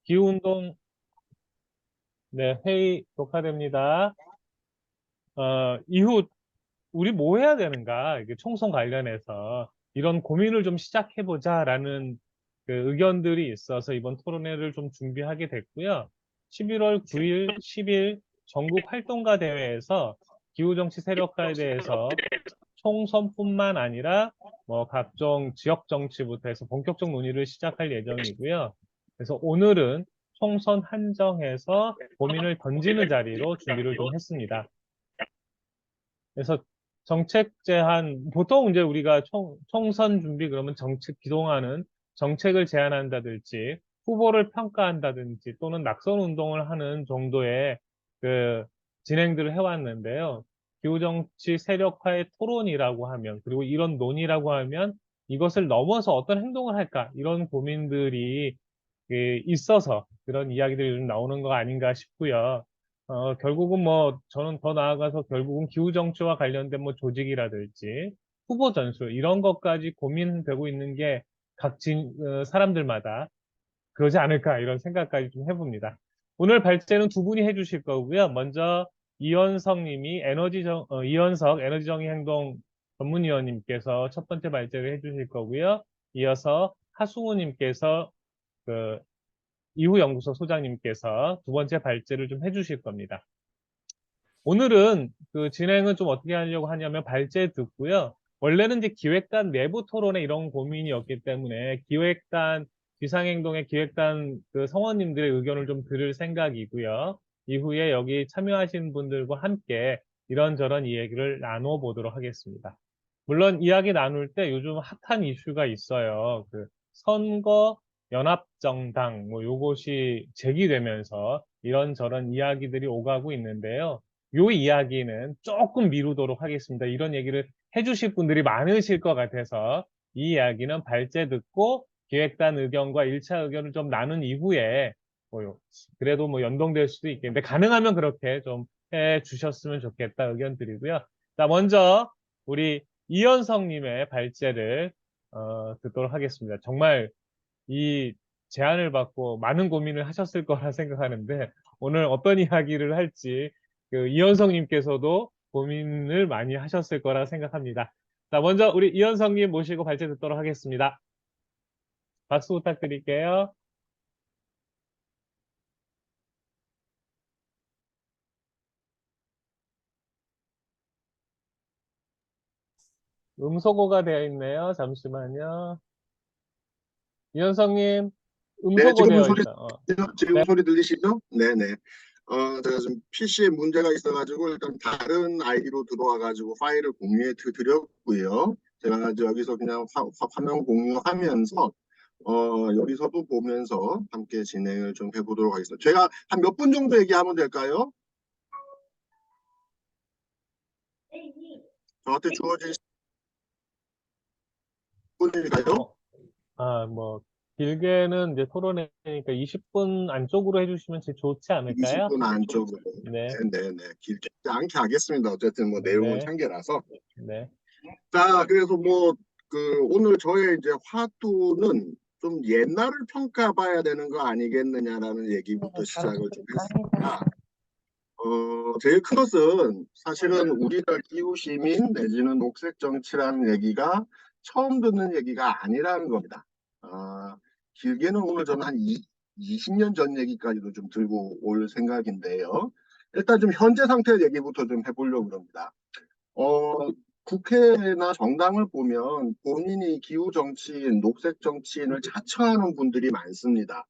기후운동, 네, 회의 녹화됩니다. 이후 우리 뭐 해야 되는가, 이게 총선 관련해서 이런 고민을 좀 시작해보자라는 그 의견들이 있어서 이번 토론회를 좀 준비하게 됐고요. 11월 9일, 10일 전국 활동가 대회에서 기후정치 세력화에 대해서 총선뿐만 아니라 뭐 각종 지역 정치부터 해서 본격적 논의를 시작할 예정이고요. 그래서 오늘은 총선 한정해서 고민을 던지는 자리로 준비를 좀 했습니다. 그래서 정책 제안, 보통 이제 우리가 총선 준비 그러면 정책, 기동하는 정책을 제안한다든지 후보를 평가한다든지 또는 낙선 운동을 하는 정도의 그 진행들을 해왔는데요. 기후정치 세력화의 토론이라고 하면, 그리고 이런 논의라고 하면 이것을 넘어서 어떤 행동을 할까? 이런 고민들이 있어서 그런 이야기들이 좀 나오는 거 아닌가 싶고요. 결국은 뭐 저는 더 나아가서 결국은 기후정치와 관련된 뭐 조직이라든지 후보 전술 이런 것까지 고민되고 있는 게 각 사람들마다 그러지 않을까 이런 생각까지 좀 해봅니다. 오늘 발제는 두 분이 해주실 거고요. 먼저 이현석 님이 이현석 에너지정의 행동 전문위원님께서 첫 번째 발제를 해주실 거고요. 이어서 하승우 님께서 그 이후연구소 소장님께서 두 번째 발제를 좀 해주실 겁니다. 오늘은 그 진행은 좀 어떻게 하려고 하냐면 발제 듣고요. 원래는 이제 기획단 내부 토론에 이런 고민이었기 때문에 기획단, 비상행동의 기획단 그 성원님들의 의견을 좀 들을 생각이고요. 이후에 여기 참여하신 분들과 함께 이런저런 이야기를 나눠보도록 하겠습니다. 물론 이야기 나눌 때 요즘 핫한 이슈가 있어요. 그 선거 연합정당 뭐 요것이 제기되면서 이런저런 이야기들이 오가고 있는데요. 요 이야기는 조금 미루도록 하겠습니다. 이런 얘기를 해주실 분들이 많으실 것 같아서 이 이야기는 발제 듣고 기획단 의견과 1차 의견을 좀 나눈 이후에 그래도 뭐 연동될 수도 있겠는데 가능하면 그렇게 좀 해 주셨으면 좋겠다 의견 드리고요. 자, 먼저 우리 이현성님의 발제를 듣도록 하겠습니다. 정말 이 제안을 받고 많은 고민을 하셨을 거라 생각하는데 오늘 어떤 이야기를 할지 그 이현성님께서도 고민을 많이 하셨을 거라 생각합니다. 자, 먼저 우리 이현성님 모시고 발제 듣도록 하겠습니다. 박수 부탁드릴게요. 음소거가 되어 있네요. 잠시만요. 이현성님, 네, 음소거 지금 되어 소리, 있다. 지금 네. 소리 들리시죠? 네네. 제가 지금 PC에 문제가 있어가지고 일단 다른 아이디로 들어와가지고 파일을 공유해 드렸고요. 제가 이제 여기서 그냥 화면 공유하면서 여기서도 보면서 함께 진행을 좀 해보도록 하겠습니다. 제가 한 몇 분 정도 얘기하면 될까요? 저한테 주어진 분일까요? 뭐, 길게는 이제 토론회니까 20분 안쪽으로 해주시면 제일 좋지 않을까요? 20분 안쪽으로. 네, 네네네. 길지 않게 하겠습니다. 어쨌든 뭐 내용은 네, 한개라서. 네. 자, 그래서 뭐, 오늘 저의 이제 화두는 좀 옛날을 평가봐야 되는 거 아니겠느냐라는 얘기부터 시작을 좀 했습니다. 제일 큰 것은 사실은 우리가 기후시민 내지는 녹색정치라는 얘기가 처음 듣는 얘기가 아니라는 겁니다. 길게는 오늘 저는 한 20년 전 얘기까지도 좀 들고 올 생각인데요. 일단 좀 현재 상태 얘기부터 좀 해보려고 합니다. 어, 국회나 정당을 보면 본인이 기후 정치인, 녹색 정치인을 자처하는 분들이 많습니다.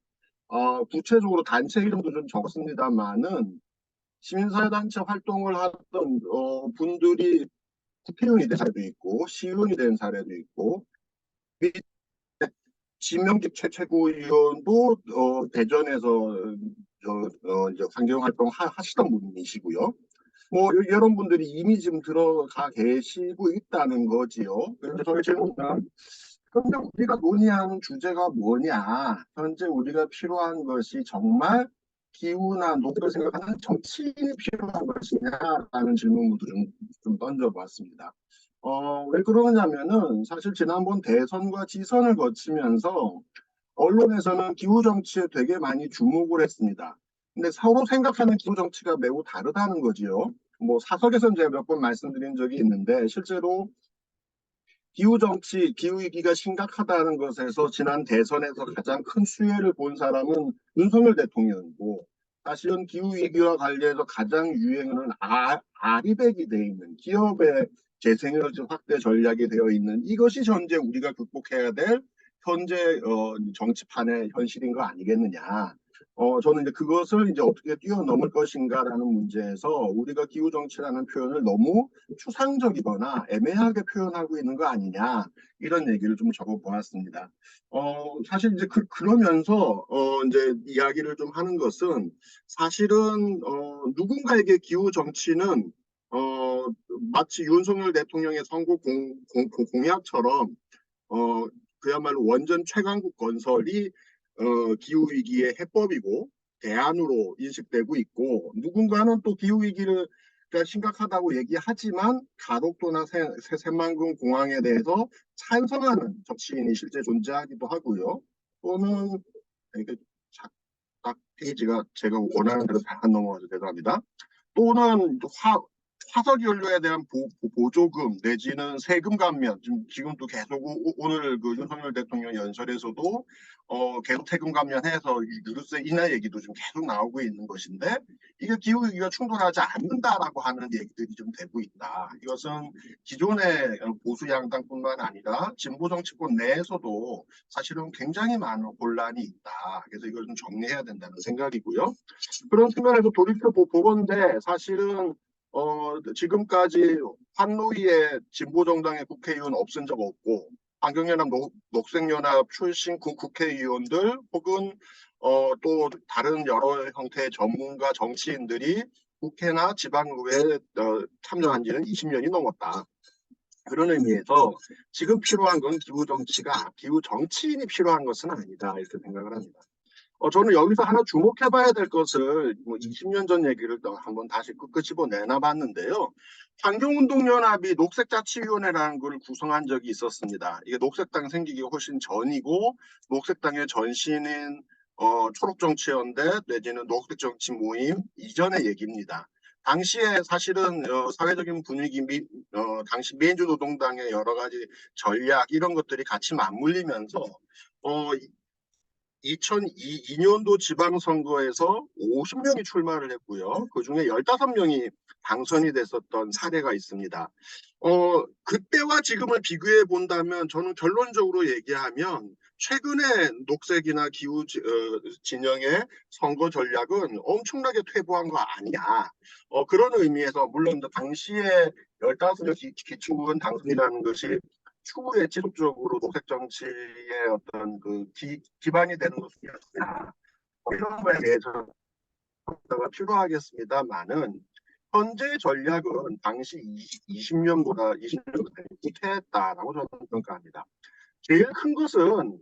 구체적으로 단체 이름도 좀 적습니다만은 시민사회단체 활동을 하던 분들이 국회의원이 된 사례도 있고 시의원이 된 사례도 있고 및 지명직 최고위원도 대전에서 이제 환경활동 하시던 분이시고요. 뭐 이런 분들이 이미 지금 들어가 계시고 있다는 거지요. 그래서 저희 질문은 현재 우리가 논의하는 주제가 뭐냐? 현재 우리가 필요한 것이 정말 기후나 녹을 생각하는 정치인이 필요한 것이냐라는 질문부터 좀 던져봤습니다. 왜 그러냐면은 사실 지난번 대선과 지선을 거치면서 언론에서는 기후 정치에 되게 많이 주목을 했습니다. 근데 서로 생각하는 기후 정치가 매우 다르다는 거지요. 뭐 사석에서는 제가 몇 번 말씀드린 적이 있는데 실제로 기후 정치, 기후 위기가 심각하다는 것에서 지난 대선에서 가장 큰 수혜를 본 사람은 윤석열 대통령이고 사실은 기후 위기와 관련해서 가장 유행하는 아리백이 되어 있는 기업의 재생에너지 확대 전략이 되어 있는 이것이 현재 우리가 극복해야 될 현재 정치판의 현실인 거 아니겠느냐. 저는 이제 그것을 이제 어떻게 뛰어넘을 것인가라는 문제에서 우리가 기후 정치라는 표현을 너무 추상적이거나 애매하게 표현하고 있는 거 아니냐 이런 얘기를 좀 적어보았습니다. 사실 이제 그러면서 이제 이야기를 좀 하는 것은 사실은 누군가에게 기후 정치는 마치 윤석열 대통령의 선거 공약처럼 어, 그야말로 원전 최강국 건설이 기후 위기의 해법이고 대안으로 인식되고 있고 누군가는 또 기후 위기를 심각하다고 얘기하지만 가덕도나 새만금 공항에 대해서 찬성하는 정치인이 실제 존재하기도 하고요. 또는 이게 딱 페이지가 제가 원하는 대로 잘 안 넘어가서 죄송합니다. 또는 화석 연료에 대한 보조금 내지는 세금 감면 지금도 계속 오늘 그 윤석열 대통령 연설에서도 계속 세금 감면해서 유류세 인하 얘기도 좀 계속 나오고 있는 것인데 이게 기후위기가 충돌하지 않는다라고 하는 얘기들이 좀 되고 있다. 이것은 기존의 보수 양당뿐만 아니라 진보 정치권 내에서도 사실은 굉장히 많은 혼란이 있다. 그래서 이걸 좀 정리해야 된다는 생각이고요. 그런 측면에서 돌이켜 보건데 사실은 지금까지 환노위의 진보정당의 국회의원 없은 적 없고 환경연합 녹색연합 출신 국회의원들 혹은 또 다른 여러 형태의 전문가 정치인들이 국회나 지방의회에 참여한 지는 20년이 넘었다. 그런 의미에서 지금 필요한 건 기후 정치가 기후 정치인이 필요한 것은 아니다 이렇게 생각을 합니다. 저는 여기서 하나 주목해봐야 될 것을 뭐 20년 전 얘기를 또 한번 다시 끄집어 내놔봤는데요. 환경운동연합이 녹색자치위원회라는 걸 구성한 적이 있었습니다. 이게 녹색당 생기기 훨씬 전이고 녹색당의 전신인 초록정치연대 내지는 녹색정치 모임 이전의 얘기입니다. 당시에 사실은 사회적인 분위기 당시 민주노동당의 여러 가지 전략 이런 것들이 같이 맞물리면서 2002년도 지방선거에서 50명이 출마를 했고요. 그중에 15명이 당선이 됐었던 사례가 있습니다. 그때와 지금을 비교해 본다면 저는 결론적으로 얘기하면 최근에 녹색이나 기후 진영의 선거 전략은 엄청나게 퇴보한 거 아니야. 그런 의미에서 물론 당시에 15명 기축은 당선이라는 것이 추후에 지속적으로 녹색 정치의 어떤 그 기반이 되는 것이었냐 이런 거에 대해서 가 필요하겠습니다만은 현재 전략은 당시 20년보다 후퇴했다라고 저는 평가합니다. 제일 큰 것은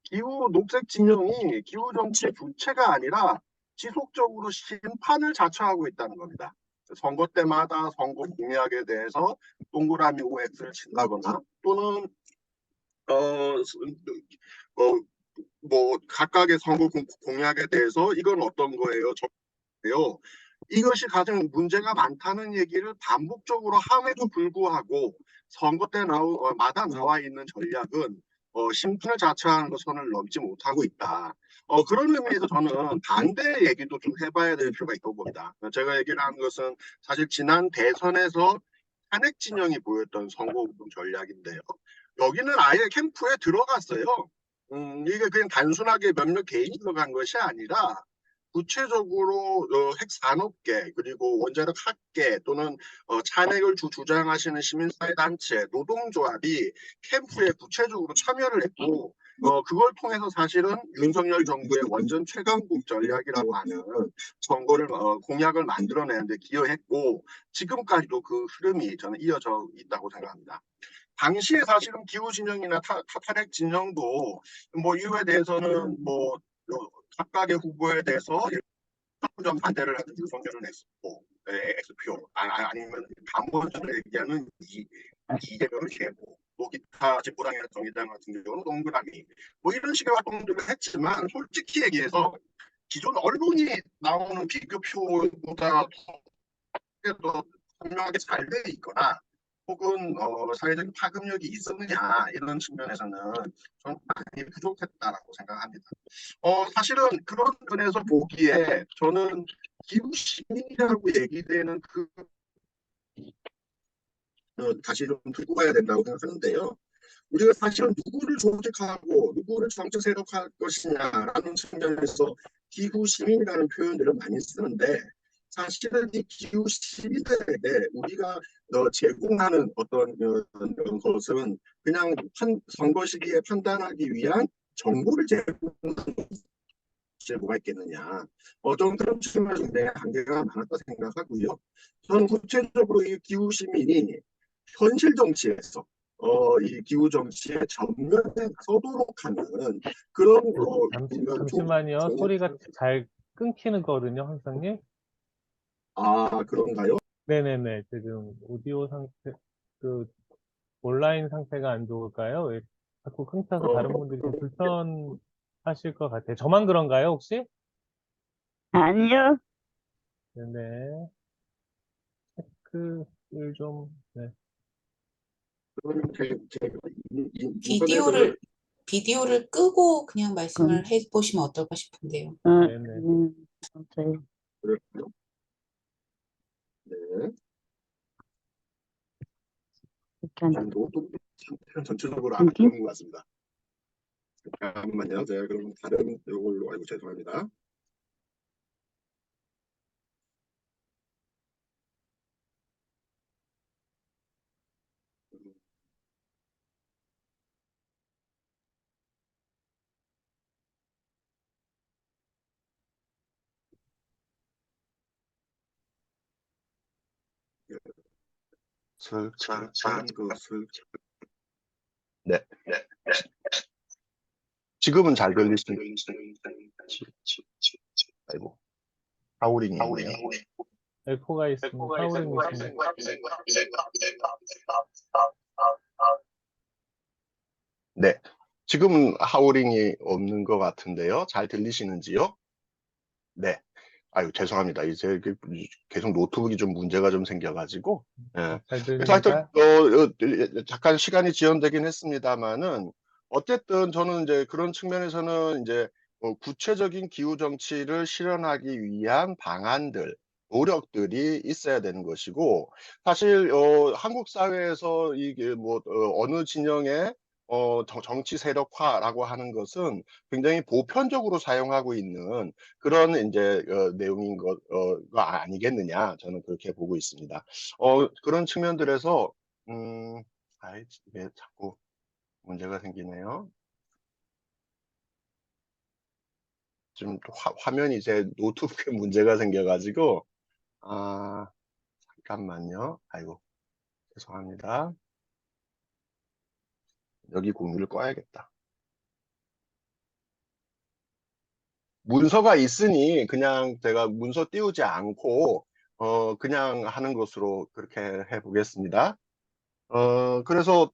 기후 녹색 진영이 기후 정치의 주체가 아니라 지속적으로 심판을 자처하고 있다는 겁니다. 선거 때마다 선거 공약에 대해서 동그라미 OX를 친다거나 또는 뭐 각각의 선거 공약에 대해서 이건 어떤 거예요? 저예요. 이것이 가장 문제가 많다는 얘기를 반복적으로 함에도 불구하고 선거 때 마다 나와 있는 전략은 심판을 자처하는 것 선을 넘지 못하고 있다. 그런 의미에서 저는 반대 얘기도 좀 해봐야 될 필요가 있다고 봅니다. 제가 얘기를 하는 것은 사실 지난 대선에서 탄핵 진영이 보였던 선거운동 전략인데요. 여기는 아예 캠프에 들어갔어요. 이게 그냥 단순하게 몇몇 개인이 들어간 것이 아니라 구체적으로 핵산업계 그리고 원자력 학계 또는 찬핵을 주장하시는 시민사회단체, 노동조합이 캠프에 구체적으로 참여를 했고 그걸 통해서 사실은 윤석열 정부의 원전 최강국 전략이라고 하는 선거를 공약을 만들어내는데 기여했고 지금까지도 그 흐름이 저는 이어져 있다고 생각합니다. 당시에 사실은 기후 진영이나 탄핵 진영도 뭐 이유에 대해서는 뭐 각각의 후보에 대해서 좀 반대를 하는 윤석열은 X표, X표 아니면 반번전을 얘기하는 이재명을 제고 또 기타 집부당이나 정의당 같은 경우는 동그라미 뭐 이런 식의 활동들을 했지만 솔직히 얘기해서 기존 언론이 나오는 비교표보다 더 선명하게 잘 돼 있거나 혹은 사회적인 파급력이 있었느냐 이런 측면에서는 좀 많이 부족했다라고 생각합니다. 사실은 그런 면에서 보기에 저는 기후시민이라고 얘기되는 다시 좀 두고 봐야 된다고 생각하는데요. 우리가 사실은 누구를 조직하고 누구를 정치 세력할 것이냐라는 측면에서 기후 시민이라는 표현들을 많이 쓰는데 사실은 이 기후 시민들에게 우리가 제공하는 어떤 것은 그냥 선거 시기에 판단하기 위한 정보를 제공하는 것이 뭐가 있겠느냐. 좀 그런 측면에서 굉장히 한계가 많았다 생각하고요. 저는 구체적으로 이 기후 시민이 현실 정치에서 이 기후 정치의 전면에 서도록 하는 그런 우리가 잠시만요. 소리가 잘 끊기는 거거든요, 황상님. 그런가요? 네네네. 지금 오디오 상태, 그, 온라인 상태가 안 좋을까요? 왜 자꾸 끊겨서 다른 분들이 좀 불편하실 것 같아요. 저만 그런가요, 혹시? 아니요. 네네. 체크를 좀, 네. 그러면 제가 인터넷을 비디오를 끄고 그냥 말씀을 해보시면 어떨까 싶은데요. 네네. 맞아요. 그럴까요? 네. 이렇게 노트북 상태가 전체적으로 안 좋은 것 같습니다. 잠깐만요. 제가 그럼 다른 이걸로 아이고 죄송합니다. 설치한 것을 네. 지금은 잘 들리시죠? 아이고 하우링이 있네요. 에코가 있습니다. 하우링이 있습니다. 네. 지금은 하우링이 없는 것 같은데요. 잘 들리시는지요? 네. 아유, 죄송합니다. 이제 계속 노트북이 좀 문제가 좀 생겨가지고. 예. 잘 그래서 하여튼, 들립니다. 잠깐 시간이 지연되긴 했습니다만은, 어쨌든 저는 이제 그런 측면에서는 이제 구체적인 기후 정치를 실현하기 위한 방안들, 노력들이 있어야 되는 것이고, 사실, 한국 사회에서 이게 뭐, 어느 진영의 정치 세력화라고 하는 것은 굉장히 보편적으로 사용하고 있는 그런 이제 내용인 거 아니겠느냐 저는 그렇게 보고 있습니다. 그런 측면들에서 이게 자꾸 문제가 생기네요. 지금 화면이 제 노트북에 문제가 생겨가지고 잠깐만요. 아이고 죄송합니다. 여기 공유를 꺼야겠다. 문서가 있으니 그냥 제가 문서 띄우지 않고 그냥 하는 것으로 그렇게 해보겠습니다. 그래서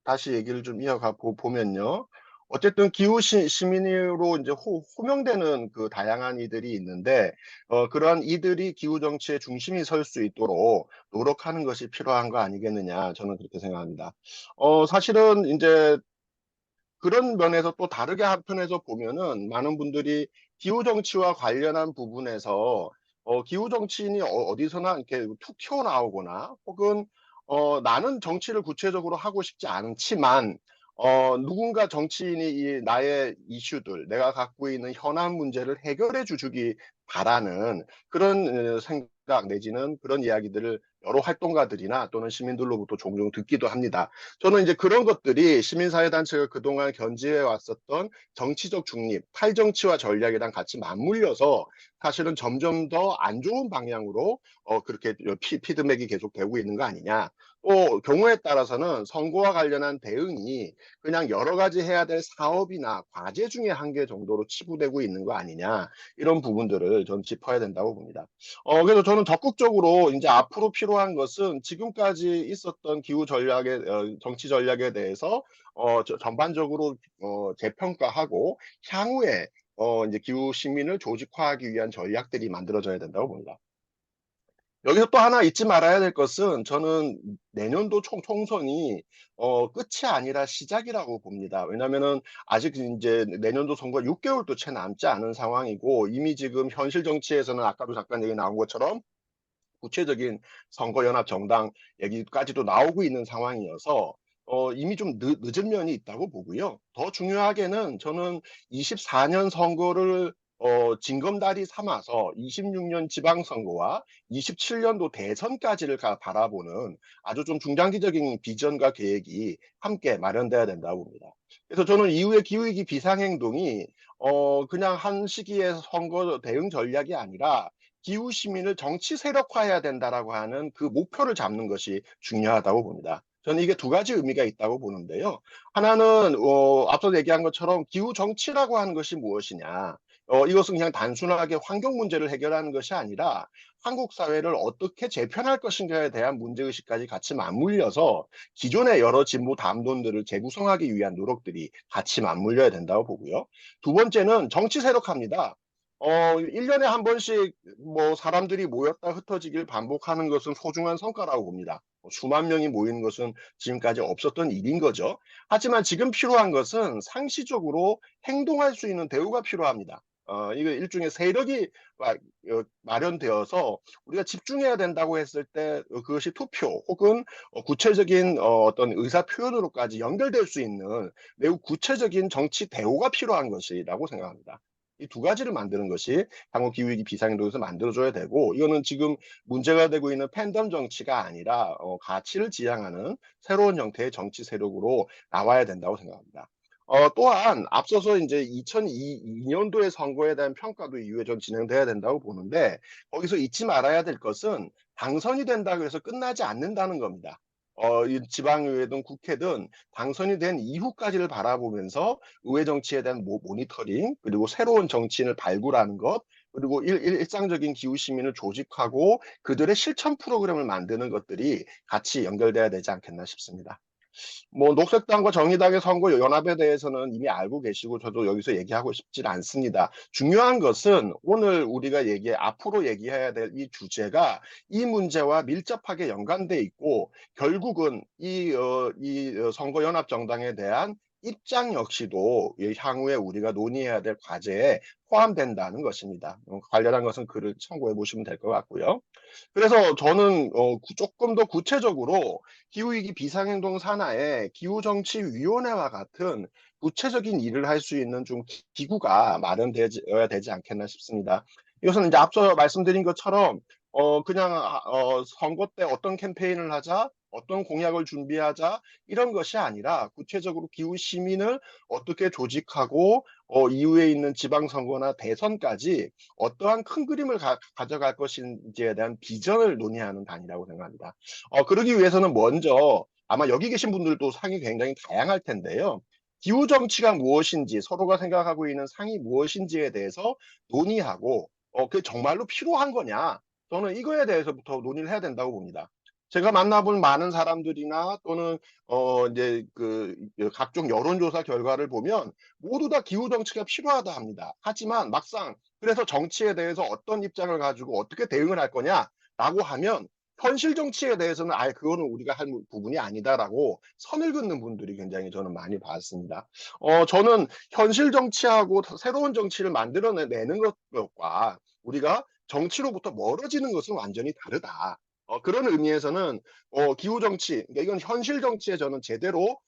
다시 얘기를 좀 이어가 보면요. 어쨌든 기후 시민으로 이제 호명되는 그 다양한 이들이 있는데, 그러한 이들이 기후 정치의 중심이 설 수 있도록 노력하는 것이 필요한 거 아니겠느냐, 저는 그렇게 생각합니다. 사실은 이제 그런 면에서 또 다르게 한편에서 보면은 많은 분들이 기후 정치와 관련한 부분에서 기후 정치인이 어디서나 이렇게 툭 튀어나오거나 혹은 나는 정치를 구체적으로 하고 싶지 않지만 누군가 정치인이 나의 이슈들, 내가 갖고 있는 현안 문제를 해결해 주기 바라는 그런 생각 내지는 그런 이야기들을 여러 활동가들이나 또는 시민들로부터 종종 듣기도 합니다. 저는 이제 그런 것들이 시민사회단체가 그동안 견지해 왔었던 정치적 중립, 탈정치와 전략이랑 같이 맞물려서 사실은 점점 더 안 좋은 방향으로 그렇게 피드백이 계속 되고 있는 거 아니냐. 또 경우에 따라서는 선거와 관련한 대응이 그냥 여러 가지 해야 될 사업이나 과제 중에 한 개 정도로 치부되고 있는 거 아니냐. 이런 부분들을 좀 짚어야 된다고 봅니다. 그래서 저는 저는 적극적으로 이제 앞으로 필요한 것은 지금까지 있었던 기후 전략의 정치 전략에 대해서 전반적으로 재평가하고 향후에 이제 기후 시민을 조직화하기 위한 전략들이 만들어져야 된다고 봅니다. 여기서 또 하나 잊지 말아야 될 것은 저는 내년도 총선이 끝이 아니라 시작이라고 봅니다. 왜냐면은 아직 이제 내년도 선거 6개월도 채 남지 않은 상황이고 이미 지금 현실 정치에서는 아까도 잠깐 얘기 나온 것처럼 구체적인 선거연합 정당 얘기까지도 나오고 있는 상황이어서 이미 좀 늦은 면이 있다고 보고요. 더 중요하게는 저는 24년 선거를 징검다리 삼아서 26년 지방선거와 27년도 대선까지를 바라보는 아주 좀 중장기적인 비전과 계획이 함께 마련돼야 된다고 봅니다. 그래서 저는 이후의 기후위기 비상행동이 그냥 한 시기의 선거 대응 전략이 아니라 기후 시민을 정치 세력화해야 된다라고 하는 그 목표를 잡는 것이 중요하다고 봅니다. 저는 이게 두 가지 의미가 있다고 보는데요. 하나는 앞서 얘기한 것처럼 기후 정치라고 하는 것이 무엇이냐. 이것은 그냥 단순하게 환경 문제를 해결하는 것이 아니라 한국 사회를 어떻게 재편할 것인가에 대한 문제의식까지 같이 맞물려서 기존의 여러 진보 담론들을 재구성하기 위한 노력들이 같이 맞물려야 된다고 보고요. 두 번째는 정치 세력화입니다. 1년에 한 번씩 뭐 사람들이 모였다 흩어지길 반복하는 것은 소중한 성과라고 봅니다. 수만 명이 모이는 것은 지금까지 없었던 일인 거죠. 하지만 지금 필요한 것은 상시적으로 행동할 수 있는 대우가 필요합니다. 이거 일종의 세력이 마련되어서 우리가 집중해야 된다고 했을 때 그것이 투표 혹은 구체적인 어떤 의사 표현으로까지 연결될 수 있는 매우 구체적인 정치 대우가 필요한 것이라고 생각합니다. 이 두 가지를 만드는 것이 향후 기후위기 비상행동에서 만들어줘야 되고 이거는 지금 문제가 되고 있는 팬덤 정치가 아니라 가치를 지향하는 새로운 형태의 정치 세력으로 나와야 된다고 생각합니다. 또한 앞서서 이제 2002년도의 선거에 대한 평가도 이후에 좀 진행돼야 된다고 보는데 거기서 잊지 말아야 될 것은 당선이 된다고 해서 끝나지 않는다는 겁니다. 이 지방의회든 국회든 당선이 된 이후까지를 바라보면서 의회 정치에 대한 모니터링 그리고 새로운 정치인을 발굴하는 것 그리고 일상적인 기후 시민을 조직하고 그들의 실천 프로그램을 만드는 것들이 같이 연결돼야 되지 않겠나 싶습니다. 뭐 녹색당과 정의당의 선거 연합에 대해서는 이미 알고 계시고 저도 여기서 얘기하고 싶지 않습니다. 중요한 것은 오늘 우리가 앞으로 얘기해야 될 이 주제가 이 문제와 밀접하게 연관돼 있고 결국은 이 선거 연합 정당에 대한 입장 역시도 향후에 우리가 논의해야 될 과제에 포함된다는 것입니다. 관련한 것은 글을 참고해 보시면 될 것 같고요. 그래서 저는 조금 더 구체적으로 기후위기 비상행동 산하에 기후정치위원회와 같은 구체적인 일을 할 수 있는 좀 기구가 마련되어야 되지 않겠나 싶습니다. 이것은 이제 앞서 말씀드린 것처럼 그냥 선거 때 어떤 캠페인을 하자, 어떤 공약을 준비하자 이런 것이 아니라 구체적으로 기후 시민을 어떻게 조직하고 이후에 있는 지방선거나 대선까지 어떠한 큰 그림을 가져갈 것인지에 대한 비전을 논의하는 단위라고 생각합니다. 그러기 위해서는 먼저 아마 여기 계신 분들도 상이 굉장히 다양할 텐데요. 기후 정치가 무엇인지 서로가 생각하고 있는 상이 무엇인지에 대해서 논의하고 그게 정말로 필요한 거냐? 저는 이거에 대해서부터 논의를 해야 된다고 봅니다. 제가 만나본 많은 사람들이나 또는 이제 그 각종 여론조사 결과를 보면 모두 다 기후 정치가 필요하다 합니다. 하지만 막상 그래서 정치에 대해서 어떤 입장을 가지고 어떻게 대응을 할 거냐라고 하면 현실 정치에 대해서는 아예 그거는 우리가 할 부분이 아니다라고 선을 긋는 분들이 굉장히 저는 많이 봤습니다. 저는 현실 정치하고 새로운 정치를 만들어내는 것과 우리가 정치로부터 멀어지는 것은 완전히 다르다. 그런 의미에서는 기후 정치, 그러니까 이건 현실 정치에 저는 제대로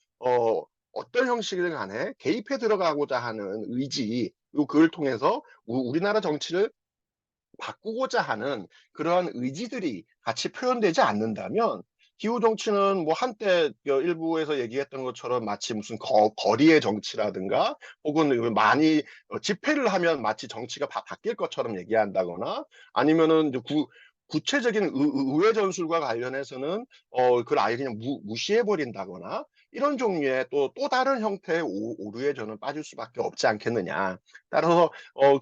어떤 형식을 간에 개입해 들어가고자 하는 의지, 그리고 그걸 통해서 우리나라 정치를 바꾸고자 하는 그러한 의지들이 같이 표현되지 않는다면 기후 정치는 뭐 한때 일부에서 얘기했던 것처럼 마치 무슨 거리의 정치라든가 혹은 많이 집회를 하면 마치 정치가 바뀔 것처럼 얘기한다거나 아니면은 이제 구체적인 의회 전술과 관련해서는 그걸 아예 그냥 무시해 버린다거나 이런 종류의 또 다른 형태의 오류에 저는 빠질 수밖에 없지 않겠느냐. 따라서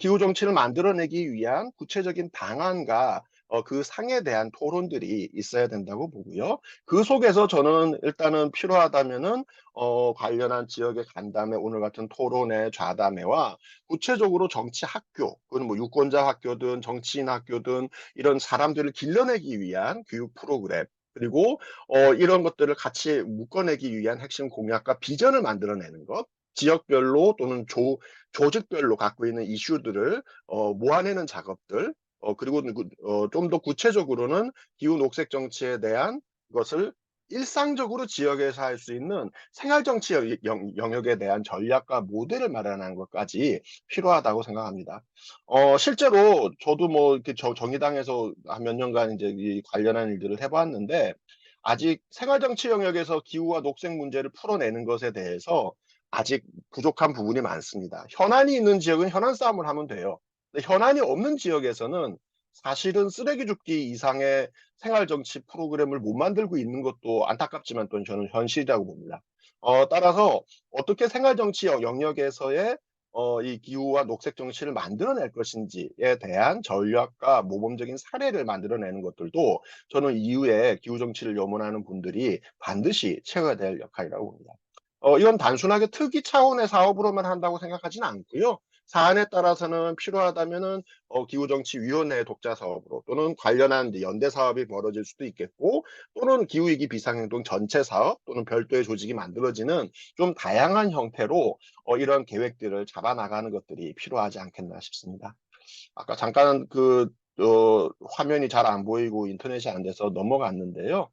기후 정치를 만들어내기 위한 구체적인 방안과 그 상에 대한 토론들이 있어야 된다고 보고요. 그 속에서 저는 일단은 필요하다면은 관련한 지역의 간담회, 오늘 같은 토론회, 좌담회와 구체적으로 정치 학교, 그건 뭐 유권자 학교든 정치인 학교든 이런 사람들을 길러내기 위한 교육 프로그램, 그리고 이런 것들을 같이 묶어내기 위한 핵심 공약과 비전을 만들어내는 것, 지역별로 또는 조직별로 갖고 있는 이슈들을 모아내는 작업들, 그리고 좀 더 구체적으로는 기후 녹색 정치에 대한 것을 일상적으로 지역에서 할 수 있는 생활 정치 영역에 대한 전략과 모델을 마련하는 것까지 필요하다고 생각합니다. 실제로 저도 뭐 이렇게 정의당에서 한 몇 년간 이제 이 관련한 일들을 해봤는데, 아직 생활 정치 영역에서 기후와 녹색 문제를 풀어내는 것에 대해서 아직 부족한 부분이 많습니다. 현안이 있는 지역은 현안 싸움을 하면 돼요. 근데 현안이 없는 지역에서는 사실은 쓰레기 줍기 이상의 생활 정치 프로그램을 못 만들고 있는 것도 안타깝지만 또 저는 현실이라고 봅니다. 따라서 어떻게 생활 정치 영역에서의 이 기후와 녹색 정치를 만들어낼 것인지에 대한 전략과 모범적인 사례를 만들어내는 것들도 저는 이후에 기후 정치를 염원하는 분들이 반드시 채워야 될 역할이라고 봅니다. 이건 단순하게 특위 차원의 사업으로만 한다고 생각하지는 않고요. 사안에 따라서는 필요하다면은 기후정치위원회 독자 사업으로, 또는 관련한 이제 연대 사업이 벌어질 수도 있겠고, 또는 기후위기 비상행동 전체 사업, 또는 별도의 조직이 만들어지는 좀 다양한 형태로 이런 계획들을 잡아나가는 것들이 필요하지 않겠나 싶습니다. 아까 잠깐 화면이 잘 안 보이고 인터넷이 안 돼서 넘어갔는데요.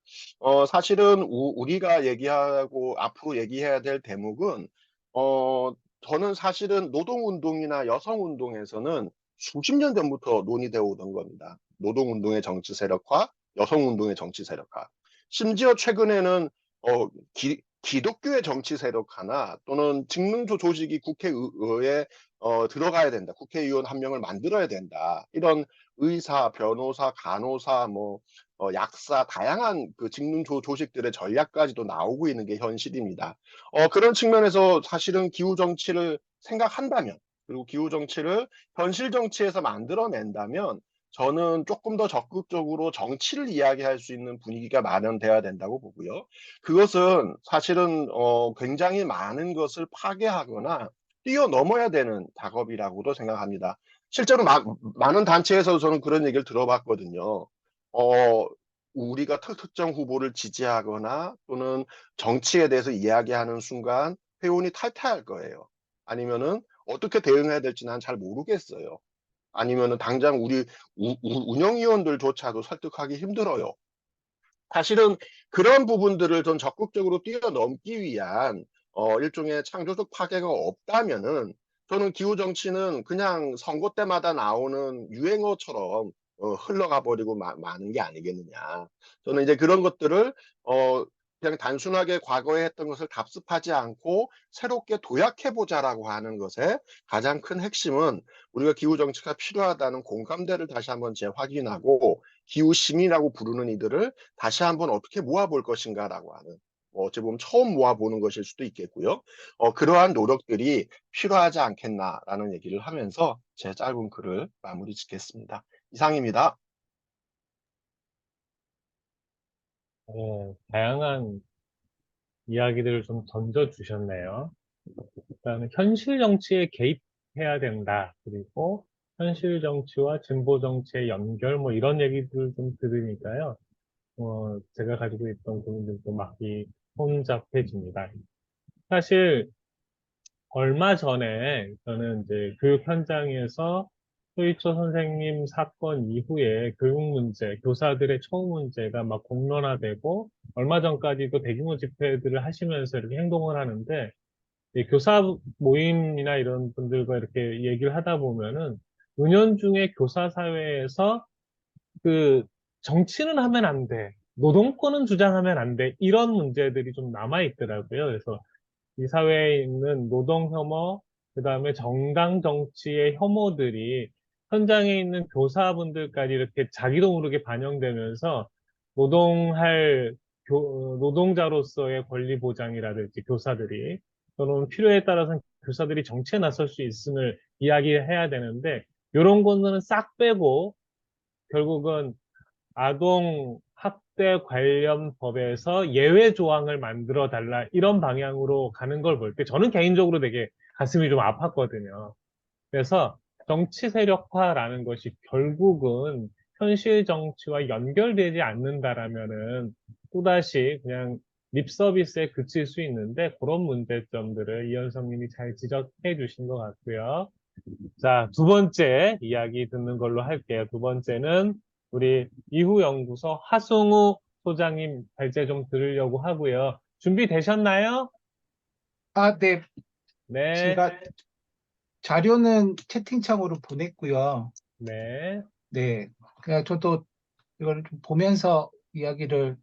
사실은 우리가 얘기하고 앞으로 얘기해야 될 대목은, 어, 저는 사실은 노동운동이나 여성운동에서는 수십 년 전부터 논의되어 오던 겁니다. 노동운동의 정치 세력화, 여성운동의 정치 세력화. 심지어 최근에는 기독교의 정치 세력화나, 또는 직능조 조직이 국회의회에 들어가야 된다. 국회의원 한 명을 만들어야 된다. 이런 의사, 변호사, 간호사, 뭐 약사, 다양한 그 조직들의 전략까지도 나오고 있는 게 현실입니다. 그런 측면에서 사실은 기후 정치를 생각한다면, 그리고 기후 정치를 현실 정치에서 만들어낸다면, 저는 조금 더 적극적으로 정치를 이야기할 수 있는 분위기가 마련돼야 된다고 보고요. 그것은 사실은 굉장히 많은 것을 파괴하거나 뛰어넘어야 되는 작업이라고도 생각합니다. 실제로 많은 단체에서 저는 그런 얘기를 들어봤거든요. 우리가 특정 후보를 지지하거나 또는 정치에 대해서 이야기하는 순간 회원이 탈퇴할 거예요. 아니면은 어떻게 대응해야 될지 난 잘 모르겠어요. 아니면은 당장 우리 운영위원들조차도 설득하기 힘들어요. 사실은 그런 부분들을 좀 적극적으로 뛰어넘기 위한 일종의 창조적 파괴가 없다면은, 저는 기후 정치는 그냥 선거 때마다 나오는 유행어처럼 흘러가 버리고 마는 게 아니겠느냐. 저는 이제 그런 것들을 그냥 단순하게 과거에 했던 것을 답습하지 않고 새롭게 도약해 보자라고 하는 것의 가장 큰 핵심은, 우리가 기후 정치가 필요하다는 공감대를 다시 한번 재확인하고, 기후 시민이라고 부르는 이들을 다시 한번 어떻게 모아볼 것인가라고 하는, 어찌 보면 처음 모아보는 것일 수도 있겠고요. 그러한 노력들이 필요하지 않겠나라는 얘기를 하면서 제 짧은 글을 마무리 짓겠습니다. 이상입니다. 다양한 이야기들을 좀 던져주셨네요. 일단은 현실 정치에 개입해야 된다. 그리고 현실 정치와 진보 정치의 연결, 뭐 이런 얘기들을 좀 들으니까요. 제가 가지고 있던 고민들도 막이 혼잡해집니다. 사실 얼마 전에 저는 이제 교육 현장에서 소희초 선생님 사건 이후에 교육 문제, 교사들의 처우 문제가 막 공론화되고, 얼마 전까지도 대규모 집회들을 하시면서 이렇게 행동을 하는데, 이 교사 모임이나 이런 분들과 이렇게 얘기를 하다 보면은 은연중에 교사 사회에서 그 정치는 하면 안 돼, 노동권은 주장하면 안 돼, 이런 문제들이 좀 남아 있더라고요. 그래서 이 사회에 있는 노동 혐오, 그다음에 정당 정치의 혐오들이 현장에 있는 교사분들까지 이렇게 자기도 모르게 반영되면서 노동할 노동자로서의 권리 보장이라든지, 교사들이 또는 필요에 따라서는 교사들이 정치에 나설 수 있음을 이야기해야 되는데, 이런 거는 싹 빼고 결국은 아동 학대 관련 법에서 예외 조항을 만들어 달라 이런 방향으로 가는 걸 볼 때 저는 개인적으로 되게 가슴이 좀 아팠거든요. 그래서 정치 세력화라는 것이 결국은 현실 정치와 연결되지 않는다라면은 또다시 그냥 립 서비스에 그칠 수 있는데 그런 문제점들을 이현성 님이 잘 지적해 주신 것 같고요. 자, 두 번째 이야기 듣는 걸로 할게요. 두 번째는 우리 이후연구소 하승우 소장님 발제 좀 들으려고 하고요. 준비되셨나요? 아, 네. 네, 제가 자료는 채팅창으로 보냈고요. 네. 네. 그냥 저도 이걸 좀 보면서 이야기를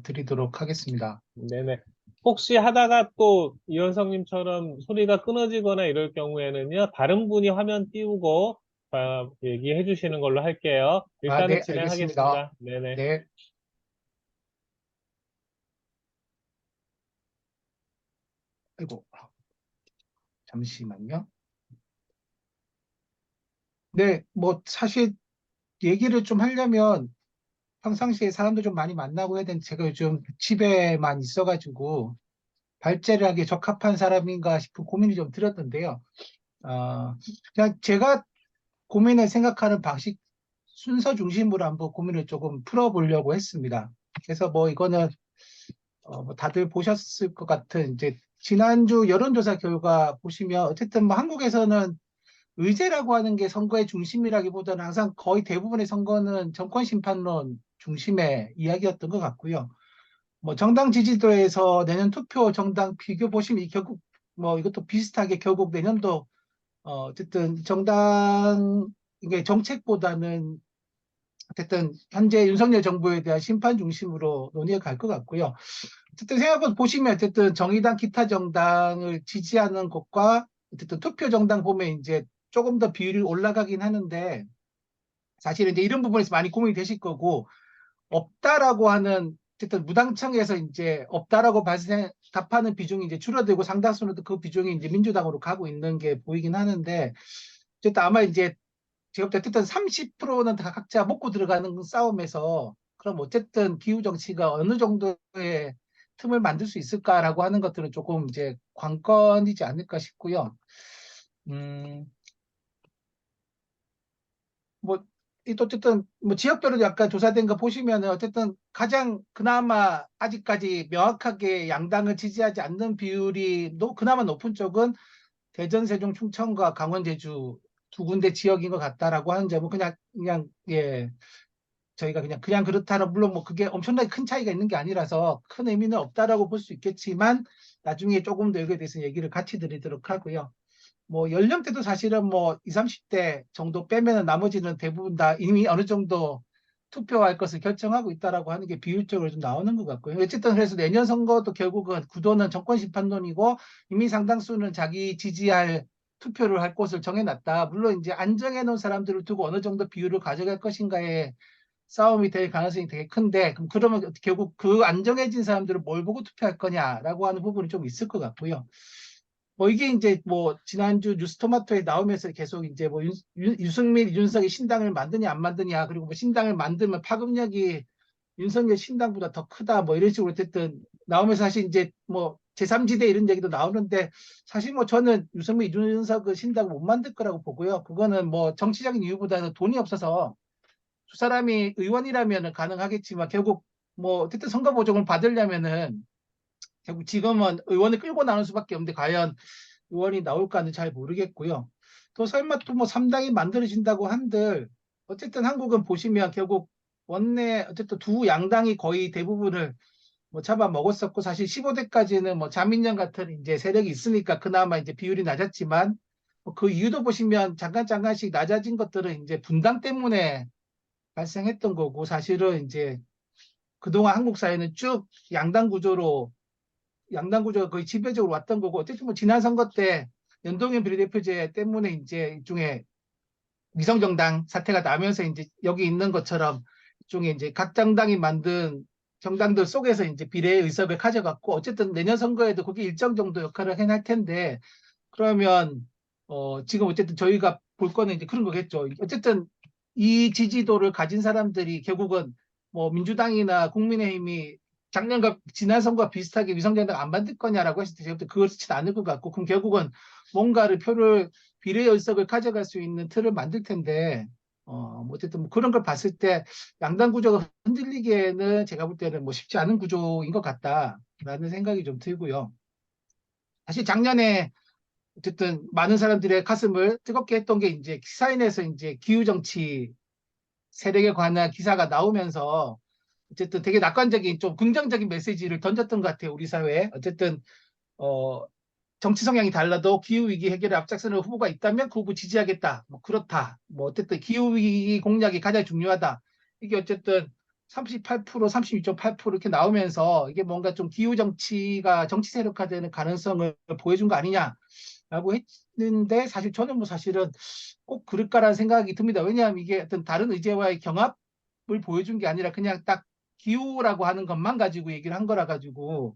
드리도록 하겠습니다. 네네. 혹시 하다가 또 이현성님처럼 소리가 끊어지거나 이럴 경우에는요, 다른 분이 화면 띄우고 얘기해 주시는 걸로 할게요. 아, 일단은 네, 알겠습니다. 진행하겠습니다. 네네. 네. 아이고, 잠시만요. 네, 뭐 사실 얘기를 좀 하려면 평상시에 사람도 좀 많이 만나고 해야 되는데 제가 요즘 집에만 있어가지고 발제를 하기에 적합한 사람인가 싶은 고민이 좀 들었던데요. 그냥 제가 고민을 생각하는 방식 순서 중심으로 한번 고민을 조금 풀어보려고 했습니다. 그래서 뭐 이거는 뭐 다들 보셨을 것 같은 이제 지난주 여론조사 결과 보시면 어쨌든 뭐 한국에서는 의제라고 하는 게 선거의 중심이라기보다는 항상 거의 대부분의 선거는 정권 심판론 중심의 이야기였던 것 같고요. 뭐 정당 지지도에서 내년 투표 정당 비교 보시면 결국 뭐 이것도 비슷하게 결국 내년도 어쨌든 정당 이게 정책보다는 어쨌든 현재 윤석열 정부에 대한 심판 중심으로 논의가 갈 것 같고요. 어쨌든 생각해 보시면 어쨌든 정의당 기타 정당을 지지하는 것과 어쨌든 투표 정당 보면 이제 조금 더 비율이 올라가긴 하는데 사실은 이제 이런 부분에서 많이 고민이 되실 거고 없다라고 하는 어쨌든 무당청에서 이제 없다라고 답하는 비중이 이제 줄어들고 상당수는 그 비중이 이제 민주당으로 가고 있는 게 보이긴 하는데 어쨌든 아마 이제 제가 볼 때 어쨌든 30%는 다 각자 먹고 들어가는 싸움에서 그럼 어쨌든 기후 정치가 어느 정도의 틈을 만들 수 있을까라고 하는 것들은 조금 이제 관건이지 않을까 싶고요. 음, 뭐, 또 어쨌든 뭐 지역별로 약간 조사된 거 보시면은 어쨌든 가장 그나마 아직까지 명확하게 양당을 지지하지 않는 비율이 그나마 높은 쪽은 대전, 세종, 충청과 강원, 제주 두 군데 지역인 것 같다라고 하는 점은 그냥 예 저희가 그냥 그렇다는 물론 뭐 그게 엄청나게 큰 차이가 있는 게 아니라서 큰 의미는 없다라고 볼 수 있겠지만 나중에 조금 더 여기에 대해서 얘기를 같이 드리도록 하고요. 뭐 연령대도 사실은 뭐 20, 30대 정도 빼면은 나머지는 대부분 다 이미 어느 정도 투표할 것을 결정하고 있다라고 하는 게 비율적으로 좀 나오는 것 같고요. 어쨌든 그래서 내년 선거도 결국은 구도는 정권 심판론이고 이미 상당수는 자기 지지할 투표를 할 곳을 정해놨다. 물론 이제 안정해 놓은 사람들을 두고 어느 정도 비율을 가져갈 것인가에 싸움이 될 가능성이 되게 큰데 그럼 그러면 결국 그 안정해진 사람들은 뭘 보고 투표할 거냐라고 하는 부분이 좀 있을 것 같고요. 뭐 이게 이제 뭐 지난주 뉴스토마토에 나오면서 계속 이제 뭐 유승민, 이준석이 신당을 만드냐 안 만드냐 그리고 뭐 신당을 만들면 파급력이 윤석열 신당보다 더 크다 뭐 이런 식으로 어쨌든 나오면서 사실 이제 뭐 제3지대 이런 얘기도 나오는데 사실 뭐 저는 유승민, 이준석은 신당을 못 만들 거라고 보고요. 그거는 뭐 정치적인 이유보다는 돈이 없어서 두 사람이 의원이라면 가능하겠지만 결국 뭐 어쨌든 선거 보조금을 받으려면은 결국 지금은 의원을 끌고 나올 수밖에 없는데 과연 의원이 나올까는 잘 모르겠고요. 또 설마 또 뭐 3당이 만들어진다고 한들 어쨌든 한국은 보시면 결국 원내 어쨌든 두 양당이 거의 대부분을 뭐 잡아먹었었고 사실 15대까지는 뭐 자민련 같은 이제 세력이 있으니까 그나마 이제 비율이 낮았지만 뭐그 이유도 보시면 잠깐씩 낮아진 것들은 이제 분당 때문에 발생했던 거고 사실은 이제 그동안 한국 사회는 쭉 양당 구조가 거의 지배적으로 왔던 거고 어쨌든 뭐 지난 선거 때 연동형 비례대표제 때문에 이제 일종의 위성정당 사태가 나면서 이제 여기 있는 것처럼 일종의 이제 각 정당이 만든 정당들 속에서 이제 비례 의석을 가져갔고 어쨌든 내년 선거에도 그게 일정 정도 역할을 해낼 텐데 그러면 지금 어쨌든 저희가 볼 거는 이제 그런 거겠죠. 어쨌든 이 지지도를 가진 사람들이 결국은 뭐 민주당이나 국민의힘이 작년과 지난 선거와 비슷하게 위성정당 안 만들 거냐라고 했을 때 제가 볼 때 그렇지 않을 것 같고, 그럼 결국은 뭔가를 표를 비례 의석을 가져갈 수 있는 틀을 만들 텐데, 뭐 어쨌든 뭐 그런 걸 봤을 때 양당 구조가 흔들리기에는 제가 볼 때는 뭐 쉽지 않은 구조인 것 같다라는 생각이 좀 들고요. 사실 작년에 어쨌든 많은 사람들의 가슴을 뜨겁게 했던 게 이제 시사인에서 이제 기후 정치 세력에 관한 기사가 나오면서 어쨌든 되게 낙관적인 좀 긍정적인 메시지를 던졌던 것 같아요, 우리 사회에. 어쨌든 어, 정치 성향이 달라도 기후 위기 해결에 앞장서는 후보가 있다면 그 후보 지지하겠다. 뭐 그렇다. 뭐 어쨌든 기후 위기 공략이 가장 중요하다. 이게 어쨌든 38%, 36.8% 이렇게 나오면서 이게 뭔가 좀 기후 정치가 정치 세력화되는 가능성을 보여준 거 아니냐라고 했는데, 사실 저는 뭐 사실은 꼭 그럴까라는 생각이 듭니다. 왜냐하면 이게 어떤 다른 의제와의 경합을 보여준 게 아니라 그냥 딱 기후라고 하는 것만 가지고 얘기를 한 거라 가지고,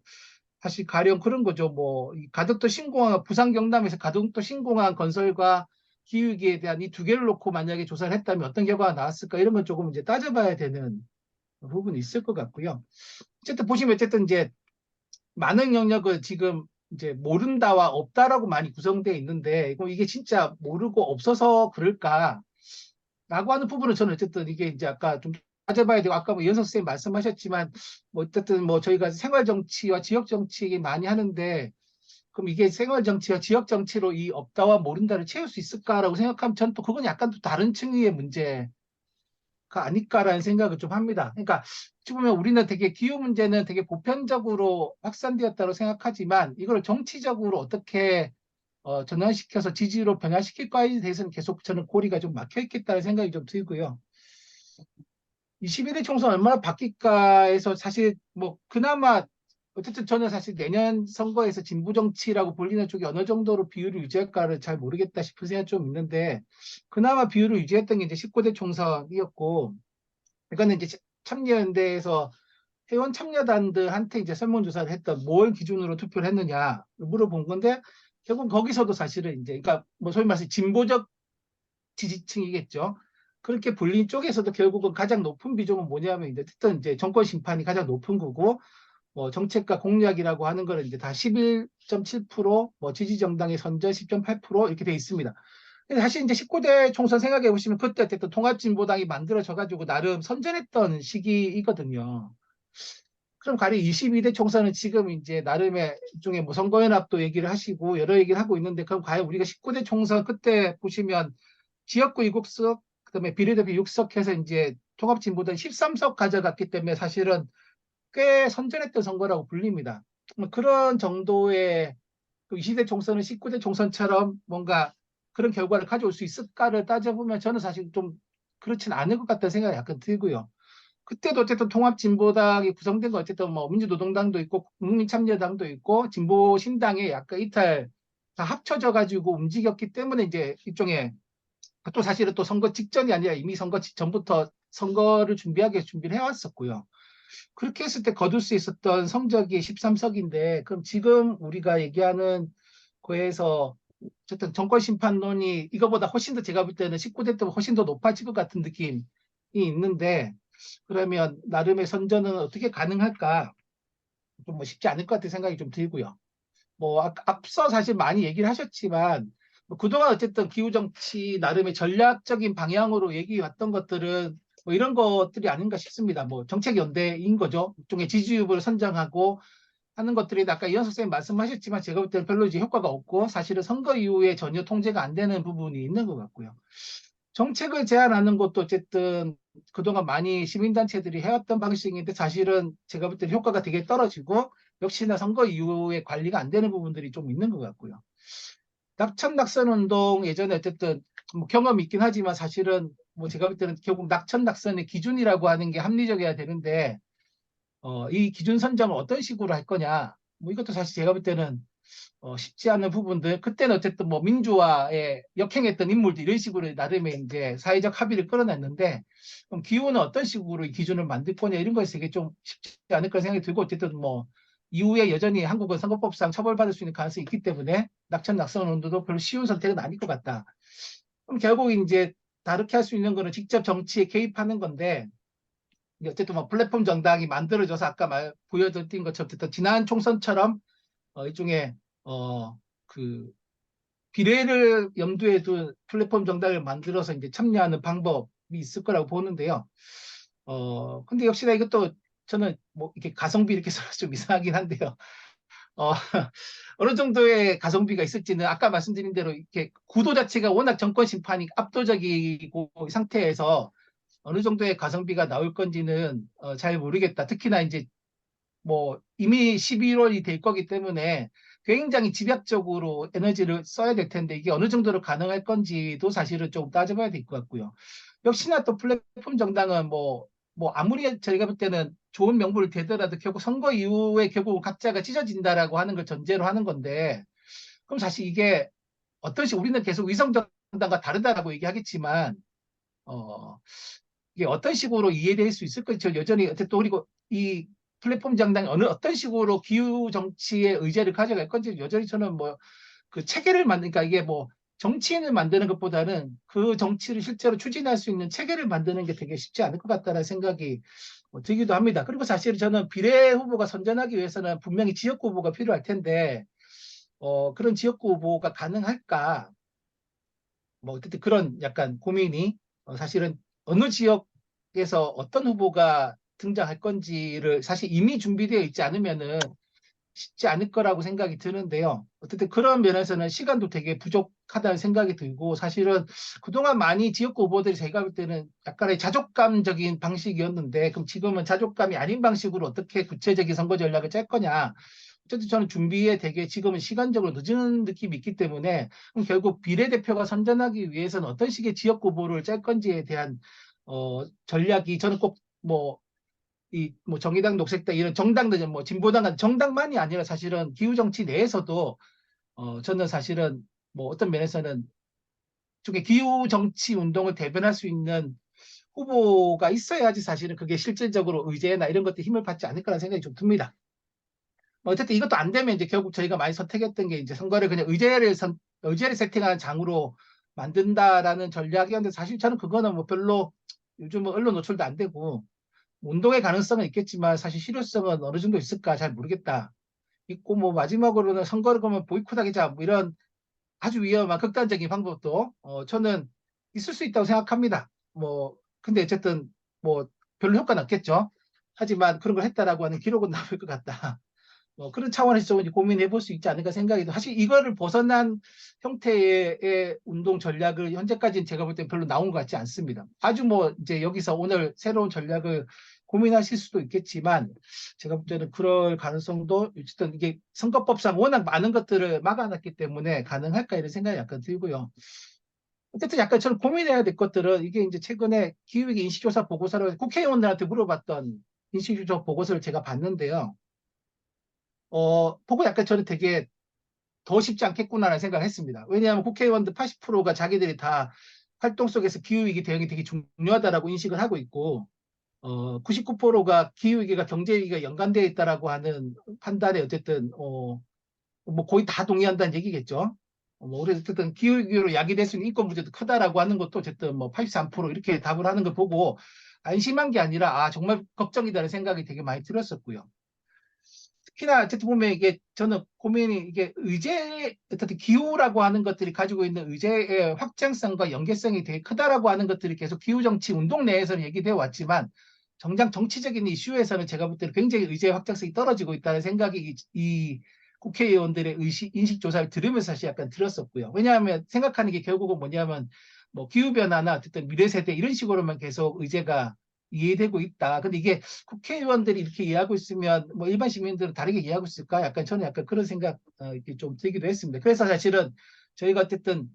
사실 가령 그런 거죠. 뭐 가덕도 신공항, 부산 경남에서 가덕도 신공항 건설과 기후위기에 대한 이 두 개를 놓고 만약에 조사를 했다면 어떤 결과가 나왔을까, 이런 건 조금 이제 따져봐야 되는 부분이 있을 것 같고요. 어쨌든 보시면 어쨌든 이제 많은 영역을 지금 이제 모른다와 없다라고 많이 구성되어 있는데, 이게 진짜 모르고 없어서 그럴까? 라고 하는 부분은 저는 어쨌든 이게 이제 아까 좀 따져봐야 되고, 아까 뭐 이현석 선생님 말씀하셨지만 뭐 어쨌든 뭐 저희가 생활 정치와 지역 정치 많이 하는데, 그럼 이게 생활 정치와 지역 정치로 이 없다와 모른다를 채울 수 있을까라고 생각하면 저는 또 그건 약간 또 다른 층위의 문제가 아닐까라는 생각을 좀 합니다. 그러니까 어찌 보면 우리는 되게 기후 문제는 되게 보편적으로 확산되었다고 생각하지만, 이걸 정치적으로 어떻게 전환시켜서 지지로 변화시킬 거에 대해서는 계속 저는 고리가 좀 막혀 있겠다는 생각이 좀 들고요. 21대 총선 얼마나 바뀔까에서 사실 뭐 그나마 어쨌든 저는 사실 내년 선거에서 진보 정치라고 불리는 쪽이 어느 정도로 비율을 유지할까를 잘 모르겠다 싶은 생각이 좀 있는데, 그나마 비율을 유지했던 게 이제 19대 총선이었고, 이거는 이제 참여연대에서 회원 참여단들한테 이제 설문조사를 했던 뭘 기준으로 투표를 했느냐 물어본 건데, 결국 거기서도 사실은 이제 그러니까 뭐 소위 말해서 진보적 지지층이겠죠. 그렇게 불린 쪽에서도 결국은 가장 높은 비중은 뭐냐면 이제 어쨌든 이제 정권 심판이 가장 높은 거고, 뭐 정책과 공약이라고 하는 거는 이제 다 11.7%, 뭐 지지 정당의 선전 10.8% 이렇게 돼 있습니다. 근데 사실 이제 19대 총선 생각해 보시면 그때 어쨌든 통합진보당이 만들어져 가지고 나름 선전했던 시기이거든요. 그럼 가령 22대 총선은 지금 이제 나름의 일종의 뭐 선거연합도 얘기를 하시고 여러 얘기를 하고 있는데, 그럼 과연 우리가 19대 총선 그때 보시면 지역구 7석, 그다음에 비례대표 6석 해서 이제 통합진보당 13석 가져갔기 때문에 사실은 꽤 선전했던 선거라고 불립니다. 그런 정도의 그 20대 총선은 19대 총선처럼 뭔가 그런 결과를 가져올 수 있을까를 따져보면 저는 사실 좀 그렇진 않을 것 같다는 생각이 약간 들고요. 그때도 어쨌든 통합진보당이 구성된 건 어쨌든 뭐 민주노동당도 있고 국민참여당도 있고 진보신당에 약간 이탈 다 합쳐져 가지고 움직였기 때문에 이제 일종의 또 사실은 또 선거 직전이 아니라 이미 선거 전부터 선거를 준비하기 위해서 준비를 해왔었고요. 그렇게 했을 때 거둘 수 있었던 성적이 13석인데, 그럼 지금 우리가 얘기하는 거에서 어쨌든 정권 심판론이 이거보다 훨씬 더 제가 볼 때는 19대 때보다 훨씬 더 높아질 것 같은 느낌이 있는데, 그러면 나름의 선전은 어떻게 가능할까? 좀 뭐 쉽지 않을 것 같은 생각이 좀 들고요. 뭐 앞서 사실 많이 얘기를 하셨지만 뭐 그동안 어쨌든 기후 정치 나름의 전략적인 방향으로 얘기해 왔던 것들은 뭐 이런 것들이 아닌가 싶습니다. 뭐 정책 연대인 거죠. 일종의 지지 후보를 선정하고 하는 것들이 아까 이현석 선생님 말씀하셨지만 제가 볼 때는 별로 이제 효과가 없고, 사실은 선거 이후에 전혀 통제가 안 되는 부분이 있는 것 같고요. 정책을 제안하는 것도 어쨌든 그동안 많이 시민단체들이 해왔던 방식인데, 사실은 제가 볼 때는 효과가 되게 떨어지고 역시나 선거 이후에 관리가 안 되는 부분들이 좀 있는 것 같고요. 낙천 낙선 운동 예전에 어쨌든 뭐 경험이 있긴 하지만, 사실은 뭐 제가 볼 때는 결국 낙천 낙선의 기준이라고 하는 게 합리적이어야 되는데, 이 기준 선정을 어떤 식으로 할 거냐, 뭐 이것도 사실 제가 볼 때는 쉽지 않은 부분들, 그때는 어쨌든 뭐 민주화에 역행했던 인물들 이런 식으로 나름의 이제 사회적 합의를 끌어냈는데, 그럼 기후는 어떤 식으로 이 기준을 만들 거냐 이런 것이 되게 좀 쉽지 않을 까 생각이 들고, 어쨌든 뭐 이후에 여전히 한국은 선거법상 처벌받을 수 있는 가능성이 있기 때문에 낙천 낙선 운동도 별로 쉬운 선택은 아닐 것 같다. 그럼 결국 이제 다르게 할 수 있는 거는 직접 정치에 개입하는 건데, 이게 어쨌든 뭐 플랫폼 정당이 만들어져서 아까 보여드린 것처럼 어쨌든 지난 총선처럼 일종의 그 비례를 염두에 둔 플랫폼 정당을 만들어서 이제 참여하는 방법이 있을 거라고 보는데요. 근데 역시나 이것도 저는 뭐 이렇게 가성비 이렇게 써서 좀 이상하긴 한데요. 어, 어느 정도의 가성비가 있을지는 아까 말씀드린 대로 이렇게 구도 자체가 워낙 정권 심판이 압도적이고 이 상태에서 어느 정도의 가성비가 나올 건지는 잘 모르겠다. 특히나 이제 뭐 이미 11월이 될 거기 때문에 굉장히 집약적으로 에너지를 써야 될 텐데 이게 어느 정도로 가능할 건지도 사실은 좀 따져봐야 될 것 같고요. 역시나 또 플랫폼 정당은 뭐 아무리 저희가 볼 때는 좋은 명분을 대더라도 결국 선거 이후에 결국 각자가 찢어진다라고 하는 걸 전제로 하는 건데 그럼 사실 이게 어떤 식 우리는 계속 위성정당과 다르다라고 얘기하겠지만 이게 어떤 식으로 이해될 수 있을 건지 여전히 어쨌든 그리고 이 플랫폼 정당이 어떤 식으로 기후 정치의 의제를 가져갈 건지 여전히 저는 뭐 그 체계를 만드니까 이게 뭐 정치인을 만드는 것보다는 그 정치를 실제로 추진할 수 있는 체계를 만드는 게 되게 쉽지 않을 것 같다는 생각이 들기도 합니다. 그리고 사실 저는 비례 후보가 선전하기 위해서는 분명히 지역구 후보가 필요할 텐데 그런 지역구 후보가 가능할까? 뭐 어쨌든 그런 약간 고민이 사실은 어느 지역에서 어떤 후보가 등장할 건지를 사실 이미 준비되어 있지 않으면은 쉽지 않을 거라고 생각이 드는데요. 어쨌든 그런 면에서는 시간도 되게 부족하다는 생각이 들고 사실은 그동안 많이 지역구 후보들이 제가 볼 때는 약간의 자족감적인 방식이었는데 그럼 지금은 자족감이 아닌 방식으로 어떻게 구체적인 선거 전략을 짤 거냐. 어쨌든 저는 준비에 되게 지금은 시간적으로 늦은 느낌이 있기 때문에 그럼 결국 비례대표가 선전하기 위해서는 어떤 식의 지역구 후보를 짤 건지에 대한 전략이 저는 꼭 뭐 정의당, 녹색당 이런 정당들 뭐 진보당 같은 정당만이 아니라 사실은 기후 정치 내에서도 저는 사실은 뭐 어떤 면에서는 쪽에 기후 정치 운동을 대변할 수 있는 후보가 있어야지 사실은 그게 실질적으로 의제나 이런 것들 힘을 받지 않을 거라는 생각이 좀 듭니다. 어쨌든 이것도 안 되면 이제 결국 저희가 많이 선택했던 게 이제 선거를 그냥 의제를 세팅하는 장으로 만든다라는 전략이었는데 사실 저는 그거는 뭐 별로 요즘 뭐 언론 노출도 안 되고 운동의 가능성은 있겠지만 사실 실효성은 어느 정도 있을까 잘 모르겠다. 있고 뭐 마지막으로는 선거를 그러면 보이콧하자 뭐 이런 아주 위험한 극단적인 방법도 저는 있을 수 있다고 생각합니다. 뭐 근데 어쨌든 뭐 별로 효과는 없겠죠. 하지만 그런 걸 했다라고 하는 기록은 남을 것 같다. 그런 차원에서 좀 고민해 볼 수 있지 않을까 생각이 사실 이거를 벗어난 형태의 운동 전략을 현재까지는 제가 볼 때 별로 나온 것 같지 않습니다. 아주 뭐 이제 여기서 오늘 새로운 전략을 고민하실 수도 있겠지만 제가 볼 때는 그럴 가능성도 어쨌든 이게 선거법상 워낙 많은 것들을 막아놨기 때문에 가능할까 이런 생각이 약간 들고요. 어쨌든 약간 저는 고민해야 될 것들은 이게 이제 최근에 기후위기 인식조사 보고서를 국회의원들한테 물어봤던 인식조사 보고서를 제가 봤는데요. 보고 약간 저는 되게 더 쉽지 않겠구나라는 생각을 했습니다. 왜냐하면 국회의원들 80%가 자기들이 다 활동 속에서 기후위기 대응이 되게 중요하다라고 인식을 하고 있고, 99%가 기후위기가 경제위기가 연관되어 있다라고 하는 판단에 어쨌든, 뭐 거의 다 동의한다는 얘기겠죠. 뭐, 그래서 어쨌든 기후위기로 야기될 수 있는 인권 문제도 크다라고 하는 것도 어쨌든 뭐 83% 이렇게 답을 하는 걸 보고 안심한 게 아니라, 정말 걱정이다라는 생각이 되게 많이 들었었고요. 특히나 어쨌든 보면 이게 저는 고민이 이게 어쨌든 기후라고 하는 것들이 가지고 있는 의제의 확장성과 연계성이 되게 크다라고 하는 것들이 계속 기후 정치 운동 내에서는 얘기되어 왔지만 정작 정치적인 이슈에서는 제가 볼 때는 굉장히 의제의 확장성이 떨어지고 있다는 생각이 이 국회의원들의 인식 조사를 들으면서 사실 약간 들었었고요. 왜냐하면 생각하는 게 결국은 뭐냐면 뭐 기후 변화나 어쨌든 미래 세대 이런 식으로만 계속 의제가 이해되고 있다. 근데 이게 국회의원들이 이렇게 이해하고 있으면 뭐 일반 시민들은 다르게 이해하고 있을까? 약간 저는 약간 그런 생각 이렇게 좀 들기도 했습니다. 그래서 사실은 저희가 어쨌든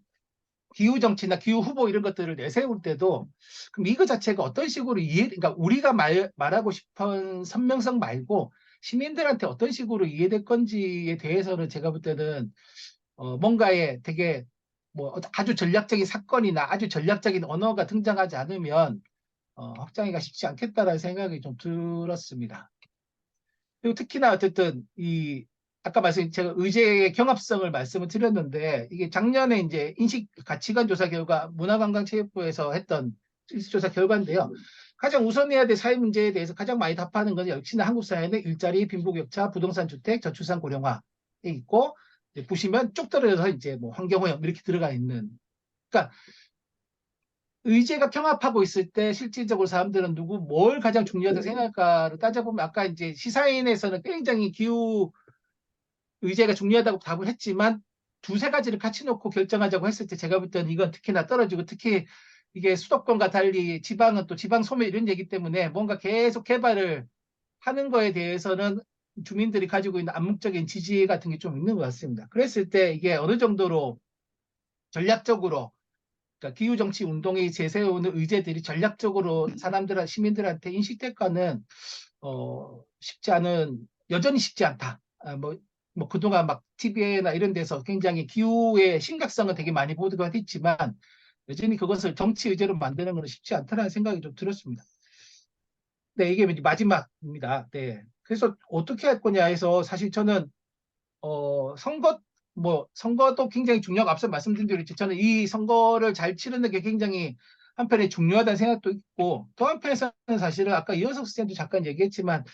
기후 정치나 기후 후보 이런 것들을 내세울 때도 그럼 이거 자체가 어떤 식으로 그러니까 우리가 말하고 싶은 선명성 말고 시민들한테 어떤 식으로 이해될 건지에 대해서는 제가 볼 때는 뭔가에 되게 뭐 아주 전략적인 사건이나 아주 전략적인 언어가 등장하지 않으면 확장하기가 쉽지 않겠다라는 생각이 좀 들었습니다. 그리고 특히나 어쨌든 아까 제가 의제의 경합성을 말씀을 드렸는데 이게 작년에 이제 인식 가치관 조사 결과 문화관광체육부에서 했던 실질조사 결과인데요. 가장 우선해야 될 사회 문제에 대해서 가장 많이 답하는 것은 역시나 한국 사회는 일자리, 빈부격차, 부동산 주택, 저출산 고령화에 있고, 이제 보시면 쭉 떨어져서 이제 뭐 환경오염 이렇게 들어가 있는. 그러니까 의제가 경합하고 있을 때 실질적으로 사람들은 뭘 가장 중요하다고 생각할까를 따져보면 아까 이제 시사인에서는 굉장히 기후 의제가 중요하다고 답을 했지만 두세 가지를 같이 놓고 결정하자고 했을 때 제가 볼 때는 이건 특히나 떨어지고, 특히 이게 수도권과 달리 지방은 또 지방 소멸 이런 얘기 때문에 뭔가 계속 개발을 하는 거에 대해서는 주민들이 가지고 있는 암묵적인 지지 같은 게 좀 있는 것 같습니다. 그랬을 때 이게 어느 정도로 전략적으로, 그러니까 기후정치 운동이 제세우는 의제들이 전략적으로 사람들, 시민들한테 인식될까는 쉽지 않은, 여전히 쉽지 않다. 뭐 그동안 막 TV나 이런 데서 굉장히 기후의 심각성을 되게 많이 보도가 됐지만 여전히 그것을 정치 의제로 만드는 건 쉽지 않다는 생각이 좀 들었습니다. 네, 이게 이제 마지막입니다. 네. 그래서 어떻게 할 거냐 해서 사실 저는 선거도 굉장히 중요하고 앞서 말씀드린 대로 저는 이 선거를 잘 치르는 게 굉장히 한편에 중요하다는 생각도 있고, 또 한편에서는 사실은 아까 이현석 선생님도 잠깐 얘기했지만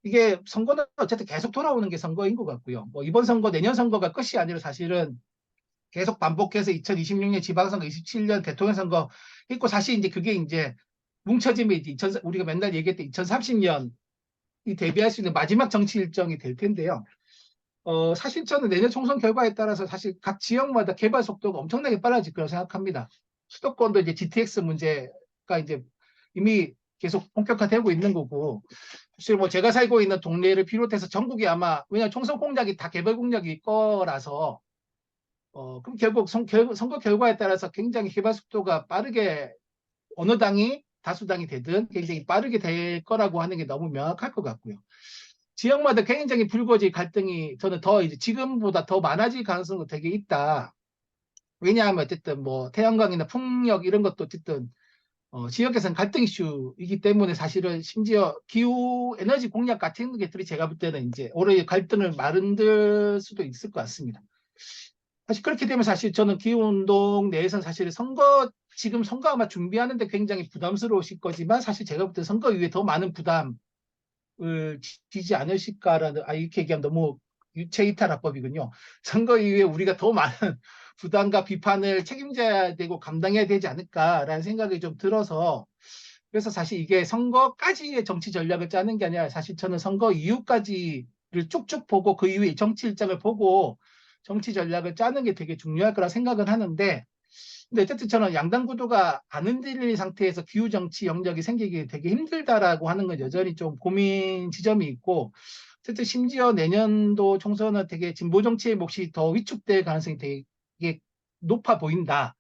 이게 선거는 어쨌든 계속 돌아오는 게 선거인 것 같고요. 뭐 이번 선거, 내년 선거가 끝이 아니라 사실은 계속 반복해서 2026년 지방선거, 27년 대통령 선거 있고, 사실 이제 그게 이제 뭉쳐지면 이제 우리가 맨날 얘기했던 2030년이 대비할 수 있는 마지막 정치 일정이 될 텐데요. 사실 저는 내년 총선 결과에 따라서 사실 각 지역마다 개발 속도가 엄청나게 빨라질 거라고 생각합니다. 수도권도 이제 GTX 문제가 이제 이미 계속 본격화되고 있는 거고, 사실 뭐 제가 살고 있는 동네를 비롯해서 전국이 아마, 왜냐하면 총선 공약이 다 개발 공약일 거라서, 그럼 결국 선거 결과에 따라서 굉장히 개발 속도가 빠르게, 어느 당이 다수당이 되든 굉장히 빠르게 될 거라고 하는 게 너무 명확할 것 같고요. 지역마다 굉장히 불거질 갈등이 저는 더 이제 지금보다 더 많아질 가능성도 되게 있다. 왜냐하면 어쨌든 뭐 태양광이나 풍력 이런 것도 어쨌든 지역에서는 갈등 이슈이기 때문에 사실은 심지어 기후 에너지 공약 같은 것들이 제가 볼 때는 이제 오히려 갈등을 만들 수도 있을 것 같습니다. 사실 그렇게 되면 사실 저는 기후운동 내에서는 사실 지금 선거 아마 준비하는데 굉장히 부담스러우실 거지만 사실 제가 볼 때 선거 이후에 더 많은 부담을 지지 않으실까라는, 이렇게 얘기하면 너무 유체이탈화법이군요. 선거 이후에 우리가 더 많은 부담과 비판을 책임져야 되고 감당해야 되지 않을까라는 생각이 좀 들어서, 그래서 사실 이게 선거까지의 정치 전략을 짜는 게 아니라 사실 저는 선거 이후까지를 쭉쭉 보고 그 이후에 정치 일정을 보고 정치 전략을 짜는 게 되게 중요할 거라 생각은 하는데, 근데 어쨌든 저는 양당 구도가 안 흔들린 상태에서 기후 정치 영역이 생기기 되게 힘들다라고 하는 건 여전히 좀 고민 지점이 있고, 어쨌든 심지어 내년도 총선은 되게 진보 정치의 몫이 더 위축될 가능성이 되게 높아 보인다.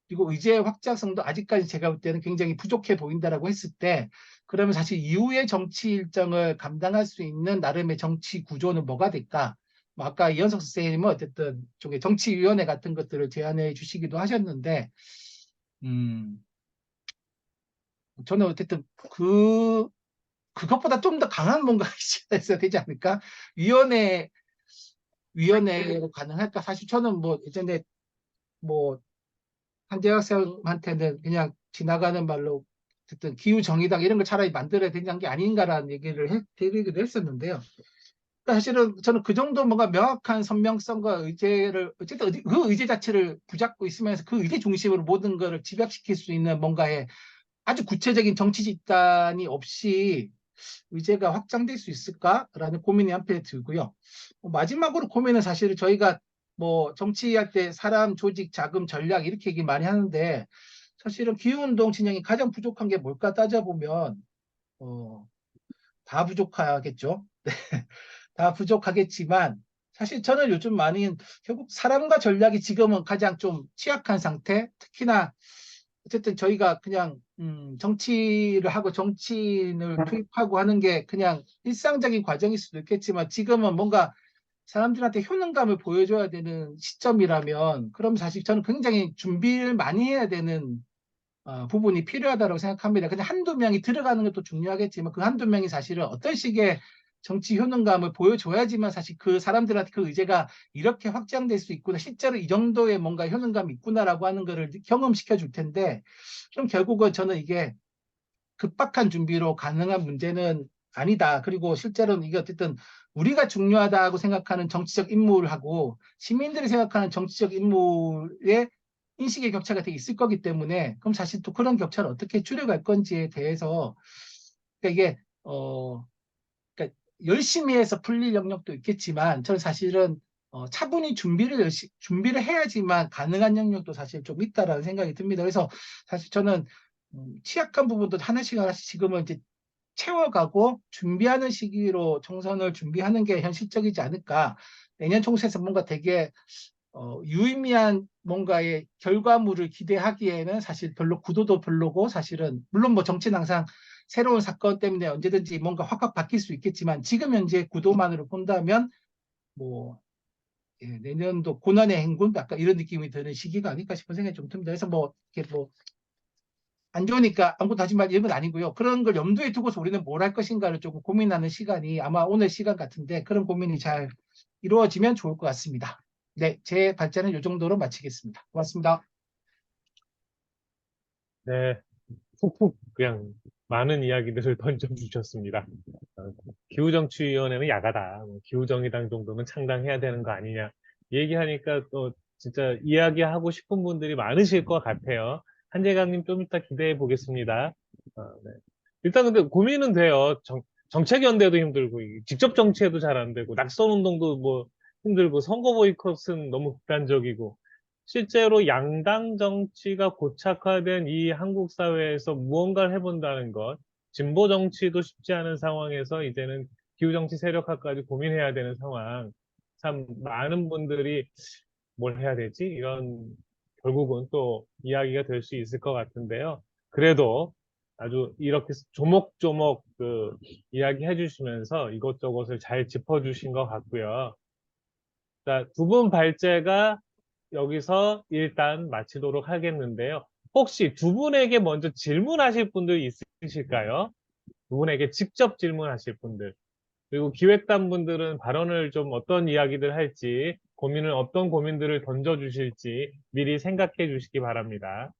그리고 의제 확장성도 아직까지 제가 볼 때는 굉장히 부족해 보인다라고 했을 때, 그러면 사실 이후의 정치 일정을 감당할 수 있는 나름의 정치 구조는 뭐가 될까? 뭐 아까 이현석 선생님은 어쨌든 쪽에 정치위원회 같은 것들을 제안해 주시기도 하셨는데, 저는 어쨌든 그것보다 좀 더 강한 뭔가 있어야 되지 않을까? 위원회로 가능할까? 사실 저는 뭐 예전에 뭐 한 대학생한테는 그냥 지나가는 말로 어쨌든 기후 정의당 이런 걸 차라리 만들어야 되는 게 아닌가라는 얘기를 드리기도 했었는데요. 그러니까 사실은 저는 그 정도 뭔가 명확한 선명성과 의제를 어쨌든 그 의제 자체를 붙잡고 있으면서 그 의제 중심으로 모든 것을 집약시킬 수 있는 뭔가의 아주 구체적인 정치 집단이 없이 의제가 확장될 수 있을까라는 고민이 한편에 들고요. 마지막으로 고민은 사실 저희가 뭐 정치할 때 사람, 조직, 자금, 전략 이렇게 얘기 많이 하는데, 사실은 기후운동 진영이 가장 부족한 게 뭘까 따져보면 다 부족하겠죠. 다 부족하겠지만 사실 저는 요즘 많이 결국 사람과 전략이 지금은 가장 좀 취약한 상태. 특히나 어쨌든 저희가 그냥 정치를 하고 정치인을 투입하고 하는 게 그냥 일상적인 과정일 수도 있겠지만 지금은 뭔가 사람들한테 효능감을 보여줘야 되는 시점이라면, 그럼 사실 저는 굉장히 준비를 많이 해야 되는 부분이 필요하다고 생각합니다. 그냥 한두 명이 들어가는 것도 중요하겠지만 그 한두 명이 사실은 어떤 식의 정치 효능감을 보여줘야지만 사실 그 사람들한테 그 의제가 이렇게 확장될 수 있구나. 실제로 이 정도의 뭔가 효능감이 있구나라고 하는 거를 경험시켜 줄 텐데 좀 결국은 저는 이게 급박한 준비로 가능한 문제는 아니다. 그리고 실제로는 이게 어쨌든 우리가 중요하다고 생각하는 정치적 인물하고 시민들이 생각하는 정치적 인물의 인식의 격차가 되게 있을 거기 때문에 그럼 사실 또 그런 격차를 어떻게 줄여갈 건지에 대해서 그러니까 이게 그러니까 열심히 해서 풀릴 영역도 있겠지만 저는 사실은 차분히 준비를 해야지만 가능한 영역도 사실 좀 있다라는 생각이 듭니다. 그래서 사실 저는 취약한 부분도 하나씩 하나씩 지금은 이제 채워가고 준비하는 시기로 총선을 준비하는 게 현실적이지 않을까. 내년 총선에서 뭔가 되게 유의미한 뭔가의 결과물을 기대하기에는 사실 별로 구도도 별로고 사실은 물론 뭐 정치는 항상 새로운 사건 때문에 언제든지 뭔가 확확 바뀔 수 있겠지만 지금 현재 구도만으로 본다면 뭐 내년도 고난의 행군 약간 이런 느낌이 드는 시기가 아닐까 싶은 생각이 좀 듭니다. 그래서 뭐 이렇게 뭐 안 좋으니까 아무것도 하지 말 이런 건 아니고요. 그런 걸 염두에 두고서 우리는 뭘 할 것인가를 조금 고민하는 시간이 아마 오늘 시간 같은데 그런 고민이 잘 이루어지면 좋을 것 같습니다. 네, 제 발제는 이 정도로 마치겠습니다. 고맙습니다. 네, 푹푹 그냥 많은 이야기들을 던져주셨습니다. 기후정치위원회는 야가다. 뭐 기후정의당 정도는 창당해야 되는 거 아니냐. 얘기하니까 또 진짜 이야기하고 싶은 분들이 많으실 것 같아요. 한재강님 좀 이따 기대해 보겠습니다. 네. 일단 근데 고민은 돼요. 정책연대도 힘들고, 직접 정치해도 잘 안 되고, 낙선운동도 뭐 힘들고, 선거 보이콧은 너무 극단적이고, 실제로 양당 정치가 고착화된 이 한국 사회에서 무언가를 해본다는 것, 진보 정치도 쉽지 않은 상황에서 이제는 기후 정치 세력화까지 고민해야 되는 상황. 참 많은 분들이 뭘 해야 되지? 이런 결국은 또 이야기가 될 수 있을 것 같은데요. 그래도 아주 이렇게 조목조목 그 이야기 해주시면서 이것저것을 잘 짚어주신 것 같고요. 자, 두 분 발제가 여기서 일단 마치도록 하겠는데요. 혹시 두 분에게 먼저 질문하실 분들 있으실까요? 두 분에게 직접 질문하실 분들. 그리고 기획단 분들은 발언을 좀 어떤 이야기들 할지, 어떤 고민들을 던져주실지 미리 생각해 주시기 바랍니다.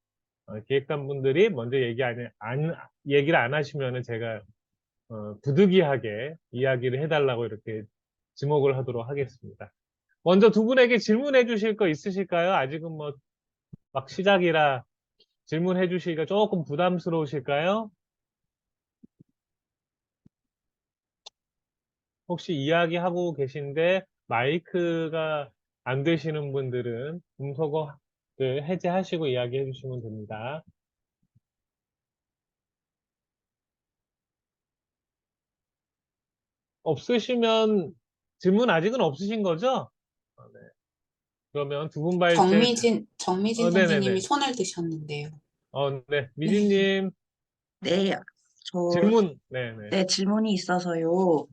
기획단 분들이 먼저 얘기를 안 하시면은 제가, 부득이하게 이야기를 해달라고 이렇게 지목을 하도록 하겠습니다. 먼저 두 분에게 질문해 주실 거 있으실까요? 아직은 뭐 막 시작이라 질문해 주시기가 조금 부담스러우실까요? 혹시 이야기하고 계신데 마이크가 안 되시는 분들은 음소거 해제하시고 이야기해 주시면 됩니다. 없으시면 질문 아직은 없으신 거죠? 네. 그러면 두 분 발제, 정미진 네네네. 선생님이 손을 드셨는데요. 네. 네. 미진님 네, 질문, 네네. 네, 질문이 있어서요.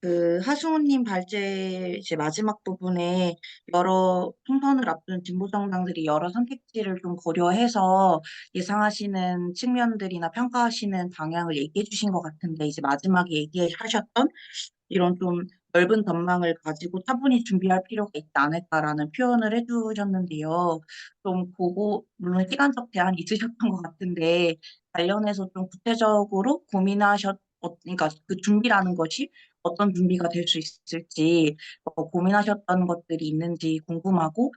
그 하승우님 발제 이제 마지막 부분에 여러 총선을 앞둔 진보 정당들이 여러 선택지를 좀 고려해서 예상하시는 측면들이나 평가하시는 방향을 얘기해 주신 것 같은데 이제 마지막에 얘기하셨던 이런 좀 넓은 전망을 가지고 차분히 준비할 필요가 있지 않을까라는 표현을 해주셨는데요. 좀 그거 물론 시간적 제한이 있으셨던 것 같은데 관련해서 좀 구체적으로 그러니까 그 준비라는 것이 어떤 준비가 될 수 있을지 고민하셨던 것들이 있는지 궁금하고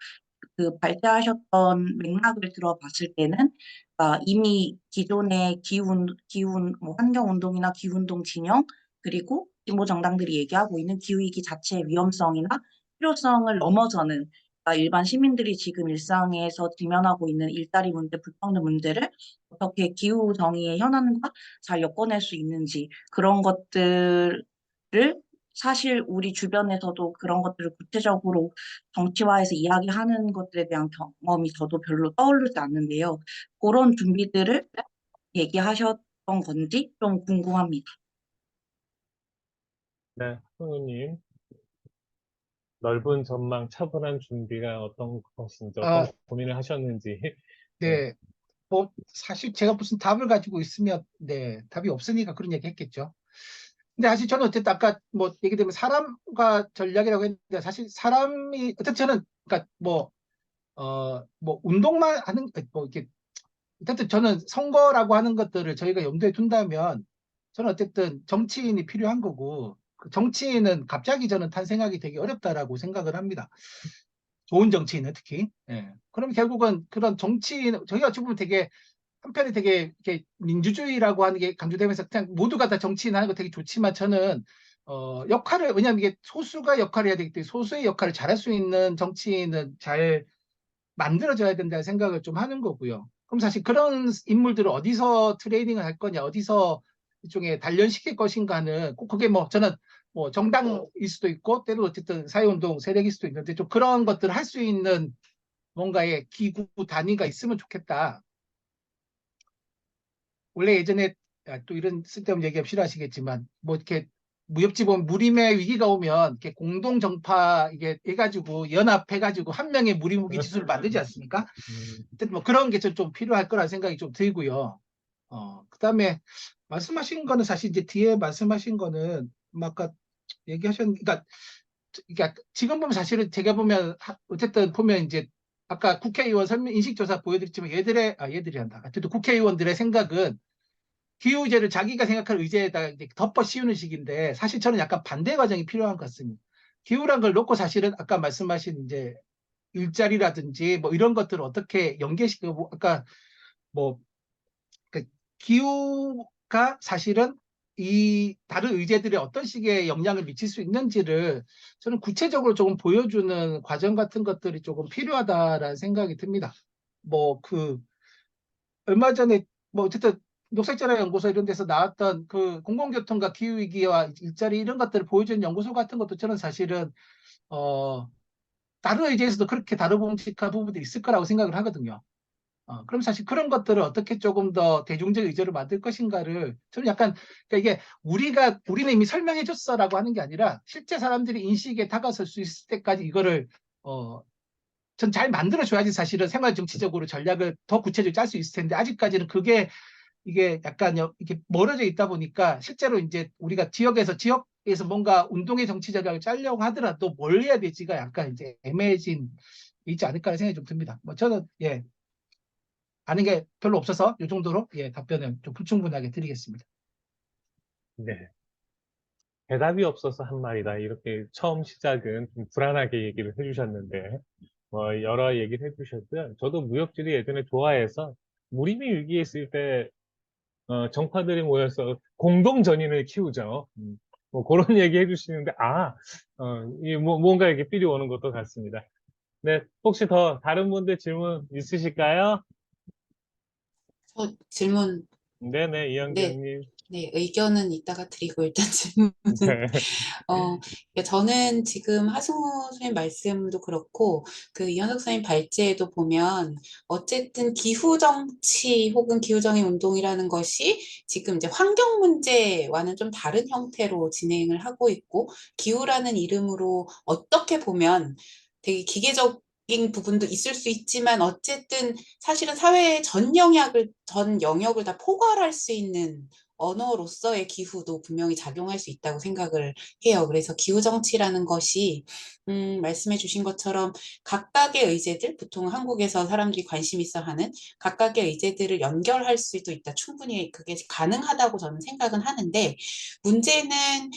그 발제하셨던 맥락을 들어봤을 때는 이미 기존의 뭐 환경운동이나 기후운동 진영 그리고 진보 정당들이 얘기하고 있는 기후위기 자체의 위험성이나 필요성을 넘어서는 일반 시민들이 지금 일상에서直面하고 있는 일자리 문제, 불평등 문제를 어떻게 기후 정의의 현안과 잘 엮어낼 수 있는지 그런 것들을 사실 우리 주변에서도 그런 것들을 구체적으로 정치화해서 이야기하는 것들에 대한 경험이 저도 별로 떠오르지 않는데요. 그런 준비들을 얘기하셨던 건지 좀 궁금합니다. 네, 승우님. 넓은 전망, 차분한 준비가 어떤 것인지, 어떤 아, 고민을 하셨는지. 네. 네. 뭐 사실 제가 무슨 답을 가지고 있으면 답이 없으니까 그런 얘기 했겠죠. 근데 사실 저는 어쨌든 아까 뭐 얘기되면 사람과 전략이라고 했는데 사실 사람이 어쨌든 저는 그러니까 뭐 운동만 하는 뭐 이렇게 어쨌든 저는 선거라고 하는 것들을 저희가 염두에 둔다면 저는 어쨌든 정치인이 필요한 거고 그 정치인은 갑자기 저는 탄생하기 되게 어렵다라고 생각을 합니다. 좋은 정치인은 특히. 예. 그럼 결국은 그런 정치인 저희가 어찌 보면 되게 한편에 되게 이렇게 민주주의라고 하는 게 강조되면서 그냥 모두가 다 정치인 하는 거 되게 좋지만 저는 역할을 왜냐하면 이게 소수가 역할을 해야 되기 때문에 소수의 역할을 잘할 수 있는 정치인은 잘 만들어져야 된다는 생각을 좀 하는 거고요. 그럼 사실 그런 인물들을 어디서 트레이닝을 할 거냐, 어디서 일종의 단련시킬 것인가는 꼭 그게 뭐 저는 뭐 정당일 수도 있고 때로 어쨌든 사회운동 세력일 수도 있는데 좀 그런 것들을 할 수 있는 뭔가의 기구 단위가 있으면 좋겠다. 원래 예전에 또 이런 쓸데없는 얘기하면 싫어하시겠지만 뭐 이렇게 무협지범 무림의 위기가 오면 이렇게 공동 정파 이게 해가지고 연합해가지고 한 명의 무리무기 지수를 만들지 않습니까? 어쨌든 뭐 그런 게 좀 필요할 거라는 생각이 좀 들고요. 그다음에 말씀하신 거는 사실 이제 뒤에 말씀하신 거는 아까 얘기하셨 그러니까 지금 보면 사실은 제가 보면 어쨌든 보면 이제 아까 국회의원 인식조사 보여드렸지만 얘들이 한다. 어쨌든 국회의원들의 생각은 기후의제를 자기가 생각할 의제에다 이제 덮어 씌우는 식인데 사실 저는 약간 반대 과정이 필요한 것 같습니다. 기후란 걸 놓고 사실은 아까 말씀하신 이제 일자리라든지 뭐 이런 것들을 어떻게 연계시키고 아까 뭐 그 기후가 사실은 이 다른 의제들에 어떤 식의 영향을 미칠 수 있는지를 저는 구체적으로 조금 보여주는 과정 같은 것들이 조금 필요하다라는 생각이 듭니다. 뭐 얼마 전에 뭐 어쨌든 녹색전화연구소 이런 데서 나왔던 그 공공교통과 기후위기와 일자리 이런 것들을 보여주는 연구소 같은 것도 저는 사실은 다른 의제에서도 그렇게 다루범직한 부분들이 있을 거라고 생각을 하거든요. 그럼 사실 그런 것들을 어떻게 조금 더 대중적 의제로 만들 것인가를 저는 약간 그러니까 이게 우리는 이미 설명해 줬어라고 하는 게 아니라 실제 사람들이 인식에 다가설 수 있을 때까지 이거를 전 잘 만들어 줘야지 사실은 생활 정치적으로 전략을 더 구체적으로 짤 수 있을 텐데 아직까지는 이게 약간 이렇게 멀어져 있다 보니까 실제로 이제 우리가 지역에서 뭔가 운동의 정치 전략을 짜려고 하더라도 뭘 해야 될지가 약간 이제 애매해진 있지 않을까 생각이 좀 듭니다. 뭐 저는 아는 게 별로 없어서 이 정도로 답변을 좀 불충분하게 드리겠습니다. 네. 대답이 없어서 한 말이다. 이렇게 처음 시작은 좀 불안하게 얘기를 해주셨는데, 여러 얘기를 해주셨고요. 저도 무역지를 예전에 좋아해서 무림의 위기에 있을 때, 정파들이 모여서 공동전인을 키우죠. 뭐 그런 얘기 해주시는데, 뭔가 이게 삘이 오는 것도 같습니다. 네. 혹시 더 다른 분들 질문 있으실까요? 저 질문, 네네, 네, 이현경님. 네, 의견은 이따가 드리고 일단 질문은 네. 그러니까 저는 지금 하승우 선생님 말씀도 그렇고 그 이현석 선생님 발제에도 보면 어쨌든 기후 정치 혹은 기후정의 운동이라는 것이 지금 이제 환경 문제와는 좀 다른 형태로 진행을 하고 있고 기후라는 이름으로 어떻게 보면 되게 기계적인 부분도 있을 수 있지만 어쨌든 사실은 사회의 전 영역을 다 포괄할 수 있는 언어로서의 기후도 분명히 작용할 수 있다고 생각을 해요. 그래서 기후정치라는 것이 말씀해 주신 것처럼 각각의 의제들, 보통 한국에서 사람들이 관심 있어 하는 각각의 의제들을 연결할 수도 있다. 충분히 그게 가능하다고 저는 생각은 하는데 문제는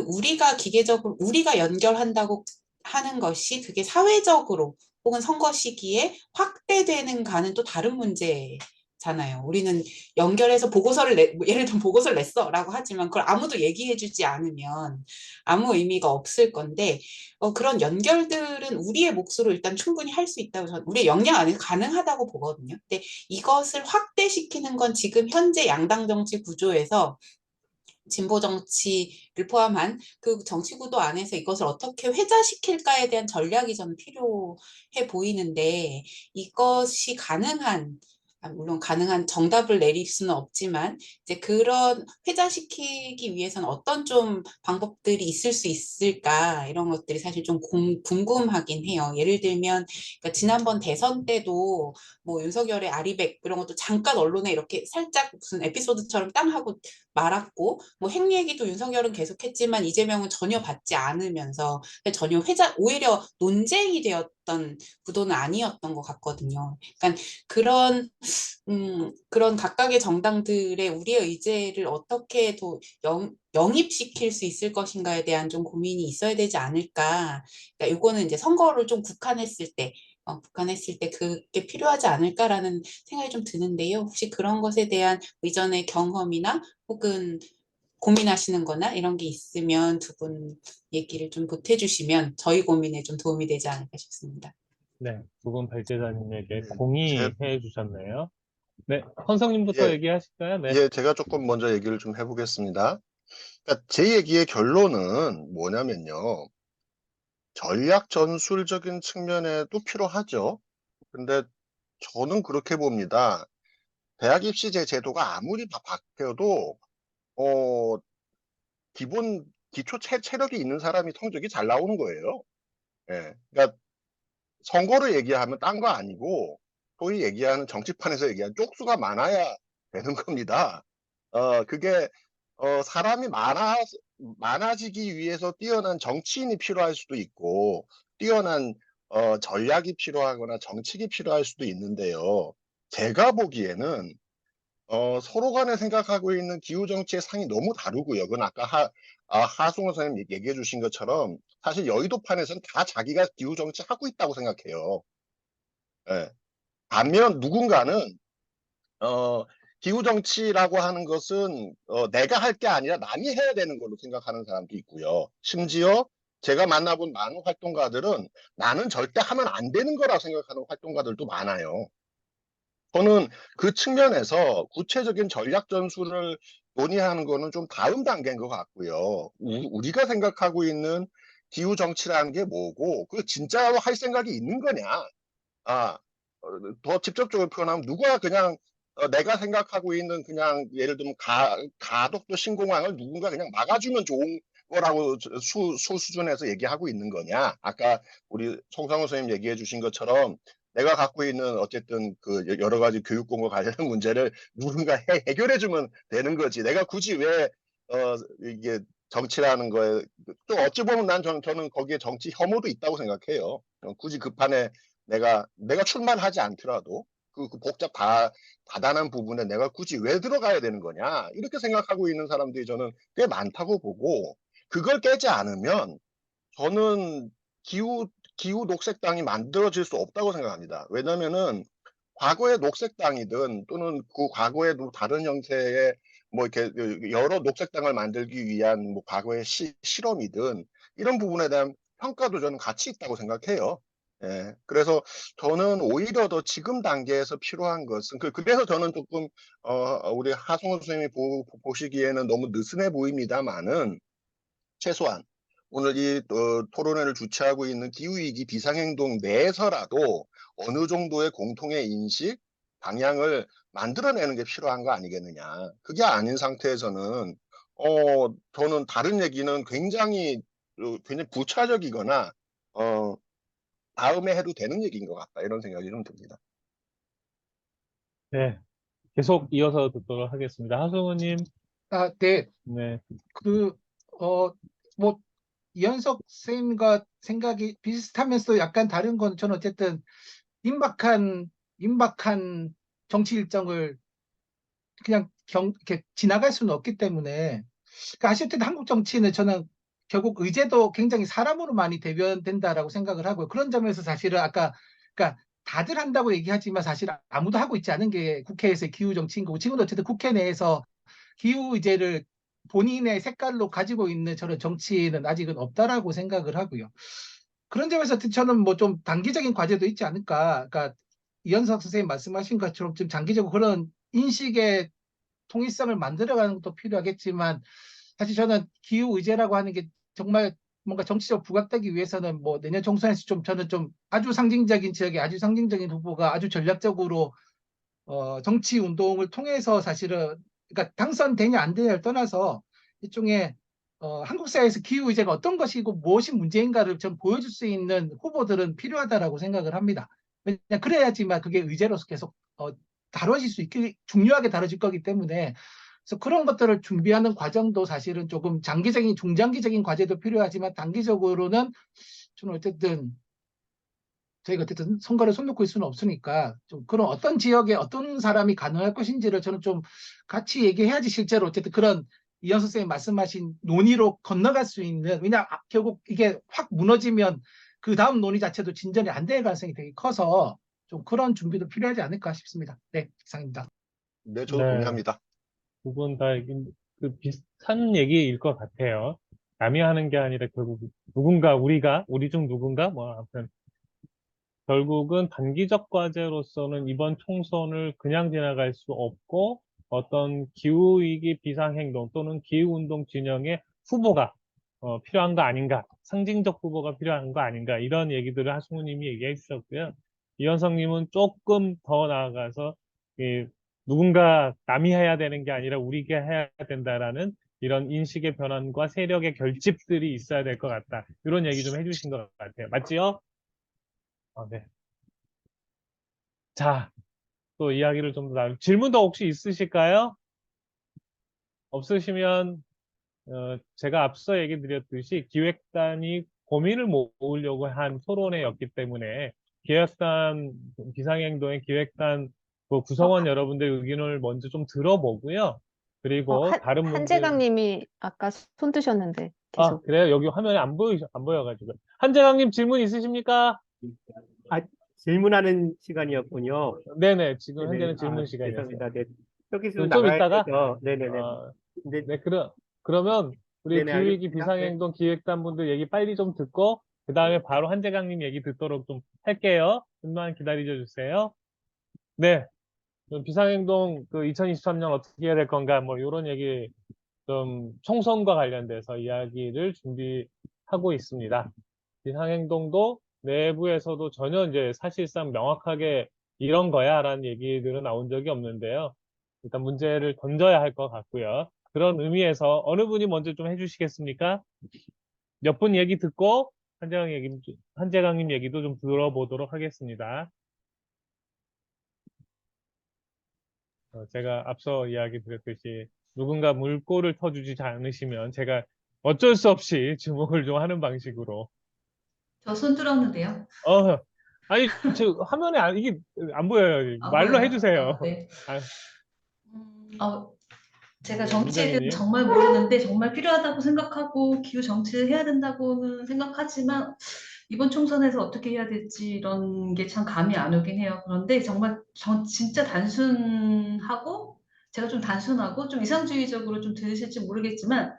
우리가 연결한다고 하는 것이 그게 사회적으로 혹은 선거 시기에 확대되는가는 또 다른 문제잖아요. 우리는 연결해서 예를 들면 보고서를 냈어라고 하지만 그걸 아무도 얘기해주지 않으면 아무 의미가 없을 건데 그런 연결들은 우리의 몫으로 일단 충분히 할 수 있다고 우리의 역량 안에서 가능하다고 보거든요. 근데 이것을 확대시키는 건 지금 현재 양당 정치 구조에서 진보 정치를 포함한 그 정치 구도 안에서 이것을 어떻게 회자시킬까에 대한 전략이 저는 필요해 보이는데 이것이 가능한 물론 가능한 정답을 내릴 수는 없지만 이제 그런 회자시키기 위해서는 어떤 좀 방법들이 있을 수 있을까 이런 것들이 사실 좀 궁금하긴 해요. 예를 들면 그러니까 지난번 대선 때도 뭐 윤석열의 아리백 이런 것도 잠깐 언론에 이렇게 살짝 무슨 에피소드처럼 땅 하고 말았고 뭐 핵 얘기도 윤석열은 계속했지만 이재명은 전혀 받지 않으면서 전혀 오히려 논쟁이 되었던 구도는 아니었던 것 같거든요. 그러니까 그런 각각의 정당들의 우리의 의제를 어떻게 더 영입시킬 수 있을 것인가에 대한 좀 고민이 있어야 되지 않을까. 그러니까 요거는 이제 선거를 좀 국한했을 때 그게 필요하지 않을까라는 생각이 좀 드는데요. 혹시 그런 것에 대한 의전의 경험이나 혹은 고민하시는 거나 이런 게 있으면 두 분 얘기를 좀 보태주시면 저희 고민에 좀 도움이 되지 않을까 싶습니다. 네, 두 분 발제자님에게 제, 공의해 주셨네요. 네, 헌성님부터 예, 얘기하실까요? 네. 예, 제가 조금 먼저 얘기를 좀 해보겠습니다. 그러니까 제 얘기의 결론은 뭐냐면요. 전략 전술적인 측면에도 필요하죠. 근데 저는 그렇게 봅니다. 대학 입시제 제도가 아무리 바뀌어도 어, 기본 기초 체력이 있는 사람이 성적이 잘 나오는 거예요. 예. 그러니까 선거를 얘기하면 딴 거 아니고 소위 얘기하는 정치판에서 얘기하는 쪽수가 많아야 되는 겁니다. 그게 사람이 많아지기 위해서 뛰어난 정치인이 필요할 수도 있고 뛰어난 전략이 필요하거나 정책이 필요할 수도 있는데요. 제가 보기에는 서로 간에 생각하고 있는 기후 정치의 상이 너무 다르고요. 그건 아까 하승우 선생님 얘기해 주신 것처럼 사실 여의도판에서는 다 자기가 기후 정치 하고 있다고 생각해요. 예. 반면 누군가는 어, 기후 정치라고 하는 것은 내가 할 게 아니라 남이 해야 되는 걸로 생각하는 사람도 있고요. 심지어 제가 만나본 많은 활동가들은 나는 절대 하면 안 되는 거라 생각하는 활동가들도 많아요. 저는 그 측면에서 구체적인 전략 전술을 논의하는 거는 좀 다음 단계인 것 같고요. 우리가 생각하고 있는 기후 정치라는 게 뭐고, 그 진짜로 할 생각이 있는 거냐? 아, 더 직접적으로 표현하면 누가 그냥 내가 생각하고 있는 그냥 예를 들면 가덕도 신공항을 누군가 그냥 막아주면 좋은 거라고 수준에서 얘기하고 있는 거냐? 아까 우리 송상우 선생님 얘기해 주신 것처럼 내가 갖고 있는 어쨌든 그 여러 가지 교육공과 관련된 문제를 누군가 해결해 주면 되는 거지. 내가 굳이 왜 이게 정치라는 거에 또 어찌 보면 저는 거기에 정치 혐오도 있다고 생각해요. 굳이 그 판에 내가 출마하지 않더라도 그 다단한 부분에 내가 굳이 왜 들어가야 되는 거냐 이렇게 생각하고 있는 사람들이 저는 꽤 많다고 보고 그걸 깨지 않으면 저는 기후 녹색당이 만들어질 수 없다고 생각합니다. 왜냐면은 과거의 녹색당이든 또는 그 과거의 다른 형태의 뭐 이렇게 여러 녹색당을 만들기 위한 뭐 과거의 실험이든 이런 부분에 대한 평가도 저는 가치 있다고 생각해요. 예. 그래서 저는 오히려 더 지금 단계에서 필요한 것은 그래서 저는 조금 우리 하성우 선생님이 보시기에는 너무 느슨해 보입니다만은 최소한 오늘 이 토론회를 주최하고 있는 기후위기 비상행동 내에서라도 어느 정도의 공통의 인식, 방향을 만들어내는 게 필요한 거 아니겠느냐. 그게 아닌 상태에서는 저는 다른 얘기는 굉장히 부차적이거나 다음에 해도 되는 얘기인 것 같다. 이런 생각이 좀 듭니다. 네, 계속 이어서 듣도록 하겠습니다. 하승우님, 네. 네, 그, 뭐, 이현석 선생님과 생각이 비슷하면서 약간 다른 건 저는 어쨌든 임박한 정치 일정을 그냥 이렇게 지나갈 수는 없기 때문에 그러니까 아시다시피 한국 정치는 저는 결국 의제도 굉장히 사람으로 많이 대변된다라고 생각을 하고요. 그런 점에서 사실은 아까 그러니까 다들 한다고 얘기하지만 사실 아무도 하고 있지 않은 게 국회에서의 기후 정치인 거고 지금도 어쨌든 국회 내에서 기후 의제를 본인의 색깔로 가지고 있는 저런 정치는 아직은 없다라고 생각을 하고요. 그런 점에서 저는 뭐 좀 단기적인 과제도 있지 않을까. 그러니까 이현석 선생님 말씀하신 것처럼 좀 장기적으로 그런 인식의 통일성을 만들어가는 것도 필요하겠지만 사실 저는 기후 의제라고 하는 게 정말 뭔가 정치적 부각되기 위해서는 뭐 내년 총선에서 좀 저는 좀 아주 상징적인 지역에 아주 상징적인 후보가 아주 전략적으로 정치 운동을 통해서 사실은 그러니까 당선되냐 안 되냐를 떠나서 일종의 한국 사회에서 기후 의제가 어떤 것이고 무엇이 문제인가를 좀 보여줄 수 있는 후보들은 필요하다라고 생각을 합니다. 왜냐 그래야지만 그게 의제로서 계속 다뤄질 수 있게 중요하게 다뤄질 거기 때문에 그래서 그런 것들을 준비하는 과정도 사실은 조금 장기적인 중장기적인 과제도 필요하지만 단기적으로는 저는 어쨌든 저희가 어쨌든 선거를 손 놓고 있을 수는 없으니까 좀 그런 어떤 지역에 어떤 사람이 가능할 것인지를 저는 좀 같이 얘기해야지 실제로 어쨌든 그런 이현 선생님 말씀하신 논의로 건너갈 수 있는 왜냐 결국 이게 확 무너지면 그 다음 논의 자체도 진전이 안 될 가능성이 되게 커서 좀 그런 준비도 필요하지 않을까 싶습니다. 네, 이상입니다. 네, 저도 네. 동의합니다. 두 분 다 그 비슷한 얘기일 것 같아요. 남이 하는 게 아니라 결국 누군가 우리 중 누군가 뭐 아무튼 결국은 단기적 과제로서는 이번 총선을 그냥 지나갈 수 없고 어떤 기후위기 비상행동 또는 기후운동 진영의 후보가 필요한 거 아닌가, 상징적 후보가 필요한 거 아닌가 이런 얘기들을 하승우님이 얘기해 주셨고요. 이현성님은 조금 더 나아가서 누군가 남이 해야 되는 게 아니라 우리가 해야 된다라는 이런 인식의 변환과 세력의 결집들이 있어야 될 것 같다. 이런 얘기 좀 해주신 것 같아요. 맞지요? 네. 자, 또 이야기를 좀 더 질문도 혹시 있으실까요? 없으시면 제가 앞서 얘기 드렸듯이 기획단이 고민을 모으려고 한 토론회였기 때문에 기획단 비상행동의 기획단 구성원 여러분들 의견을 먼저 좀 들어보고요. 그리고 다른 분들 한재강님이 아까 손 드셨는데 계속. 그래요? 여기 화면에 안 보여가지고 한재강님 질문 있으십니까? 질문하는 시간이었군요. 네네, 지금 네네. 현재는 질문 시간이었어요. 죄송합니다. 네. 여기서 좀 나가야 이따가? 돼서. 네네네. 네, 네, 그러면 우리 네네, 기후위기 알겠습니다. 비상행동 기획단 분들 얘기 빨리 좀 듣고 그 다음에 바로 한재강님 얘기 듣도록 좀 할게요. 좀만 기다려 주세요. 네, 그럼 비상행동 2023년 어떻게 해야 될 건가 뭐 이런 얘기 좀 총선과 관련돼서 이야기를 준비하고 있습니다. 비상행동도 내부에서도 전혀 이제 사실상 명확하게 이런 거야라는 얘기들은 나온 적이 없는데요. 일단 문제를 던져야 할 것 같고요. 그런 의미에서 어느 분이 먼저 좀 해주시겠습니까? 몇 분 얘기 듣고 한재강님 얘기도 좀 들어보도록 하겠습니다. 제가 앞서 이야기 드렸듯이 누군가 물꼬를 터주지 않으시면 제가 어쩔 수 없이 주목을 좀 하는 방식으로. 저 손 들었는데요. 아니, 화면에 이게 안 보여요. 안 말로 보여요? 해주세요. 네. 제가 네, 정치에 대해서 민정희님. 정말 모르는데 정말 필요하다고 생각하고 기후 정치를 해야 된다고는 생각하지만 이번 총선에서 어떻게 해야 될지 이런 게 참 감이 안 오긴 해요. 그런데 정말 진짜 단순하고 제가 좀 단순하고 좀 이상주의적으로 좀 들으실지 모르겠지만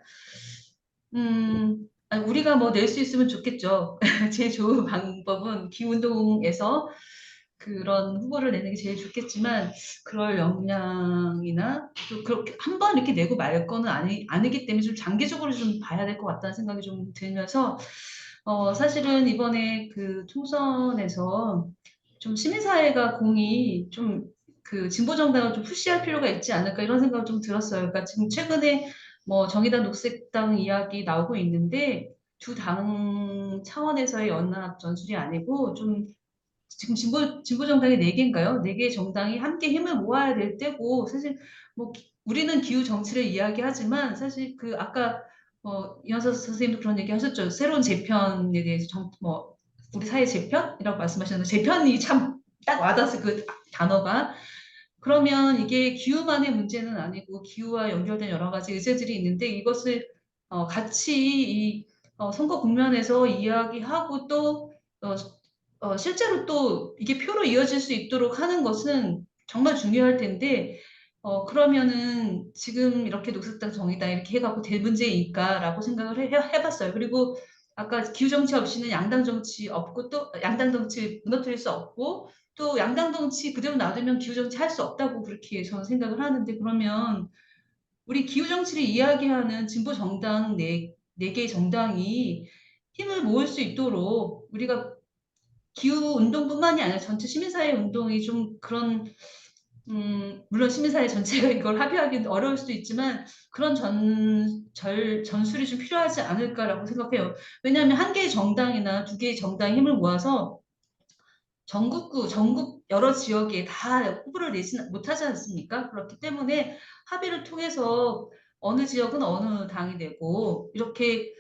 아니, 우리가 뭐 낼 수 있으면 좋겠죠. 제일 좋은 방법은 기운동에서 그런 후보를 내는 게 제일 좋겠지만 그럴 역량이나 또 그렇게 한 번 이렇게 내고 말 거는 아니기 때문에 좀 장기적으로 좀 봐야 될 것 같다는 생각이 좀 들면서 사실은 이번에 그 총선에서 좀 시민사회가 공이 좀 그 진보정당을 좀 푸시할 필요가 있지 않을까 이런 생각을 좀 들었어요. 그러니까 지금 최근에 뭐 정의당, 녹색당 이야기 나오고 있는데 두 당 차원에서의 연합 전술이 아니고 좀 지금 진보정당이 4개인가요? 4개의 정당이 함께 힘을 모아야 될 때고 사실 뭐 우리는 기후 정치를 이야기하지만 사실 그 아까 이현서 선생님도 그런 얘기 하셨죠. 새로운 재편에 대해서 뭐 우리 사회 재편이라고 말씀하셨는데 재편이 참 딱 와닿았어요. 그 단어가. 그러면 이게 기후만의 문제는 아니고 기후와 연결된 여러 가지 의제들이 있는데 이것을 같이 이 선거 국면에서 이야기하고 또 실제로 또 이게 표로 이어질 수 있도록 하는 것은 정말 중요할 텐데 그러면은 지금 이렇게 녹색당 정의당 이렇게 해갖고 될 문제일까라고 생각을 해봤어요. 그리고 아까 기후정치 없이는 양당 정치 없고 또 양당 정치 무너뜨릴 수 없고 또 양당 정치 그대로 놔두면 기후정치 할 수 없다고 그렇게 저는 생각을 하는데 그러면 우리 기후정치를 이야기하는 진보 정당 네 개의 정당이 힘을 모을 수 있도록 우리가 기후 운동뿐만이 아니라 전체 시민사회 운동이 좀 그런 물론 시민사회 전체가 이걸 합의하기는 어려울 수도 있지만 그런 전술이 좀 필요하지 않을까라고 생각해요. 왜냐하면 한 개의 정당이나 두 개의 정당이 힘을 모아서 전국 여러 지역에 다 후보를 내지 못하지 않습니까? 그렇기 때문에 합의를 통해서 어느 지역은 어느 당이 되고 이렇게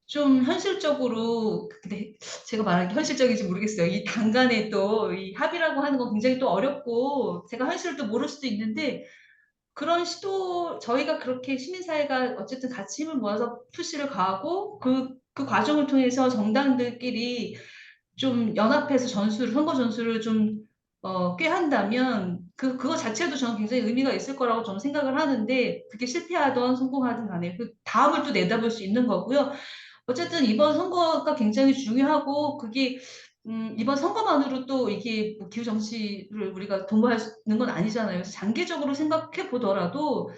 좀 현실적으로 근데 제가 말하기 현실적인지 모르겠어요. 이 당 간에 또 이 합의라고 하는 건 굉장히 또 어렵고 제가 현실을 또 모를 수도 있는데 그런 시도 저희가 그렇게 시민사회가 어쨌든 같이 힘을 모아서 푸시를 가하고 그 과정을 통해서 정당들끼리 좀 연합해서 선거 전술을 좀 꾀한다면 그거 자체도 저는 굉장히 의미가 있을 거라고 저는 생각을 하는데 그게 실패하든 성공하든 간에 그 다음을 또 내다볼 수 있는 거고요. 어쨌든 이번 선거가 굉장히 중요하고 그게 이번 선거만으로 또 이게 뭐 기후 정치를 우리가 도모할 수 있는 건 아니잖아요. 그래서 장기적으로 생각해 보더라도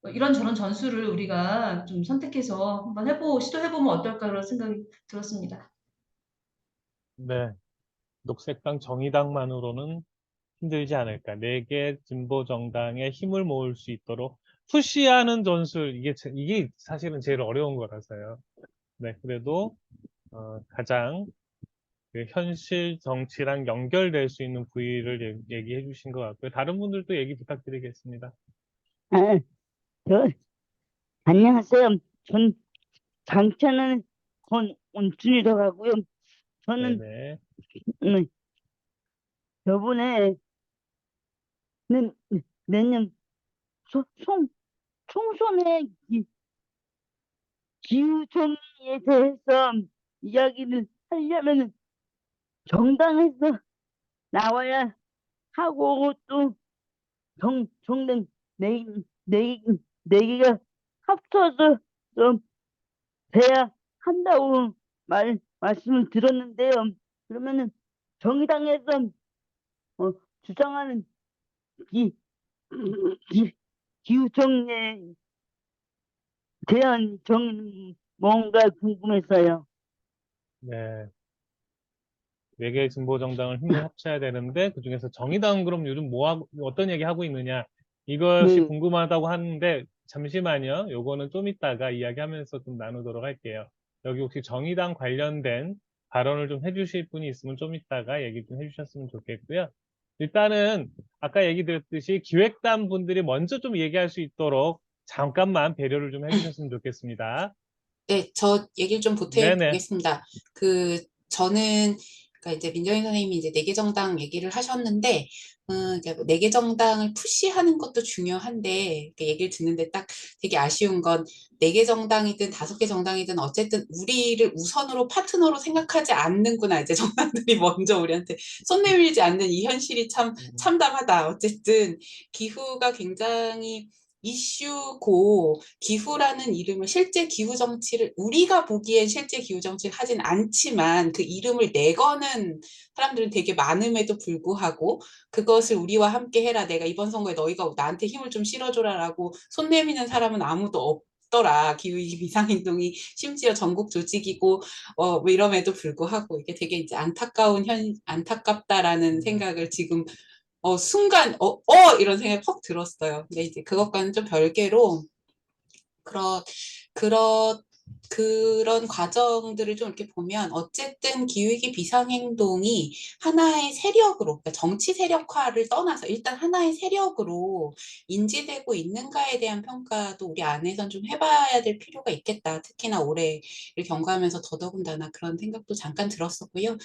이런저런 전술을 우리가 좀 선택해서 한번 시도해보면 어떨까 그런 생각이 들었습니다. 네. 녹색당 정의당만으로는 힘들지 않을까. 4개 진보 정당의 힘을 모을 수 있도록 푸시하는 전술, 이게 사실은 제일 어려운 거라서요. 네, 그래도 가장 그 현실 정치랑 연결될 수 있는 부위를 얘기해 주신 것 같고요. 다른 분들도 얘기 부탁드리겠습니다. 아, 안녕하세요. 전 장차는 권온준이라고 하고요. 저는 네네. 저번에 내년 총선에 기후정의에 대해서 이야기를 하려면 정당에서 나와야 하고 또 정당 네 개가 합쳐서 좀 돼야 한다고 말씀을 들었는데요. 그러면은 정의당에서 주장하는 기후정의에 대한 정의는 뭔가 궁금했어요. 네. 4개의 진보 정당을 힘을 합쳐야 되는데 그중에서 정의당은 그럼 요즘 어떤 얘기 하고 있느냐 이것이 네. 궁금하다고 하는데 잠시만요. 요거는 좀 이따가 이야기하면서 좀 나누도록 할게요. 여기 혹시 정의당 관련된 발언을 좀 해주실 분이 있으면 좀 이따가 얘기 좀 해주셨으면 좋겠고요. 일단은 아까 얘기 드렸듯이 기획단 분들이 먼저 좀 얘기할 수 있도록 잠깐만 배려를 좀 해주셨으면 좋겠습니다. 네, 저 얘기를 좀 보태 네네. 보겠습니다. 저는, 그러니까 이제 민정희 선생님이 이제 4개 정당 얘기를 하셨는데, 그러니까 4개 정당을 푸시하는 것도 중요한데, 이렇게 얘기를 듣는데 딱 되게 아쉬운 건 4개 정당이든 5개 정당이든 어쨌든 우리를 우선으로 파트너로 생각하지 않는구나. 이제 정당들이 먼저 우리한테 손 내밀지 않는 이 현실이 참 참담하다. 어쨌든 기후가 굉장히 이슈고 기후라는 이름을 실제 기후 정치를 우리가 보기엔 실제 기후 정치를 하진 않지만 그 이름을 내거는 사람들은 되게 많음에도 불구하고 그것을 우리와 함께 해라. 내가 이번 선거에 너희가 나한테 힘을 좀 실어줘라라고 손 내미는 사람은 아무도 없더라. 기후위기 비상행동이 심지어 전국 조직이고 뭐 이럼에도 불구하고 이게 되게 이제 안타깝다라는 생각을 지금 순간 이런 생각이 퍽 들었어요. 근데 이제 그것과는 좀 별개로 그런 과정들을 좀 이렇게 보면 어쨌든 기후위기 비상행동이 하나의 세력으로, 그러니까 정치 세력화를 떠나서 일단 하나의 세력으로 인지되고 있는가에 대한 평가도 우리 안에선 좀 해봐야 될 필요가 있겠다. 특히나 올해를 경과하면서 더더군다나 그런 생각도 잠깐 들었었고요.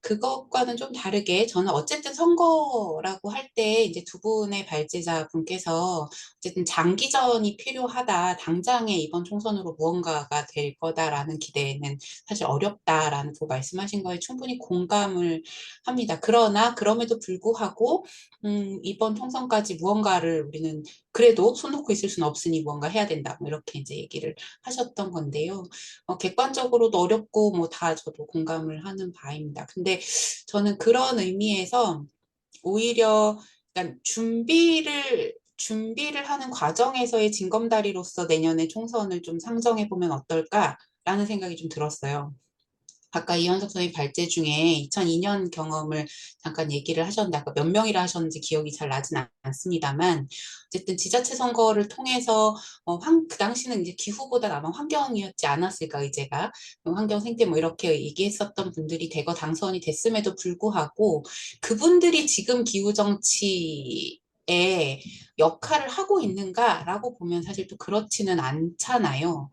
그것과는 좀 다르게 저는 어쨌든 선거라고 할 때 이제 두 분의 발제자 분께서 어쨌든 장기전이 필요하다. 당장에 이번 총선으로 무언가가 될 거다라는 기대는 사실 어렵다라는 그 말씀하신 거에 충분히 공감을 합니다. 그러나 그럼에도 불구하고 이번 총선까지 무언가를 우리는 그래도 손 놓고 있을 수는 없으니 무언가 해야 된다. 뭐 이렇게 이제 얘기를 하셨던 건데요. 객관적으로도 어렵고 뭐 다 저도 공감을 하는 바입니다. 근데 저는 그런 의미에서 오히려 그러니까 준비를 하는 과정에서의 징검다리로서 내년에 총선을 좀 상정해 보면 어떨까라는 생각이 좀 들었어요. 아까 이현석 선생님 발제 중에 2002년 경험을 잠깐 얘기를 하셨는데 아까 몇 명이라 하셨는지 기억이 잘 나진 않습니다만 어쨌든 지자체 선거를 통해서 그 당시는 이제 기후보다 아마 환경이었지 않았을까 의제가 환경 생태 뭐 이렇게 얘기했었던 분들이 대거 당선이 됐음에도 불구하고 그분들이 지금 기후 정치에 역할을 하고 있는가라고 보면 사실 또 그렇지는 않잖아요.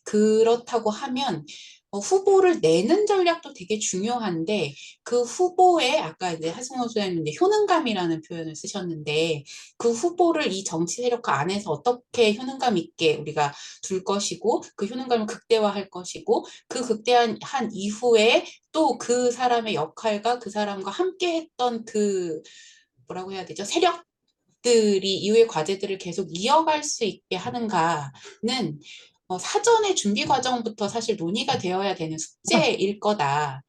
그렇다고 하면 후보를 내는 전략도 되게 중요한데 그 후보의 아까 이제 하승호 소장님 효능감이라는 표현을 쓰셨는데 그 후보를 이 정치 세력화 안에서 어떻게 효능감 있게 우리가 둘 것이고 그 효능감을 극대화할 것이고 그 극대화한 이후에 또 그 사람의 역할과 그 사람과 함께 했던 그 뭐라고 해야 되죠? 세력들이 이후의 과제들을 계속 이어갈 수 있게 하는가는 사전의 준비 과정부터 사실 논의가 되어야 되는 숙제일 거다.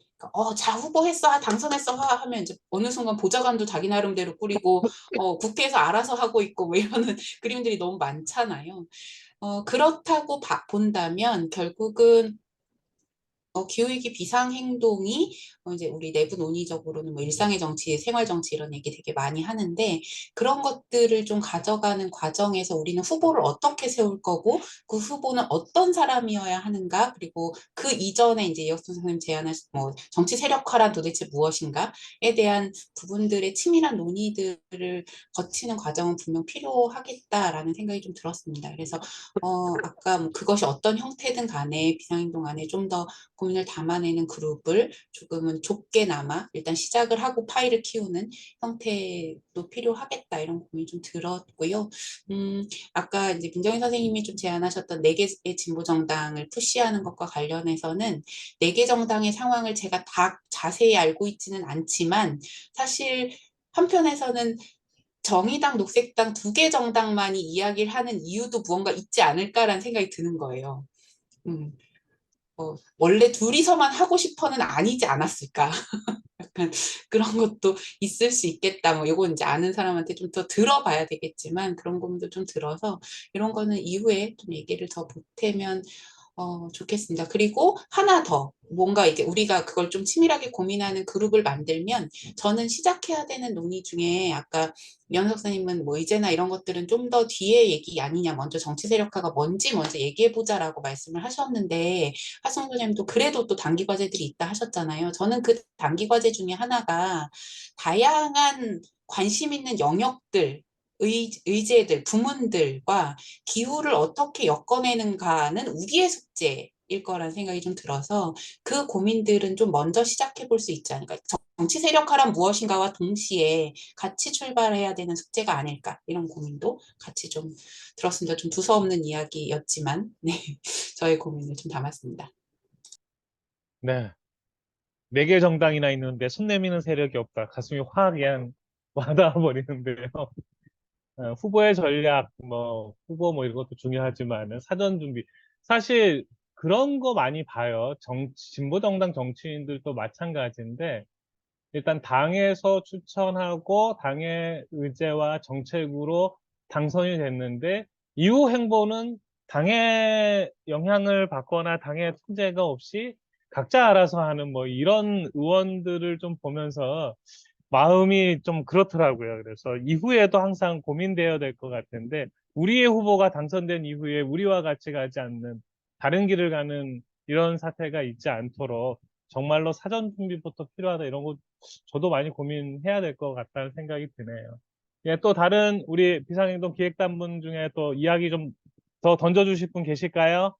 자, 후보했어, 당선했어, 하면 이제 어느 순간 보좌관도 자기 나름대로 꾸리고, 국회에서 알아서 하고 있고, 뭐 이러는 그림들이 너무 많잖아요. 그렇다고 본다면 결국은 기후위기 비상행동이 이제 우리 내부 논의적으로는 뭐 일상의 정치, 생활 정치 이런 얘기 되게 많이 하는데 그런 것들을 좀 가져가는 과정에서 우리는 후보를 어떻게 세울 거고 그 후보는 어떤 사람이어야 하는가 그리고 그 이전에 이제 이혁순 선생님 제안하신 뭐 정치 세력화란 도대체 무엇인가에 대한 부분들의 치밀한 논의들을 거치는 과정은 분명 필요하겠다라는 생각이 좀 들었습니다. 그래서 아까 뭐 그것이 어떤 형태든 간에 비상행동 안에 좀더 고민을 담아내는 그룹을 조금은 좁게나마 일단 시작을 하고 파일을 키우는 형태도 필요하겠다 이런 고민이 좀 들었고요. 아까 이제 민정희 선생님이 좀 제안하셨던 4개의 진보정당을 푸시하는 것과 관련해서는 4개 정당의 상황을 제가 다 자세히 알고 있지는 않지만 사실 한편에서는 정의당, 녹색당 2개 정당만이 이야기를 하는 이유도 무언가 있지 않을까라는 생각이 드는 거예요. 원래 둘이서만 하고 싶어는 아니지 않았을까. 약간 그런 것도 있을 수 있겠다. 뭐 요건 이제 아는 사람한테 좀 더 들어봐야 되겠지만 그런 고민도 좀 들어서 이런 거는 이후에 좀 얘기를 더 보태면 좋겠습니다. 그리고 하나 더 뭔가 이제 우리가 그걸 좀 치밀하게 고민하는 그룹을 만들면 저는 시작해야 되는 논의 중에 아까 이현석 선생님은 뭐 의제나 이런 것들은 좀 더 뒤에 얘기 아니냐 먼저 정치 세력화가 뭔지 먼저 얘기해보자라고 말씀을 하셨는데 하승우 선생님도 그래도 또 단기 과제들이 있다 하셨잖아요. 저는 그 단기 과제 중에 하나가 다양한 관심 있는 영역들 의제들, 부문들과 기후를 어떻게 엮어내는가는 우리의 숙제일 거란 생각이 좀 들어서 그 고민들은 좀 먼저 시작해 볼 수 있지 않을까. 정치 세력화란 무엇인가와 동시에 같이 출발해야 되는 숙제가 아닐까 이런 고민도 같이 좀 들었습니다. 좀 두서없는 이야기였지만 네, 저의 고민을 좀 담았습니다. 네. 4개 정당이나 있는데 손 내미는 세력이 없다. 가슴이 확 그냥 와닿아 버리는데요. 후보의 전략, 뭐, 후보 뭐 이런 것도 중요하지만 사전 준비. 사실 그런 거 많이 봐요. 진보정당 정치인들도 마찬가지인데, 일단 당에서 추천하고 당의 의제와 정책으로 당선이 됐는데, 이후 행보는 당의 영향을 받거나 당의 통제가 없이 각자 알아서 하는 뭐 이런 의원들을 좀 보면서 마음이 좀 그렇더라고요. 그래서 이후에도 항상 고민되어야 될 것 같은데 우리의 후보가 당선된 이후에 우리와 같이 가지 않는 다른 길을 가는 이런 사태가 있지 않도록 정말로 사전 준비부터 필요하다 이런 거 저도 많이 고민해야 될 것 같다는 생각이 드네요. 예, 또 다른 우리 비상행동 기획단분 중에 또 이야기 좀 더 던져주실 분 계실까요?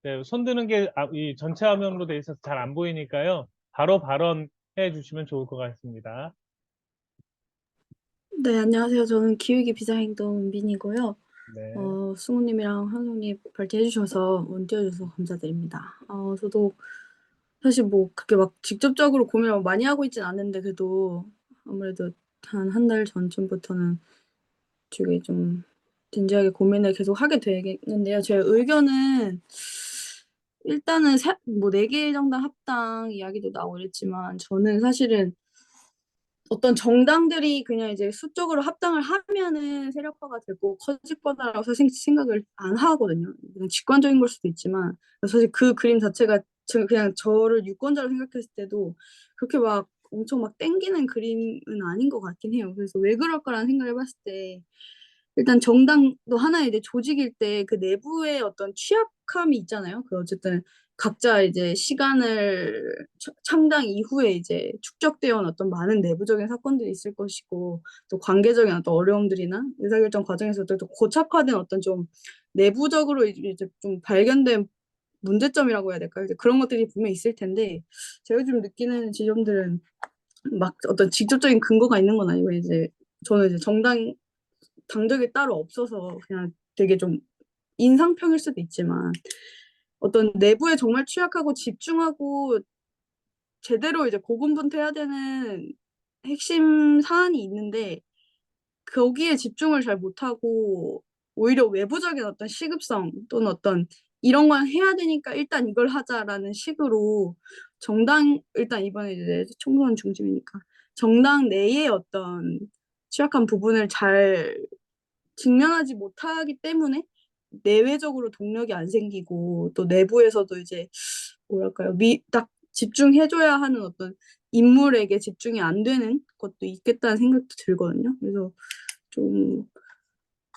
네, 손 드는 게 이 전체 화면으로 돼 있어서 잘 안 보이니까요. 바로 발언해 주시면 좋을 것 같습니다. 네, 안녕하세요. 저는 기후위기 비상행동 민이고요. 네. 승우님이랑 한송님 발제해 주셔서 운 띄워주셔서 감사드립니다. 저도 사실 뭐 그렇게 막 직접적으로 고민을 많이 하고 있진 않는데 그래도 아무래도 한 달 전쯤부터는 되게 좀 진지하게 고민을 계속 하게 되겠는데요. 제 의견은 일단은 뭐 4개 정당 합당 이야기도 나오고 이랬지만 저는 사실은 어떤 정당들이 그냥 이제 수적으로 합당을 하면은 세력화가 되고 커질 거다라고 사실 생각을 안 하거든요. 그냥 직관적인 걸 수도 있지만 사실 그 그림 자체가 그냥 저를 유권자로 생각했을 때도 그렇게 막 엄청 막 땡기는 그림은 아닌 것 같긴 해요. 그래서 왜 그럴까라는 생각을 해봤을 때 일단 정당도 하나의 이제 조직일 때 그 내부의 어떤 취약함이 있잖아요. 그 어쨌든 각자 이제 시간을 창당 이후에 이제 축적되어 온 어떤 많은 내부적인 사건들이 있을 것이고 또 관계적인 어떤 어려움들이나 의사결정 과정에서도 또 고착화된 어떤 좀 내부적으로 이제 좀 발견된 문제점이라고 해야 될까요? 이제 그런 것들이 분명히 있을 텐데 제가 좀 느끼는 지점들은 막 어떤 직접적인 근거가 있는 건 아니고 이제 저는 이제 당적이 따로 없어서 그냥 되게 좀 인상평일 수도 있지만 어떤 내부에 정말 취약하고 집중하고 제대로 이제 고군분투해야 되는 핵심 사안이 있는데 거기에 집중을 잘 못하고 오히려 외부적인 어떤 시급성 또는 어떤 이런 건 해야 되니까 일단 이걸 하자라는 식으로 일단 이번에 이제 총선 중심이니까 정당 내의 어떤 취약한 부분을 잘 직면하지 못하기 때문에 내외적으로 동력이 안 생기고 또 내부에서도 이제 뭐랄까요 딱 집중해줘야 하는 어떤 인물에게 집중이 안 되는 것도 있겠다는 생각도 들거든요. 그래서 좀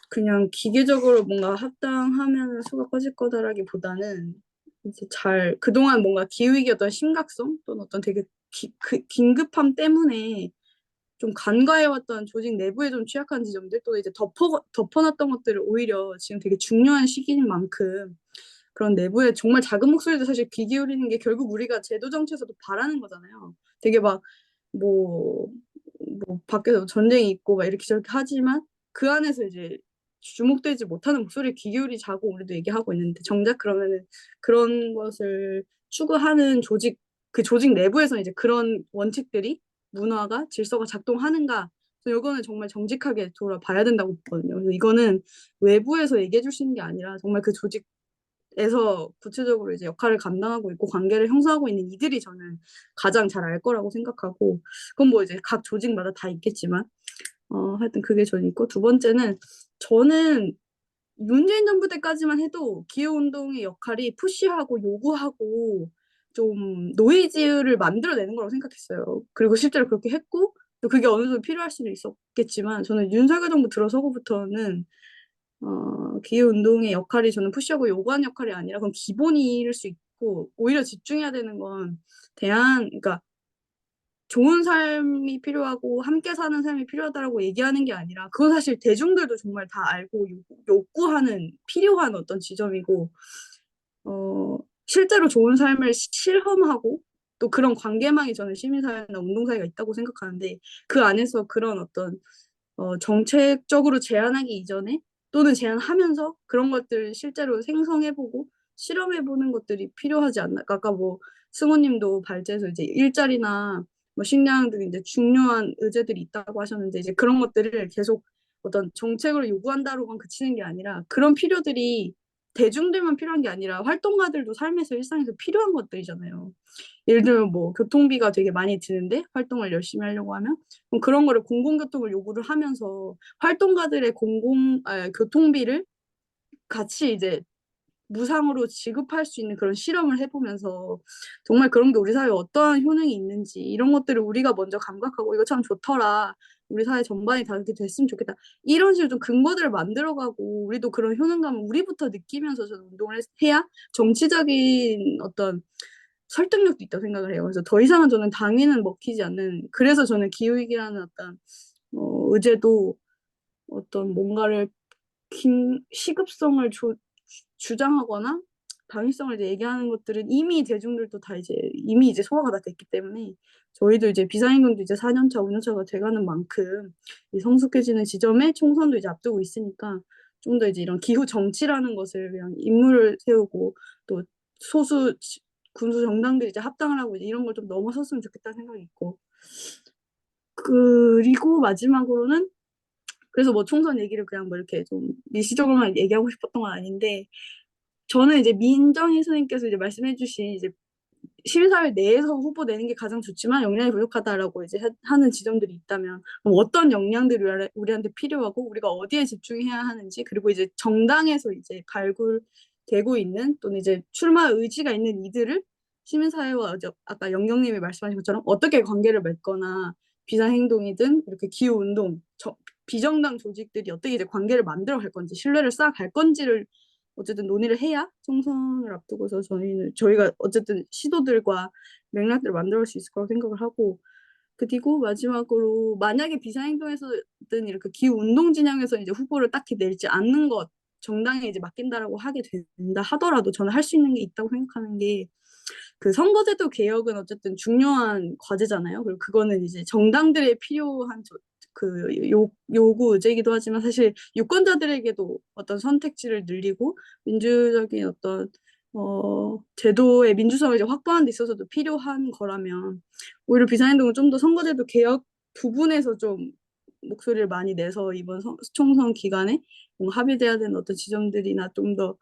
그냥 기계적으로 뭔가 합당하면 수가 커질 거다라기보다는 이제 그동안 뭔가 기후위기 어떤 심각성 또는 어떤 되게 긴급함 때문에 좀 간과해왔던 조직 내부에 좀 취약한 지점들 또 이제 덮어놨던 것들을 오히려 지금 되게 중요한 시기인 만큼 그런 내부에 정말 작은 목소리도 사실 귀 기울이는 게 결국 우리가 제도 정치에서도 바라는 거잖아요. 되게 막 뭐 밖에서 전쟁이 있고 막 이렇게 저렇게 하지만 그 안에서 이제 주목되지 못하는 목소리에 귀 기울이자고 우리도 얘기하고 있는데 정작 그러면은 그런 것을 추구하는 그 조직 내부에서 이제 그런 원칙들이 문화가 질서가 작동하는가 이거는 정말 정직하게 돌아봐야 된다고 보거든요. 그래서 이거는 외부에서 얘기해 줄 수 있는 게 아니라 정말 그 조직에서 구체적으로 이제 역할을 감당하고 있고 관계를 형성하고 있는 이들이 저는 가장 잘 알 거라고 생각하고 그건 뭐 이제 각 조직마다 다 있겠지만 하여튼 그게 저는 있고 두 번째는 저는 문재인 정부 때까지만 해도 기후운동의 역할이 푸시하고 요구하고 좀 노이즈를 만들어내는 거라고 생각했어요. 그리고 실제로 그렇게 했고 또 그게 어느 정도 필요할 수는 있었겠지만 저는 윤석열 정부 들어서고부터는 기후운동의 역할이 저는 푸시하고 요구하는 역할이 아니라 그건 기본일 수 있고 오히려 집중해야 되는 건 그러니까 좋은 삶이 필요하고 함께 사는 삶이 필요하다라고 얘기하는 게 아니라 그건 사실 대중들도 정말 다 알고 욕구하는 필요한 어떤 지점이고 실제로 좋은 삶을 실험하고 또 그런 관계망이 저는 시민사회나 운동사회가 있다고 생각하는데 그 안에서 그런 어떤 정책적으로 제안하기 이전에 또는 제안하면서 그런 것들을 실제로 생성해보고 실험해보는 것들이 필요하지 않나. 아까 뭐 승호님도 발제해서 이제 일자리나 뭐 식량 등 이제 중요한 의제들이 있다고 하셨는데 이제 그런 것들을 계속 어떤 정책으로 요구한다로만 그치는 게 아니라 그런 필요들이 대중들만 필요한 게 아니라 활동가들도 삶에서 일상에서 필요한 것들이잖아요. 예를 들면 뭐 교통비가 되게 많이 드는데 활동을 열심히 하려고 하면 그럼 그런 거를 공공교통을 요구를 하면서 활동가들의 교통비를 같이 이제 무상으로 지급할 수 있는 그런 실험을 해보면서 정말 그런 게 우리 사회에 어떠한 효능이 있는지 이런 것들을 우리가 먼저 감각하고 이거 참 좋더라. 우리 사회 전반이 다 그렇게 됐으면 좋겠다. 이런 식으로 좀 근거들을 만들어가고 우리도 그런 효능감을 우리부터 느끼면서 저는 운동을 해야 정치적인 어떤 설득력도 있다고 생각을 해요. 그래서 더 이상은 저는 당위는 먹히지 않는 그래서 저는 기후위기라는 어떤 의제도 어떤 뭔가를 시급성을 주장하거나 당위성을 이제 얘기하는 것들은 이미 대중들도 다 이미 이제 소화가 다 됐기 때문에 저희도 이제 비상임금도 이제 4년차, 5년차가 돼가는 만큼 이 성숙해지는 지점에 총선도 이제 앞두고 있으니까 좀 더 이제 이런 기후 정치라는 것을 그냥 인물을 세우고 또 소수 군수 정당들이 이제 합당을 하고 이제 이런 걸 좀 넘어섰으면 좋겠다는 생각이 있고 그리고 마지막으로는 그래서 뭐 총선 얘기를 그냥 뭐 이렇게 좀 일시적으로만 얘기하고 싶었던 건 아닌데 저는 이제 민정희 선생님께서 이제 말씀해주신 이제 시민사회 내에서 후보 내는 게 가장 좋지만 역량이 부족하다라고 이제 하는 지점들이 있다면 그럼 어떤 역량들이 우리한테 필요하고 우리가 어디에 집중해야 하는지 그리고 이제 정당에서 이제 발굴되고 있는 또는 이제 출마 의지가 있는 이들을 시민사회와 아까 영경님이 말씀하신 것처럼 어떻게 관계를 맺거나 비상행동이든 이렇게 기후운동, 비정당 조직들이 어떻게 이제 관계를 만들어 갈 건지 신뢰를 쌓아 갈 건지를 어쨌든 논의를 해야 총선을 앞두고서 저희가 어쨌든 시도들과 맥락들을 만들어 수 있을 거라고 생각을 하고 그리고 마지막으로 만약에 비상행동에서든 이렇게 기후운동 진영에서 이제 후보를 딱히 내지 않는 것 정당에 이제 맡긴다라고 하게 된다 하더라도 저는 할 수 있는 게 있다고 생각하는 게 그 선거제도 개혁은 어쨌든 중요한 과제잖아요. 그리고 그거는 이제 정당들의 필요한 요구 의제이기도 하지만 사실 유권자들에게도 어떤 선택지를 늘리고 민주적인 어떤 제도의 민주성을 이제 확보하는 데 있어서도 필요한 거라면 오히려 비상행동은 좀 더 선거제도 개혁 부분에서 좀 목소리를 많이 내서 이번 총선 기간에 뭔가 합의돼야 되는 어떤 지점들이나 좀 더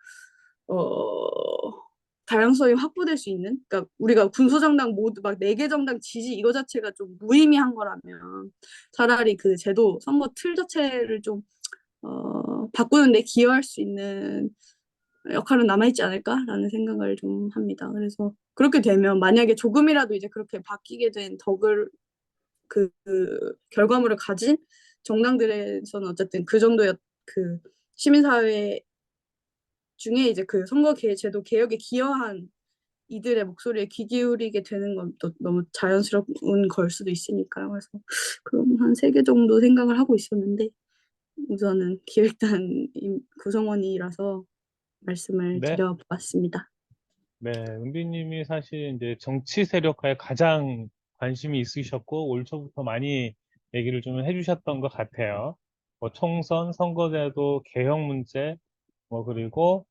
다양성이 확보될 수 있는 그러니까 우리가 군소정당 모두 막 4개 정당 지지 이거 자체가 좀 무의미한 거라면 차라리 그 제도 선거 틀 자체를 좀 바꾸는 데 기여할 수 있는 역할은 남아있지 않을까라는 생각을 좀 합니다. 그래서 그렇게 되면 만약에 조금이라도 이제 그렇게 바뀌게 된 그 결과물을 가진 정당들에서는 어쨌든 그 정도의 그 시민사회 중에 이제 그 제도 개혁에 기여한 이들의 목소리에 귀 기울이게 되는 건 또 너무 자연스러운 걸 수도 있으니까요. 그래서 그럼 한 3개 정도 생각을 하고 있었는데 우선은 기획단 구성원이라서 말씀을 네. 드려봤습니다. 네, 은비님이 사실 이제 정치 세력화에 가장 관심이 있으셨고 올 초부터 많이 얘기를 좀 해주셨던 것 같아요. 뭐 총선, 선거제도 개혁 문제, 뭐 그리고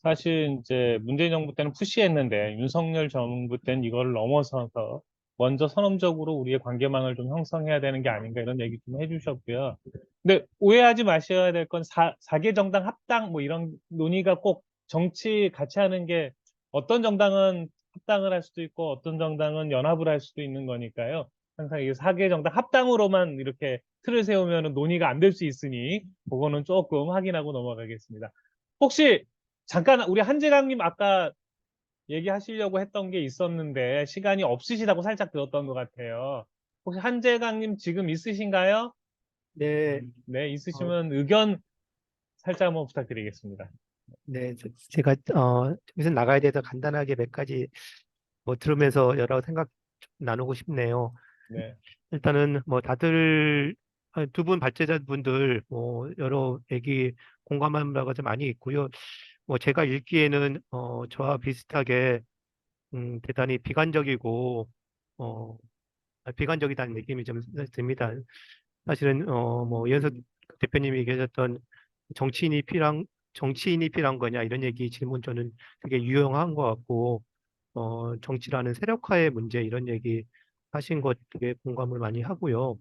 사실 이제 문재인 정부 때는 푸시했는데 윤석열 정부 때는 이걸 넘어서서 먼저 선언적으로 우리의 관계망을 좀 형성해야 되는 게 아닌가 이런 얘기 좀 해주셨고요. 근데 오해하지 마셔야 될 건 4개 정당 합당 뭐 이런 논의가 꼭 정치 같이 하는 게 어떤 정당은 합당을 할 수도 있고 어떤 정당은 연합을 할 수도 있는 거니까요. 항상 이 4개 정당 합당으로만 이렇게 틀을 세우면 논의가 안 될 수 있으니 그거는 조금 확인하고 넘어가겠습니다. 혹시 잠깐 우리 한재강님 아까 얘기하시려고 했던 게 있었는데 시간이 없으시다고 살짝 들었던 것 같아요. 혹시 한재강님 지금 있으신가요? 네, 네, 있으시면 의견 살짝 한번 부탁드리겠습니다. 네, 제가 여기서 나가야 돼서 간단하게 몇 가지 뭐 들으면서 여러 생각 나누고 싶네요. 네. 일단은 뭐 다들 두 분 발제자분들 뭐 여러 얘기 공감하는 바가 좀 많이 있고요. 뭐 제가 읽기에는 저와 비슷하게 대단히 비관적이고 비관적이다는 느낌이 좀 듭니다. 사실은 뭐 이현석 대표님이 얘기하셨던 정치인이 필요한 거냐 이런 얘기 질문 저는 되게 유용한 것 같고 정치라는 세력화의 문제 이런 얘기 하신 것 되게 공감을 많이 하고요.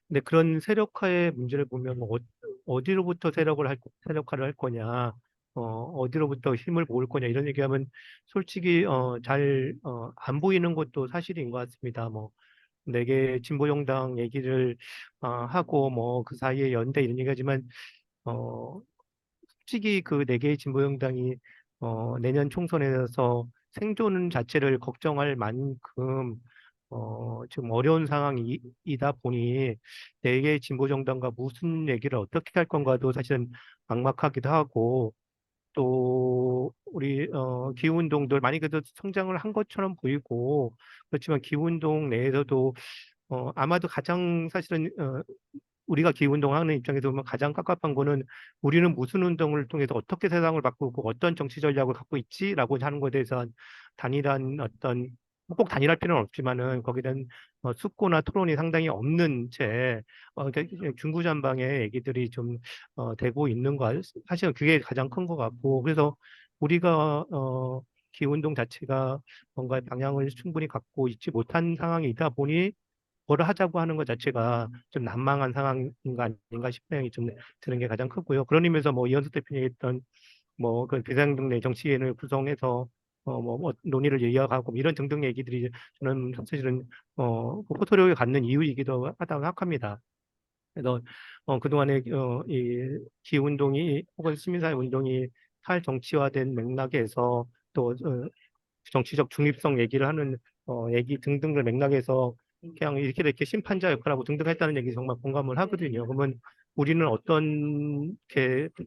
근데 그런 세력화의 문제를 보면 어디로부터 세력화를 할 거냐, 어디로부터 힘을 모을 거냐 이런 얘기하면 솔직히 잘 안 보이는 것도 사실인 것 같습니다. 뭐 4개 진보정당 얘기를 하고 뭐 그 사이에 연대 이런 얘기하지만 솔직히 그 4개의 진보정당이 내년 총선에서 생존 자체를 걱정할 만큼 지금 어려운 상황이다 보니 4개의 진보정당과 무슨 얘기를 어떻게 할 건가도 사실은 막막하기도 하고 또 우리 기후운동들 많이 그래도 성장을 한 것처럼 보이고 그렇지만 기후운동 내에서도 아마도 가장 사실은 우리가 기후운동하는 입장에서 보면 가장 깝깝한 거는 우리는 무슨 운동을 통해서 어떻게 세상을 바꾸고 어떤 정치 전략을 갖고 있지라고 하는 것에 대해서 단일한 어떤 꼭 단일할 필요는 없지만은 거기에 대한 숙고나 토론이 상당히 없는 채 중구난방의 얘기들이 좀 되고 있는 거 사실은 그게 가장 큰 것 같고 그래서 우리가 기후운동 자체가 뭔가 방향을 충분히 갖고 있지 못한 상황이다 보니 뭐를 하자고 하는 것 자체가 좀 난망한 상황인가 아닌가 싶은 생각이 좀 드는 게 가장 크고요. 그런 의미에서 뭐 이현숙 대표님이 했던 뭐 그 비상등내 정치인을 구성해서 논의를 이어가고 이런 등등 얘기들이 저는 사실은 포토력이 갖는 이유이기도 하다고 생각합니다. 그래서 그동안에 이 기운동이 혹은 시민사회 운동이 탈정치화된 맥락에서 또 정치적 중립성 얘기를 하는 얘기 등등을 맥락에서 그냥 이렇게 심판자 역할하고 등등 했다는 얘기 정말 공감을 하거든요. 그러면 우리는 어떤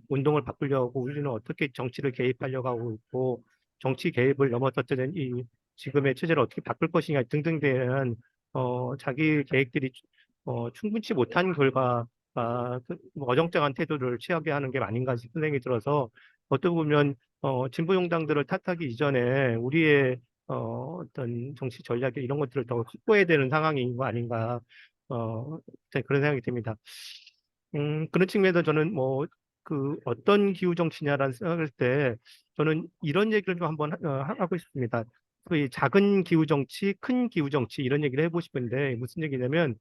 운동을 바꾸려고 하고 우리는 어떻게 정치를 개입하려고 하고 있고 정치 개입을 넘어섰던 이 지금의 체제를 어떻게 바꿀 것이냐 등등에 대한 자기 계획들이 충분치 못한 결과 어정쩡한 태도를 취하게 하는 게 아닌가 싶은 생각이 들어서 어떻게 보면 진보 정당들을 탓하기 이전에 우리의 어떤 정치 전략 이런 것들을 더 확보해야 되는 상황인 거 아닌가 그런 생각이 듭니다. 그런 측면에서 저는 어떤 기후 정치냐라는 생각을 할 때 저는 이런 얘기를 좀 한번 하고 싶습니다. 소위 작은 기후 정치, 큰 기후 정치 이런 얘기를 해보고 싶은데 무슨 얘기냐면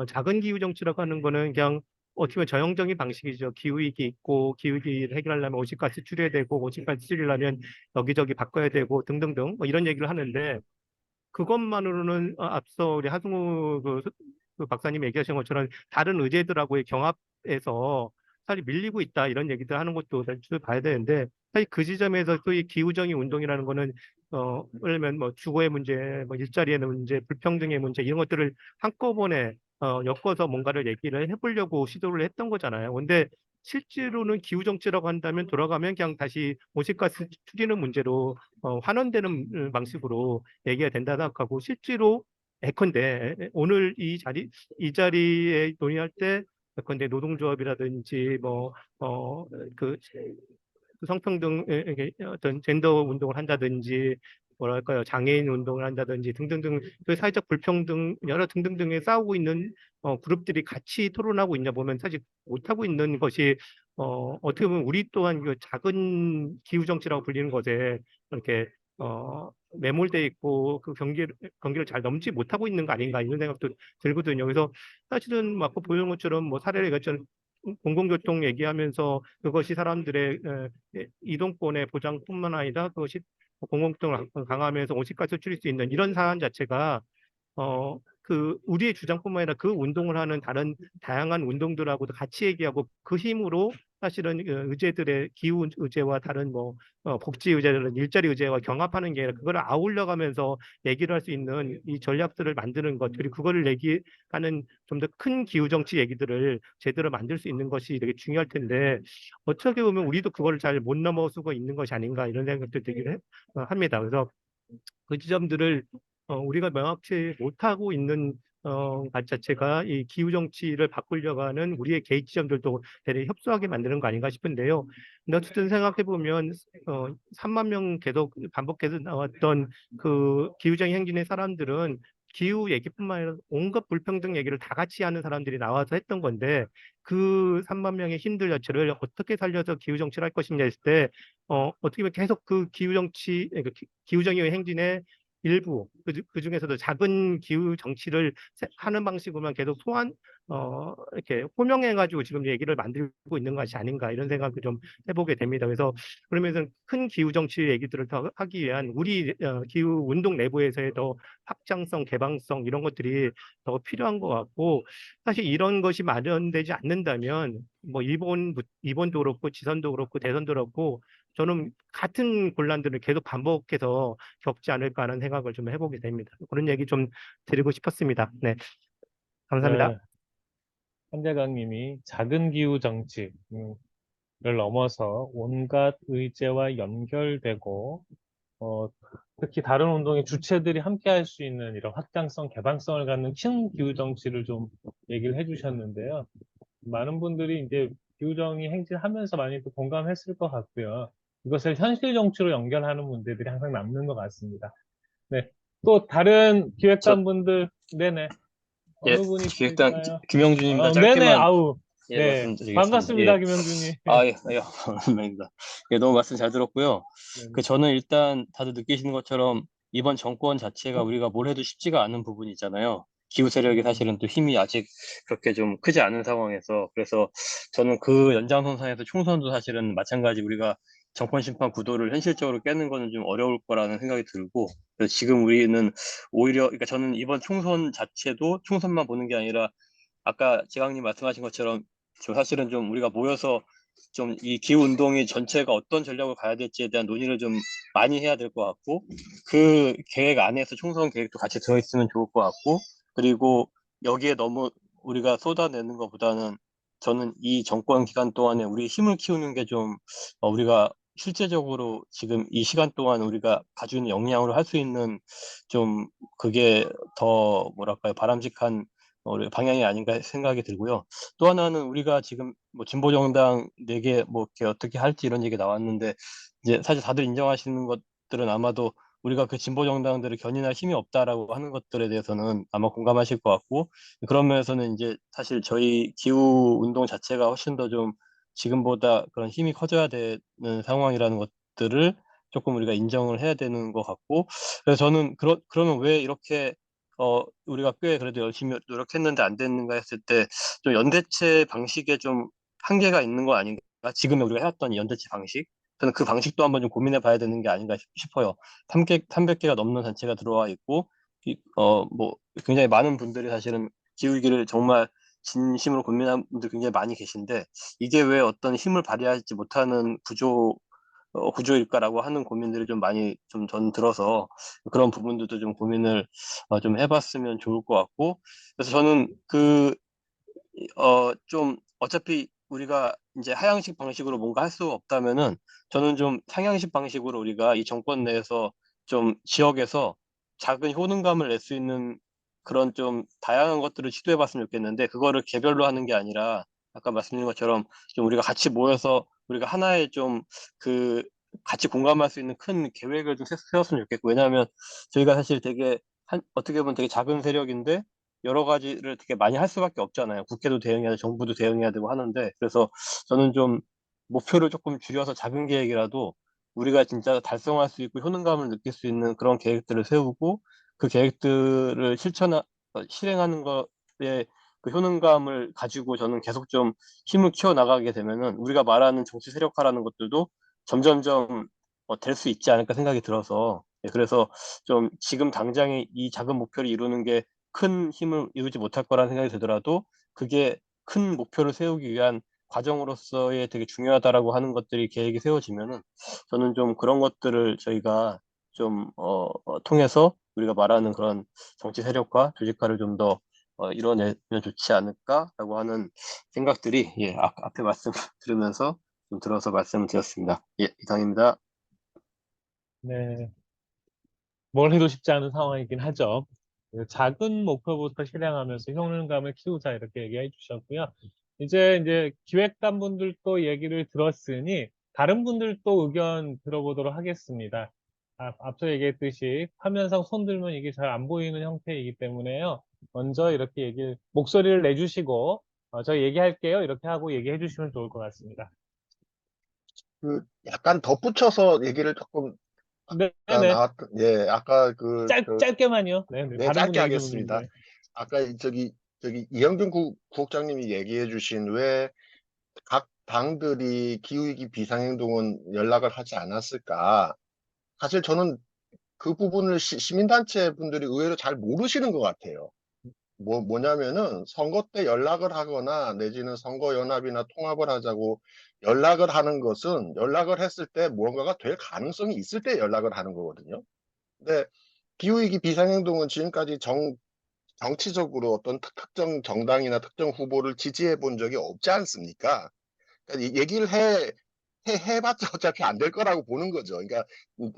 작은 기후 정치라고 하는 거는 그냥 어떻게 보면 전형적인 방식이죠. 기후위기 있고 기후위기를 해결하려면 온실가스 줄여야 되고 온실가스 줄이려면 여기저기 바꿔야 되고 등등등 이런 얘기를 하는데 그것만으로는 앞서 우리 하승우 그 박사님 얘기하신 것처럼 다른 의제들하고의 경합에서 사실 밀리고 있다 이런 얘기들 하는 것도 사실 봐야 되는데 사실 그 지점에서 또 이 기후정의 운동이라는 거는 예를 들면 주거의 문제, 일자리의 문제, 불평등의 문제 이런 것들을 한꺼번에 엮어서 뭔가를 얘기를 해보려고 시도를 했던 거잖아요. 근데 실제로는 기후정치라고 한다면 돌아가면 그냥 다시 온실가스 줄이는 문제로 환원되는 방식으로 얘기가 된다 생각하고 실제로 예컨대 오늘 이 자리에 논의할 때 예컨대 노동조합이라든지 그 성평등 어떤 젠더 운동을 한다든지 뭐랄까요 장애인 운동을 한다든지 등등등 그 사회적 불평등 여러 등등등에 싸우고 있는 그룹들이 같이 토론하고 있냐 보면 사실 못하고 있는 것이 어떻게 보면 우리 또한 그 작은 기후 정치라고 불리는 것에 이렇게 매몰돼 있고 그 경기를 잘 넘지 못하고 있는 거 아닌가 이런 생각도 들거든요. 그래서 사실은 아까 보여준 것처럼 사례를 얘기했던 공공교통 얘기하면서 그것이 사람들의 이동권의 보장뿐만 아니라 그것이 공공교통을 강화하면서 온실가스 줄일 수 있는 이런 사안 자체가 그 우리의 주장뿐만 아니라 그 운동을 하는 다른 다양한 운동들하고도 같이 얘기하고 그 힘으로 사실은 의제들의 기후 의제와 다른 복지 의제들은 일자리 의제와 경합하는 게 아니라 그거를 아울러가면서 얘기를 할 수 있는 이 전략들을 만드는 것 그리고 그거를 얘기하는 좀 더 큰 기후 정치 얘기들을 제대로 만들 수 있는 것이 되게 중요할 텐데 어떻게 보면 우리도 그거를 잘 못 넘어서고 있는 것이 아닌가 이런 생각도 되기를 합니다. 그래서 그 지점들을 우리가 명확히 못하고 있는 것 자체가 이 기후 정치를 바꾸려고 하는 우리의 개입 지점들도 대략 협소하게 만드는 거 아닌가 싶은데요. 근데 어쨌든 생각해 보면 3만 명 계속 반복해서 나왔던 그 기후정의 행진의 사람들은 기후 얘기뿐만 아니라 온갖 불평등 얘기를 다 같이 하는 사람들이 나와서 했던 건데 그 3만 명의 힘들 자체를 어떻게 살려서 기후 정치를 할 것이냐 했을 때 어떻게 보면 계속 그 기후 정치 기후정의 행진의 일부 그 중에서도 작은 기후 정치를 하는 방식으로만 계속 이렇게 호명해가지고 지금 얘기를 만들고 있는 것이 아닌가 이런 생각을 좀 해보게 됩니다. 그래서 그러면서 큰 기후 정치 얘기들을 더 하기 위한 우리 기후 운동 내부에서의 더 확장성, 개방성 이런 것들이 더 필요한 것 같고 사실 이런 것이 마련되지 않는다면 이번도 그렇고 지선도 그렇고 대선도 그렇고 저는 같은 곤란들을 계속 반복해서 겪지 않을까 하는 생각을 좀 해보게 됩니다. 그런 얘기 좀 드리고 싶었습니다. 네, 감사합니다. 네, 한재강님이 작은 기후 정치를 넘어서 온갖 의제와 연결되고 특히 다른 운동의 주체들이 함께 할 수 있는 이런 확장성, 개방성을 갖는 큰 기후 정치를 좀 얘기를 해주셨는데요. 많은 분들이 이제 기후정의 행진하면서 많이 또 공감했을 것 같고요. 이것을 현실 정치로 연결하는 문제들이 항상 남는 것 같습니다. 네. 또 다른 기획관분들, 네네. 예, 어느 분이 기획단 있을까요? 김영준입니다. 네네, 짧게만 아우. 예, 네. 말씀드리겠습니다. 반갑습니다, 예. 김영준님. 오랜만입니다. 예, 너무 말씀 잘 들었고요. 네네. 저는 일단 다들 느끼시는 것처럼 이번 정권 자체가 우리가 뭘 해도 쉽지가 않은 부분이 있잖아요. 기후 세력이 사실은 또 힘이 아직 그렇게 좀 크지 않은 상황에서 그래서 저는 그 연장선상에서 총선도 사실은 마찬가지 우리가 정권 심판 구도를 현실적으로 깨는 거는 좀 어려울 거라는 생각이 들고, 그래서 지금 우리는 오히려, 그러니까 저는 이번 총선 자체도 총선만 보는 게 아니라 아까 지강님 말씀하신 것처럼 저 사실은 좀 우리가 모여서 좀 이 기후 운동이 전체가 어떤 전략을 가야 될지에 대한 논의를 좀 많이 해야 될 것 같고, 그 계획 안에서 총선 계획도 같이 들어있으면 좋을 것 같고, 그리고 여기에 너무 우리가 쏟아내는 것보다는 저는 이 정권 기간 동안에 우리 힘을 키우는 게 좀 우리가 실제적으로 지금 이 시간 동안 우리가 가지고 있는 역량으로 할 수 있는 좀 그게 더 뭐랄까요 바람직한 우리 방향이 아닌가 생각이 들고요. 또 하나는 우리가 지금 뭐 진보정당 4개 뭐 이렇게 어떻게 할지 이런 얘기 나왔는데 이제 사실 다들 인정하시는 것들은 아마도 우리가 그 진보정당들을 견인할 힘이 없다라고 하는 것들에 대해서는 아마 공감하실 것 같고, 그런 면에서는 이제 사실 저희 기후 운동 자체가 훨씬 더 좀 지금보다 그런 힘이 커져야 되는 상황이라는 것들을 조금 우리가 인정을 해야 되는 것 같고, 그래서 저는 그러면 왜 이렇게 우리가 꽤 그래도 열심히 노력했는데 안 됐는가 했을 때 좀 연대체 방식에 좀 한계가 있는 거 아닌가? 지금 우리가 해왔던 이 연대체 방식? 저는 그 방식도 한번 좀 고민해 봐야 되는 게 아닌가 싶어요. 300개가 넘는 단체가 들어와 있고, 뭐 굉장히 많은 분들이 사실은 기후위기를 정말 진심으로 고민하는 분들 굉장히 많이 계신데, 이게 왜 어떤 힘을 발휘하지 못하는 구조일까라고 하는 고민들이 좀 많이 좀 전 들어서 그런 부분들도 좀 고민을 좀 해봤으면 좋을 것 같고, 그래서 저는 좀 어차피 우리가 이제 하향식 방식으로 뭔가 할 수 없다면은 저는 좀 상향식 방식으로 우리가 이 정권 내에서 좀 지역에서 작은 효능감을 낼 수 있는 그런 좀 다양한 것들을 시도해 봤으면 좋겠는데, 그거를 개별로 하는 게 아니라 아까 말씀드린 것처럼 좀 우리가 같이 모여서 우리가 하나의 좀 그 같이 공감할 수 있는 큰 계획을 좀 세웠으면 좋겠고, 왜냐하면 저희가 사실 되게 어떻게 보면 되게 작은 세력인데 여러 가지를 되게 많이 할 수밖에 없잖아요. 국회도 대응해야 되고 정부도 대응해야 되고 하는데, 그래서 저는 좀 목표를 조금 줄여서 작은 계획이라도 우리가 진짜 달성할 수 있고 효능감을 느낄 수 있는 그런 계획들을 세우고, 그 계획들을 실행하는 것에 그 효능감을 가지고 저는 계속 좀 힘을 키워 나가게 되면은 우리가 말하는 정치 세력화라는 것들도 점점점 될 수 있지 않을까 생각이 들어서, 그래서 좀 지금 당장에 이 작은 목표를 이루는 게 큰 힘을 이루지 못할 거라는 생각이 들더라도 그게 큰 목표를 세우기 위한 과정으로서의 되게 중요하다라고 하는 것들이 계획이 세워지면은 저는 좀 그런 것들을 저희가 좀 통해서 우리가 말하는 그런 정치 세력화, 조직화를 좀 더 이뤄내면 좋지 않을까라고 하는 생각들이 앞에 말씀 들으면서 좀 들어서 말씀을 드렸습니다. 이상입니다. 네. 뭘 해도 쉽지 않은 상황이긴 하죠. 작은 목표부터 실행하면서 효능감을 키우자 이렇게 얘기해 주셨고요. 이제 기획단 분들도 얘기를 들었으니 다른 분들도 의견 들어보도록 하겠습니다. 앞서 얘기했듯이 화면상 손 들면 이게 잘 안 보이는 형태이기 때문에요. 먼저 이렇게 목소리를 내주시고 저 얘기할게요. 이렇게 하고 얘기해 주시면 좋을 것 같습니다. 약간 덧붙여서 얘기를 조금 아까 네네. 아까 짧게만요. 네, 네, 다른 분 짧게 얘기 좀 하겠습니다. 있는데. 아까 저기 이영준 국장님이 얘기해 주신 왜 각 당들이 기후위기 비상행동은 연락을 하지 않았을까? 사실 저는 그 부분을 시민단체 분들이 의외로 잘 모르시는 것 같아요. 뭐냐면은 선거 때 연락을 하거나 내지는 선거연합이나 통합을 하자고 연락을 하는 것은 연락을 했을 때 무언가가 될 가능성이 있을 때 연락을 하는 거거든요. 근데 기후위기 비상행동은 지금까지 정치적으로 어떤 특정 정당이나 특정 후보를 지지해 본 적이 없지 않습니까? 그러니까 얘기를 해봤자 어차피 안 될 거라고 보는 거죠. 그러니까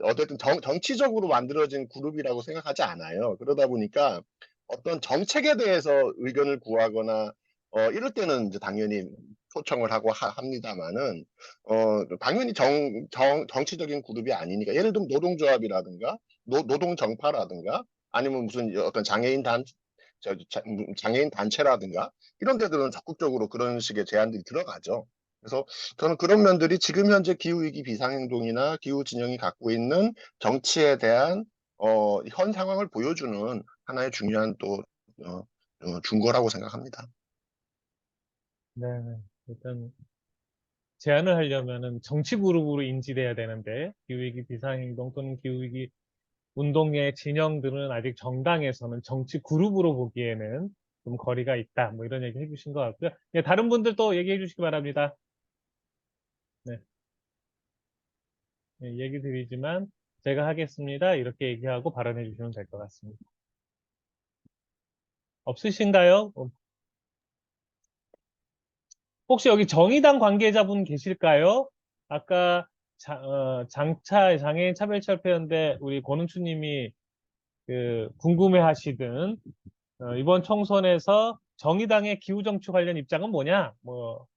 어쨌든 정치적으로 만들어진 그룹이라고 생각하지 않아요. 그러다 보니까 어떤 정책에 대해서 의견을 구하거나 이럴 때는 이제 당연히 초청을 하고 합니다만은 당연히 정치적인 그룹이 아니니까 예를 들면 노동조합이라든가 노동정파라든가 아니면 무슨 어떤 장애인 단체라든가 이런 데들은 적극적으로 그런 식의 제안들이 들어가죠. 그래서 저는 그런 면들이 지금 현재 기후위기 비상행동이나 기후진영이 갖고 있는 정치에 대한 현 상황을 보여주는 하나의 중요한 또 준거라고 생각합니다. 네, 일단 제한을 하려면은 정치 그룹으로 인지돼야 되는데 기후위기 비상행동 또는 기후위기 운동의 진영들은 아직 정당에서는 정치 그룹으로 보기에는 좀 거리가 있다. 뭐 이런 얘기 해주신 것 같고요. 네, 다른 분들도 얘기해 주시기 바랍니다. 네. 네, 얘기 드리지만 제가 하겠습니다. 이렇게 얘기하고 발언해 주시면 될 것 같습니다. 없으신가요? 혹시 여기 정의당 관계자분 계실까요? 아까 장애인 차별철폐연대 우리 권은추님이 그 궁금해하시던 이번 총선에서 정의당의 기후정치 관련 입장은 뭐냐? 뭐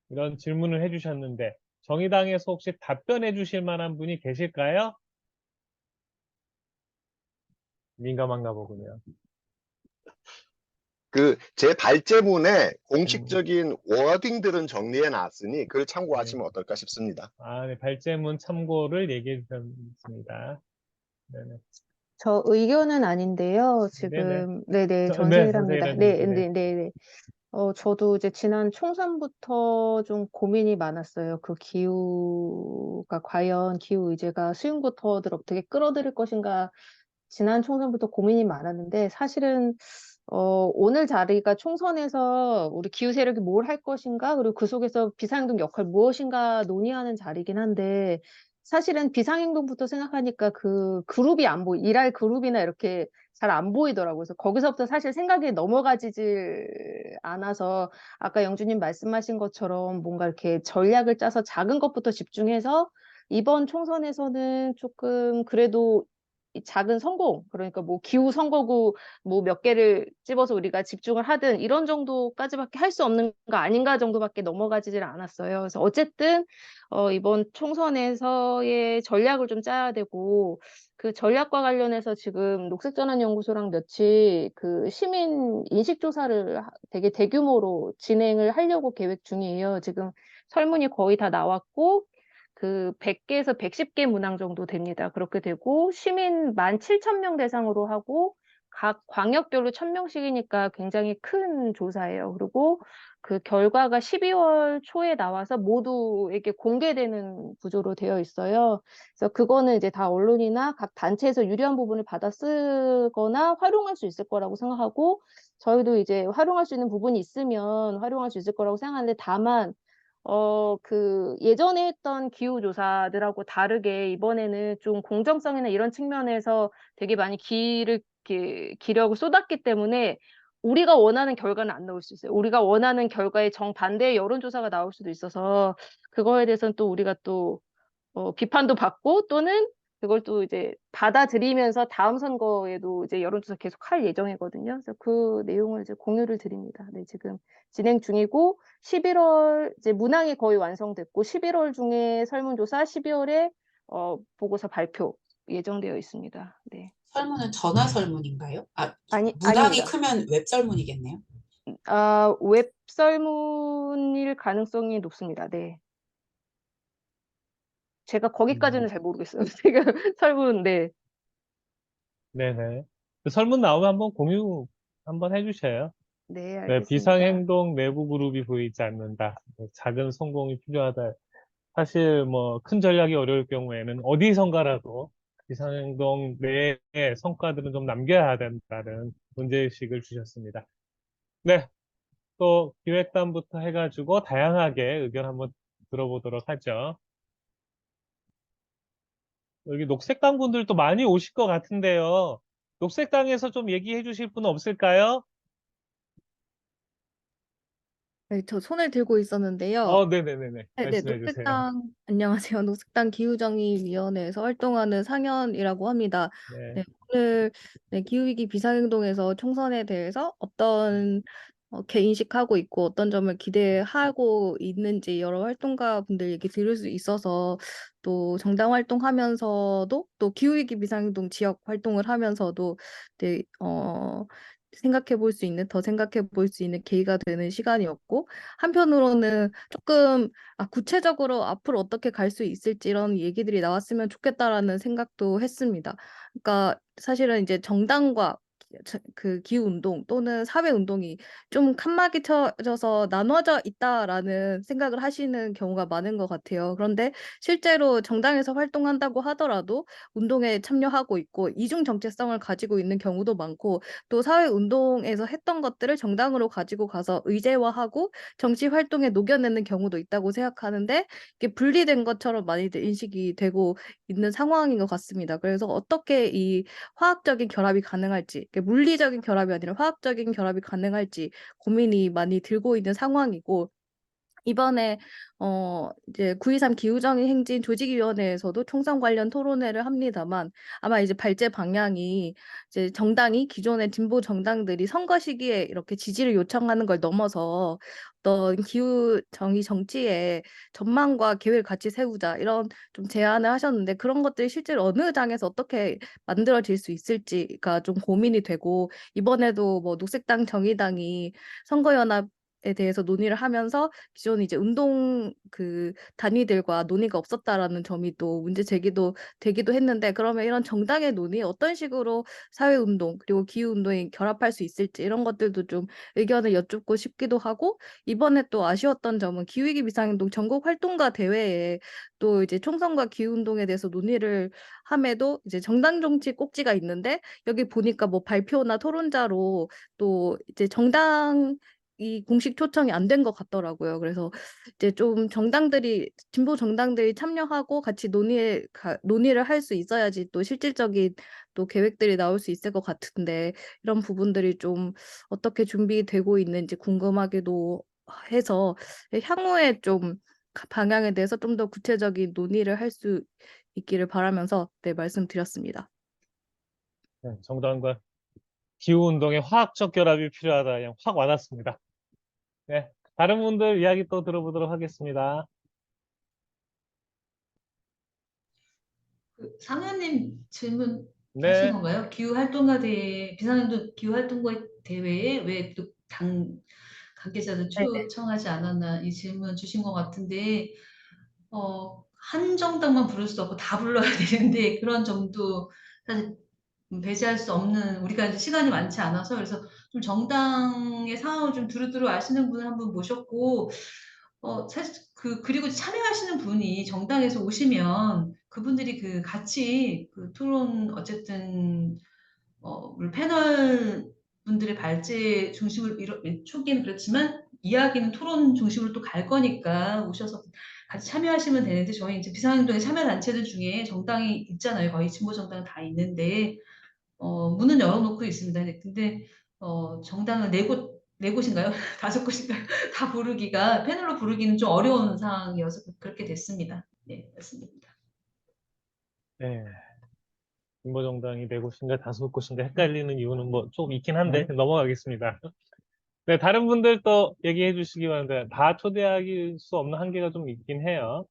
이런 질문을 해주셨는데 정의당에서 혹시 답변해 주실 만한 분이 계실까요? 민감한가 보군요. 그 제 발제문에 공식적인 워딩들은 정리해 놨으니 그걸 참고하시면 어떨까 싶습니다. 네, 발제문 참고를 얘기해 주셨습니다. 네네. 저 의견은 아닌데요. 네네. 지금 네네 네, 전세일합니다. 전세일합니다. 네. 네네네. 저도 이제 지난 총선부터 좀 고민이 많았어요. 그 기후가 과연 기후 의제가 수용부터들 어떻게 끌어들일 것인가. 지난 총선부터 고민이 많았는데 사실은 오늘 자리가 총선에서 우리 기후 세력이 뭘 할 것인가, 그리고 그 속에서 비상행동 역할 무엇인가 논의하는 자리긴 한데, 사실은 비상행동부터 생각하니까 그 그룹이 안 일할 그룹이나 이렇게 잘 안 보이더라고요. 그래서 거기서부터 사실 생각이 넘어가지질 않아서, 아까 영주님 말씀하신 것처럼 뭔가 이렇게 전략을 짜서 작은 것부터 집중해서 이번 총선에서는 조금 그래도 이 작은 성공, 그러니까 뭐 기후 선거구 뭐 몇 개를 집어서 우리가 집중을 하든 이런 정도까지밖에 할 수 없는 거 아닌가 정도밖에 넘어가지질 않았어요. 그래서 어쨌든 이번 총선에서의 전략을 좀 짜야 되고, 그 전략과 관련해서 지금 녹색전환연구소랑 며칠 그 시민 인식 조사를 되게 대규모로 진행을 하려고 계획 중이에요. 지금 설문이 거의 다 나왔고, 그 100개에서 110개 문항 정도 됩니다. 그렇게 되고 시민 17,000명 대상으로 하고 각 광역별로 1,000명씩이니까 굉장히 큰 조사예요. 그리고 그 결과가 12월 초에 나와서 모두에게 공개되는 구조로 되어 있어요. 그래서 그거는 이제 다 언론이나 각 단체에서 유리한 부분을 받아 쓰거나 활용할 수 있을 거라고 생각하고, 저희도 이제 활용할 수 있는 부분이 있으면 활용할 수 있을 거라고 생각하는데, 다만 그 예전에 했던 기후조사들하고 다르게 이번에는 좀 공정성이나 이런 측면에서 되게 많이 기력을 쏟았기 때문에 우리가 원하는 결과는 안 나올 수 있어요. 우리가 원하는 결과에 정반대의 여론조사가 나올 수도 있어서 그거에 대해서는 또 우리가 또 비판도 받고, 또는 그걸 또 이제 받아들이면서 다음 선거에도 이제 여론조사 계속 할 예정이거든요. 그래서 그 내용을 이제 공유를 드립니다. 네, 지금 진행 중이고 11월 이제 문항이 거의 완성됐고 11월 중에 설문조사, 12월에 보고서 발표 예정되어 있습니다. 네. 설문은 전화 설문인가요? 문항이 아닙니다. 크면 웹 설문이겠네요. 웹 설문일 가능성이 높습니다. 네. 제가 거기까지는 잘 모르겠어요. 제가 설문, 네. 네네. 그 설문 나오면 한번 공유 한번 해주셔요. 네, 네, 알겠습니다. 비상행동 내부 그룹이 보이지 않는다. 작은 성공이 필요하다. 사실 뭐 큰 전략이 어려울 경우에는 어디선가라도 비상행동 내의 성과들은 좀 남겨야 된다는 문제의식을 주셨습니다. 네, 또 기획단부터 해가지고 다양하게 의견 한번 들어보도록 하죠. 여기 녹색당 분들도 많이 오실 것 같은데요. 녹색당에서 좀 얘기해 주실 분 없을까요? 네, 저 손을 들고 있었는데요. 네네네네. 네, 말씀해 주세요. 안녕하세요. 녹색당 기후정의위원회에서 활동하는 상현이라고 합니다. 네. 네, 오늘 기후위기 비상행동에서 총선에 대해서 어떤 인식하고 있고 어떤 점을 기대하고 있는지 여러 활동가 분들 얘기 들을 수 있어서, 또 정당 활동하면서도 또 기후위기 비상행동 지역 활동을 하면서도 네, 생각해 볼 수 있는, 더 생각해 볼 수 있는 계기가 되는 시간이었고, 한편으로는 조금 구체적으로 앞으로 어떻게 갈 수 있을지 이런 얘기들이 나왔으면 좋겠다라는 생각도 했습니다. 그러니까 사실은 이제 정당과 그 기후운동 또는 사회운동이 좀 칸막이 쳐져서 나눠져 있다라는 생각을 하시는 경우가 많은 것 같아요. 그런데 실제로 정당에서 활동한다고 하더라도 운동에 참여하고 있고 이중 정체성을 가지고 있는 경우도 많고 또 사회운동에서 했던 것들을 정당으로 가지고 가서 의제화하고 정치 활동에 녹여내는 경우도 있다고 생각하는데 이게 분리된 것처럼 많이들 인식이 되고 있는 상황인 것 같습니다. 그래서 어떻게 이 화학적인 결합이 가능할지, 물리적인 결합이 아니라 화학적인 결합이 가능할지 고민이 많이 들고 있는 상황이고 이번에 이제 9.23 기후정의 행진 조직위원회에서도 총선 관련 토론회를 합니다만 아마 이제 발제 방향이 이제 정당이 기존의 진보 정당들이 선거 시기에 이렇게 지지를 요청하는 걸 넘어서 어떤 기후 정의 정치의 전망과 계획을 같이 세우자 이런 좀 제안을 하셨는데 그런 것들이 실제로 어느 장에서 어떻게 만들어질 수 있을지가 좀 고민이 되고 이번에도 뭐 녹색당 정의당이 선거연합 에 대해서 논의를 하면서 기존 이제 운동 그 단위들과 논의가 없었다라는 점이 또 문제 제기도 되기도 했는데 그러면 이런 정당의 논의 어떤 식으로 사회운동 그리고 기후운동이 결합할 수 있을지 이런 것들도 좀 의견을 여쭙고 싶기도 하고 이번에 또 아쉬웠던 점은 기후위기 비상행동 전국 활동가 대회에 또 이제 총선과 기후운동에 대해서 논의를 함에도 이제 정당 정치 꼭지가 있는데 여기 보니까 뭐 발표나 토론자로 또 이제 정당 이 공식 초청이 안 된 것 같더라고요. 그래서 이제 좀 정당들이 진보 정당들이 참여하고 같이 논의를 할 수 있어야지 또 실질적인 또 계획들이 나올 수 있을 것 같은데 이런 부분들이 좀 어떻게 준비되고 있는지 궁금하기도 해서 향후에 좀 방향에 대해서 좀 더 구체적인 논의를 할 수 있기를 바라면서 네, 말씀드렸습니다. 네, 정당과 기후운동의 화학적 결합이 필요하다. 그냥 확 와닿습니다. 네, 다른 분들 이야기 또 들어보도록 하겠습니다. 그 상현님 질문 하신 네, 건가요? 기후활동가 대회, 비상행동 기후활동가 대회에 왜 또 관계자들 네네. 초청하지 않았나 이 질문 주신 것 같은데, 한 정당만 부를 수 없고 다 불러야 되는데 그런 점도 사실 배제할 수 없는 우리가 이제 시간이 많지 않아서 그래서 좀 정당의 상황을 좀 두루두루 아시는 분을 한 분 모셨고 사실 그리고 참여하시는 분이 정당에서 오시면 그분들이 그 같이 그 토론 어쨌든 우리 패널 분들의 발제 중심을 초기에는 그렇지만 이야기는 토론 중심으로 또 갈 거니까 오셔서 같이 참여하시면 되는데 저희 이제 비상행동의 참여단체들 중에 정당이 있잖아요. 거의 진보 정당 다 있는데 문은 열어놓고 있습니다. 근데 정당은 네 곳인가요? 다섯 곳인가요? 다 부르기가 패널로 부르기는 좀 어려운 상황이어서 그렇게 됐습니다. 네, 맞습니다. 네. 진보정당이 4곳인가 5곳인가 헷갈리는 이유는 뭐 좀 있긴 한데 넘어가겠습니다. 네, 다른 분들 또 얘기해 주시기 바랍니다. 다 초대할 수 없는 한계가 좀 있긴 해요.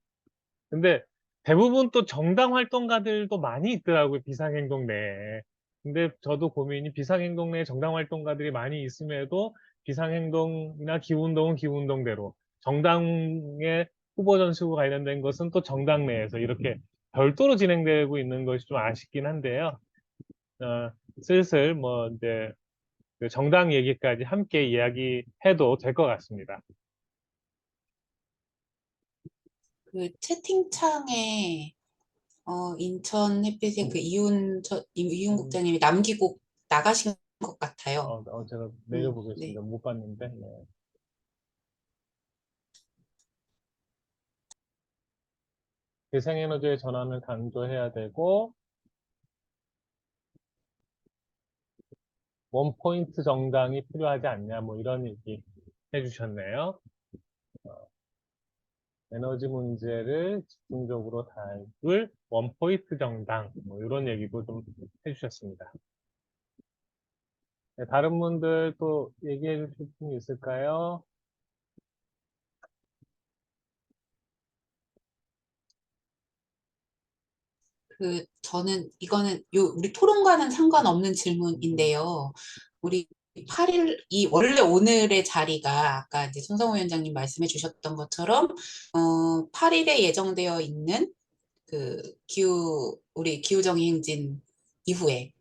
근데 대부분 또 정당 활동가들도 많이 있더라고요, 비상행동 내에. 근데 저도 고민이 비상행동 내에 정당 활동가들이 많이 있음에도 비상행동이나 기후운동은 기후운동대로 정당의 후보 전시고 관련된 것은 또 정당 내에서 이렇게 별도로 진행되고 있는 것이 좀 아쉽긴 한데요. 어, 슬슬 뭐 이제 그 정당 얘기까지 함께 이야기해도 될 것 같습니다. 그 채팅창에 인천 햇빛의 그 이윤 국장님이 남기고 나가신 것 같아요. 제가 네. 내려보겠습니다. 못 봤는데. 네. 재생에너지의 전환을 강조해야 되고 원포인트 정당이 필요하지 않냐 뭐 이런 얘기 해주셨네요. 에너지 문제를 집중적으로 다룰 원포인트 정당 뭐 이런 얘기도 좀 해주셨습니다. 네, 다른 분들 또 얘기해 주실 분이 있을까요? 저는 이거는 우리 토론과는 상관없는 질문인데요. 우리 8일, 원래 오늘의 자리가 아까 이제 손성호 위원장님 말씀해 주셨던 것처럼, 8일에 예정되어 있는 우리 기후정의 행진 이후에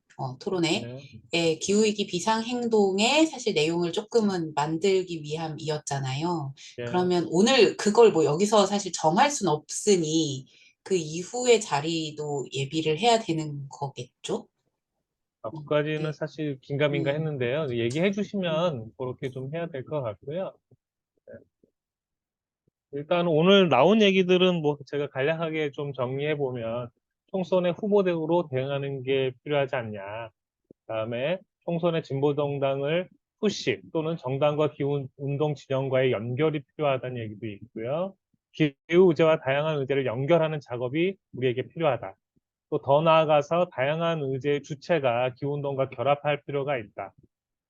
토론회 네. 기후위기 비상행동의 사실 내용을 조금은 만들기 위함이었잖아요. 예. 그러면 오늘 그걸 뭐 여기서 사실 정할 순 없으니 그 이후의 자리도 예비를 해야 되는 거겠죠? 그까지는 네. 사실 긴가민가 음. 했는데요. 얘기해 주시면 그렇게 좀 해야 될 것 같고요. 일단 오늘 나온 얘기들은 뭐 제가 간략하게 좀 정리해 보면 총선에 후보대로 대응하는 게 필요하지 않냐. 그다음에 총선의 진보정당을 푸시 또는 정당과 기후운동 진영과의 연결이 필요하다는 얘기도 있고요. 기후 의제와 다양한 의제를 연결하는 작업이 우리에게 필요하다. 또 더 나아가서 다양한 의제의 주체가 기후운동과 결합할 필요가 있다.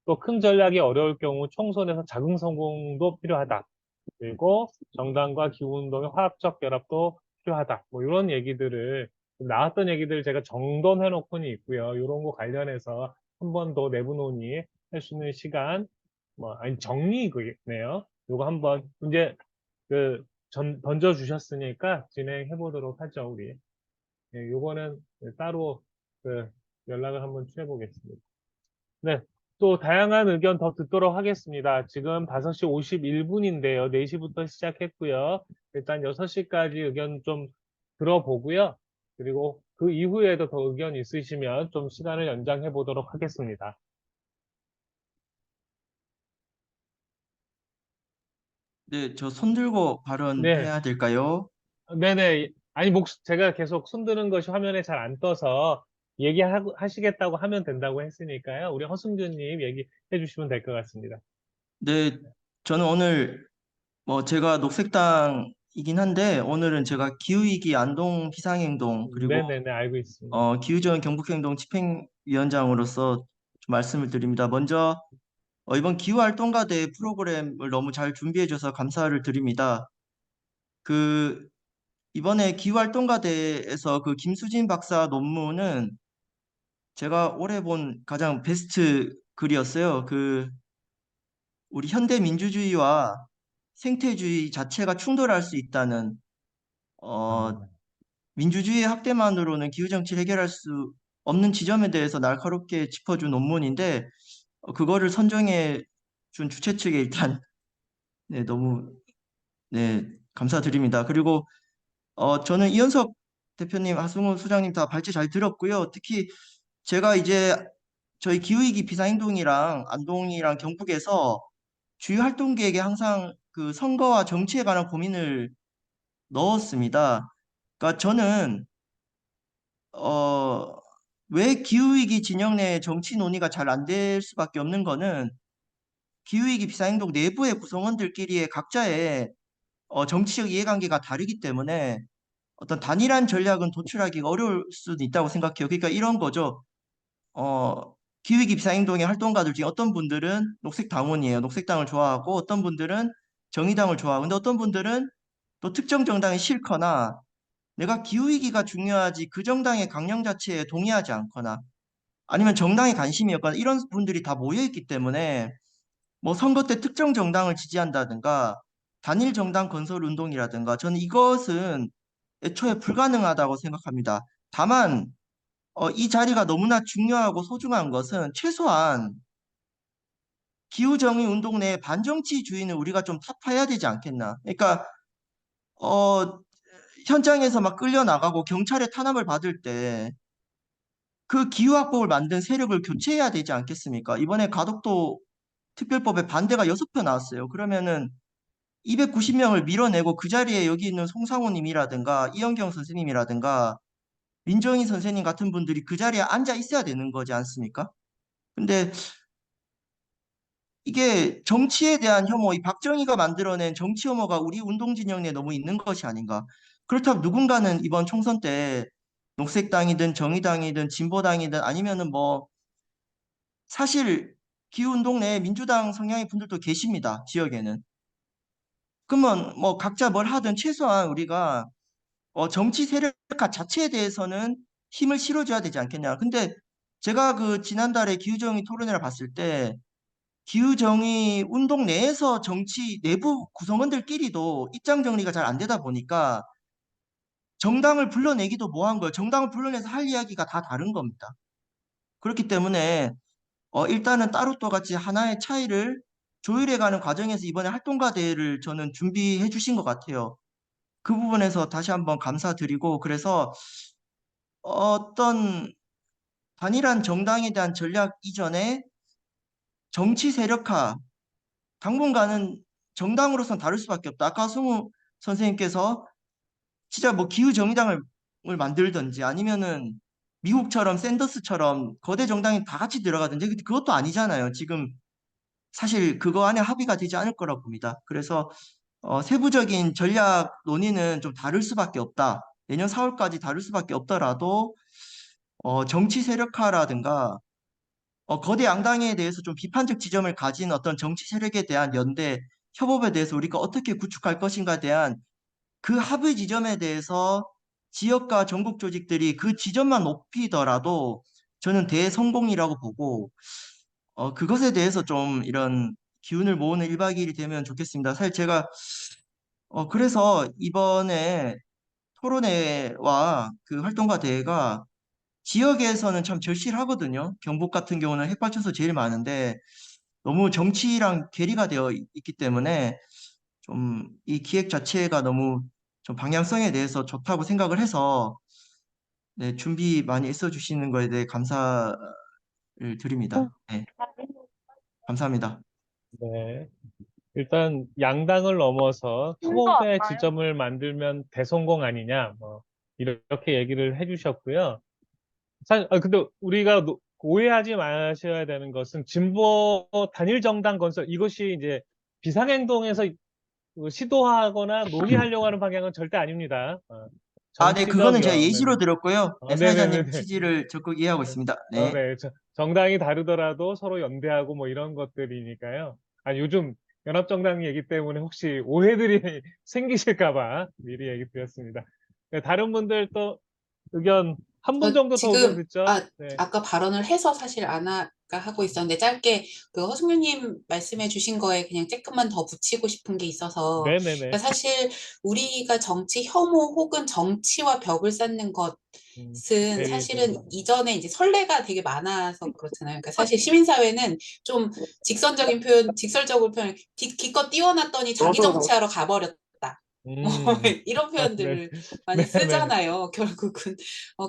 또 큰 전략이 어려울 경우 총선에서 작은 성공도 필요하다. 그리고 정당과 기후운동의 화합적 결합도 필요하다. 뭐 이런 얘기들을 나왔던 얘기들을 제가 정돈해 놓고는 있고요. 이런 거 관련해서 한 번 더 내부 논의할 수 있는 시간, 뭐 아니 정리네요. 요거 한번 이제 던져 주셨으니까 진행해 보도록 하죠, 우리. 예, 요거는 따로 연락을 한번 취해 보겠습니다. 네. 또 다양한 의견 더 듣도록 하겠습니다. 지금 5시 51분인데요. 4시부터 시작했고요. 일단 6시까지 의견 좀 들어보고요. 그리고 그 이후에도 더 의견 있으시면 좀 시간을 연장해 보도록 하겠습니다. 네, 저 손 들고 네. 발언해야 될까요? 네네. 아니, 제가 계속 손드는 것이 화면에 잘 안 떠서 얘기하시겠다고 하면 된다고 했으니까요. 우리 허승규님 얘기해 주시면 될 것 같습니다. 네, 저는 오늘 뭐 제가 녹색당이긴 한데 오늘은 제가 기후위기 안동 비상행동 그리고 네네네, 알고 있습니다. 기후전 경북행동 집행위원장으로서 좀 말씀을 드립니다. 먼저 이번 기후활동가대 프로그램을 너무 잘 준비해 줘서 감사를 드립니다. 이번에 기후활동가대에서 그 김수진 박사 논문은 제가 올해 본 가장 베스트 글이었어요. 우리 현대 민주주의와 생태주의 자체가 충돌할 수 있다는 민주주의의 확대만으로는 기후정치를 해결할 수 없는 지점에 대해서 날카롭게 짚어준 논문인데 그거를 선정해 준 주최 측에 일단 네, 너무 네, 감사드립니다. 그리고 저는 이현석 대표님, 하승우 소장님 다 발제 잘 들었고요. 특히 제가 이제 저희 기후위기 비상행동이랑 안동이랑 경북에서 주요 활동 계획에 항상 그 선거와 정치에 관한 고민을 넣었습니다. 그러니까 저는 왜 기후위기 진영 내 정치 논의가 잘 안 될 수밖에 없는 거는 기후위기 비상행동 내부의 구성원들끼리의 각자의 정치적 이해관계가 다르기 때문에 어떤 단일한 전략은 도출하기가 어려울 수도 있다고 생각해요. 그러니까 이런 거죠. 기후위기 비상행동의 활동가들 중에 어떤 분들은 녹색당원이에요. 녹색당을 좋아하고 어떤 분들은 정의당을 좋아하고 근데 어떤 분들은 또 특정 정당이 싫거나 내가 기후위기가 중요하지 그 정당의 강령 자체에 동의하지 않거나 아니면 정당에 관심이 없거나 이런 분들이 다 모여있기 때문에 뭐 선거 때 특정 정당을 지지한다든가 단일 정당 건설 운동이라든가 저는 이것은 애초에 불가능하다고 생각합니다. 다만 이 자리가 너무나 중요하고 소중한 것은 최소한 기후정의 운동 내 반정치주의는 우리가 좀 타파해야 되지 않겠나. 그러니까 현장에서 막 끌려나가고 경찰의 탄압을 받을 때 그 기후학법을 만든 세력을 교체해야 되지 않겠습니까? 이번에 가덕도 특별법에 반대가 6표 나왔어요. 그러면은 290명을 밀어내고 그 자리에 여기 있는 송상호님이라든가 이현경 선생님이라든가 민정희 선생님 같은 분들이 그 자리에 앉아 있어야 되는 거지 않습니까? 근데 이게 정치에 대한 혐오, 이 박정희가 만들어낸 정치 혐오가 우리 운동 진영 내에 너무 있는 것이 아닌가. 그렇다면 누군가는 이번 총선 때 녹색당이든 정의당이든 진보당이든 아니면은 뭐 사실 기후운동 내에 민주당 성향의 분들도 계십니다. 지역에는. 그러면 뭐 각자 뭘 하든 최소한 우리가 정치 세력화 자체에 대해서는 힘을 실어줘야 되지 않겠냐. 근데 제가 지난달에 기후정의 토론회를 봤을 때 기후정의 운동 내에서 정치 내부 구성원들끼리도 입장 정리가 잘 안 되다 보니까 정당을 불러내기도 뭐한 거예요. 정당을 불러내서 할 이야기가 다 다른 겁니다. 그렇기 때문에 일단은 따로또 같이 하나의 차이를 조율해가는 과정에서 이번에 활동가 대회를 저는 준비해 주신 것 같아요. 그 부분에서 다시 한번 감사드리고, 그래서 어떤 단일한 정당에 대한 전략 이전에 정치 세력화, 당분간은 정당으로선 다를 수밖에 없다. 아까 승우 선생님께서 진짜 뭐 기후정의당을 만들든지 아니면은 미국처럼 샌더스처럼 거대 정당이 다 같이 들어가든지 그것도 아니잖아요. 지금 사실 그거 안에 합의가 되지 않을 거라고 봅니다. 그래서 세부적인 전략 논의는 좀 다를 수밖에 없다. 내년 4월까지 다를 수밖에 없더라도 정치 세력화라든가 거대 양당에 대해서 좀 비판적 지점을 가진 어떤 정치 세력에 대한 연대, 협업에 대해서 우리가 어떻게 구축할 것인가에 대한 그 합의 지점에 대해서 지역과 전국 조직들이 그 지점만 높이더라도 저는 대성공이라고 보고 그것에 대해서 좀 이런 기운을 모으는 1박 2일이 되면 좋겠습니다. 사실 제가 그래서 이번에 토론회와 그 활동가 대회가 지역에서는 참 절실하거든요. 경북 같은 경우는 핵발전소 제일 많은데 너무 정치랑 괴리가 되어 있기 때문에 좀 이 기획 자체가 너무 좀 방향성에 대해서 좋다고 생각을 해서 네, 준비 많이 애써 주시는 거에 대해 감사를 드립니다. 네, 감사합니다. 네. 일단 양당을 넘어서 협업의 지점을 만들면 대성공 아니냐, 뭐 이렇게 얘기를 해주셨고요. 근데 우리가 오해하지 마셔야 되는 것은 진보 단일 정당 건설 이것이 이제 비상행동에서 시도하거나 논의하려고 하는 방향은 절대 아닙니다. 네, 그거는 제가 정치적이요. 예시로 네네. 들었고요. 네, 사회자님 네네네네. 취지를 적극 이해하고 있습니다. 네. 네. 정당이 다르더라도 서로 연대하고 뭐 이런 것들이니까요. 요즘 연합정당 얘기 때문에 혹시 오해들이 생기실까봐 미리 얘기 드렸습니다. 네, 다른 분들 또 의견 한 분 정도 더 의견 지금 듣죠? 네. 아까 발언을 해서 사실 안 할까 하고 있었는데 짧게 그 허승유님 말씀해 주신 거에 그냥 조금만 더 붙이고 싶은 게 있어서 네네네. 그러니까 사실 우리가 정치 혐오 혹은 정치와 벽을 쌓는 것은 대리죠. 사실은 이전에 이제 선례가 되게 많아서 그렇잖아요. 그러니까 사실 시민사회는 좀 직선적인 표현, 직설적으로 표현, 기껏 띄워놨더니 자기 정치하러 가버렸다. 뭐 이런 네. 표현들을 많이 네네. 쓰잖아요. 결국은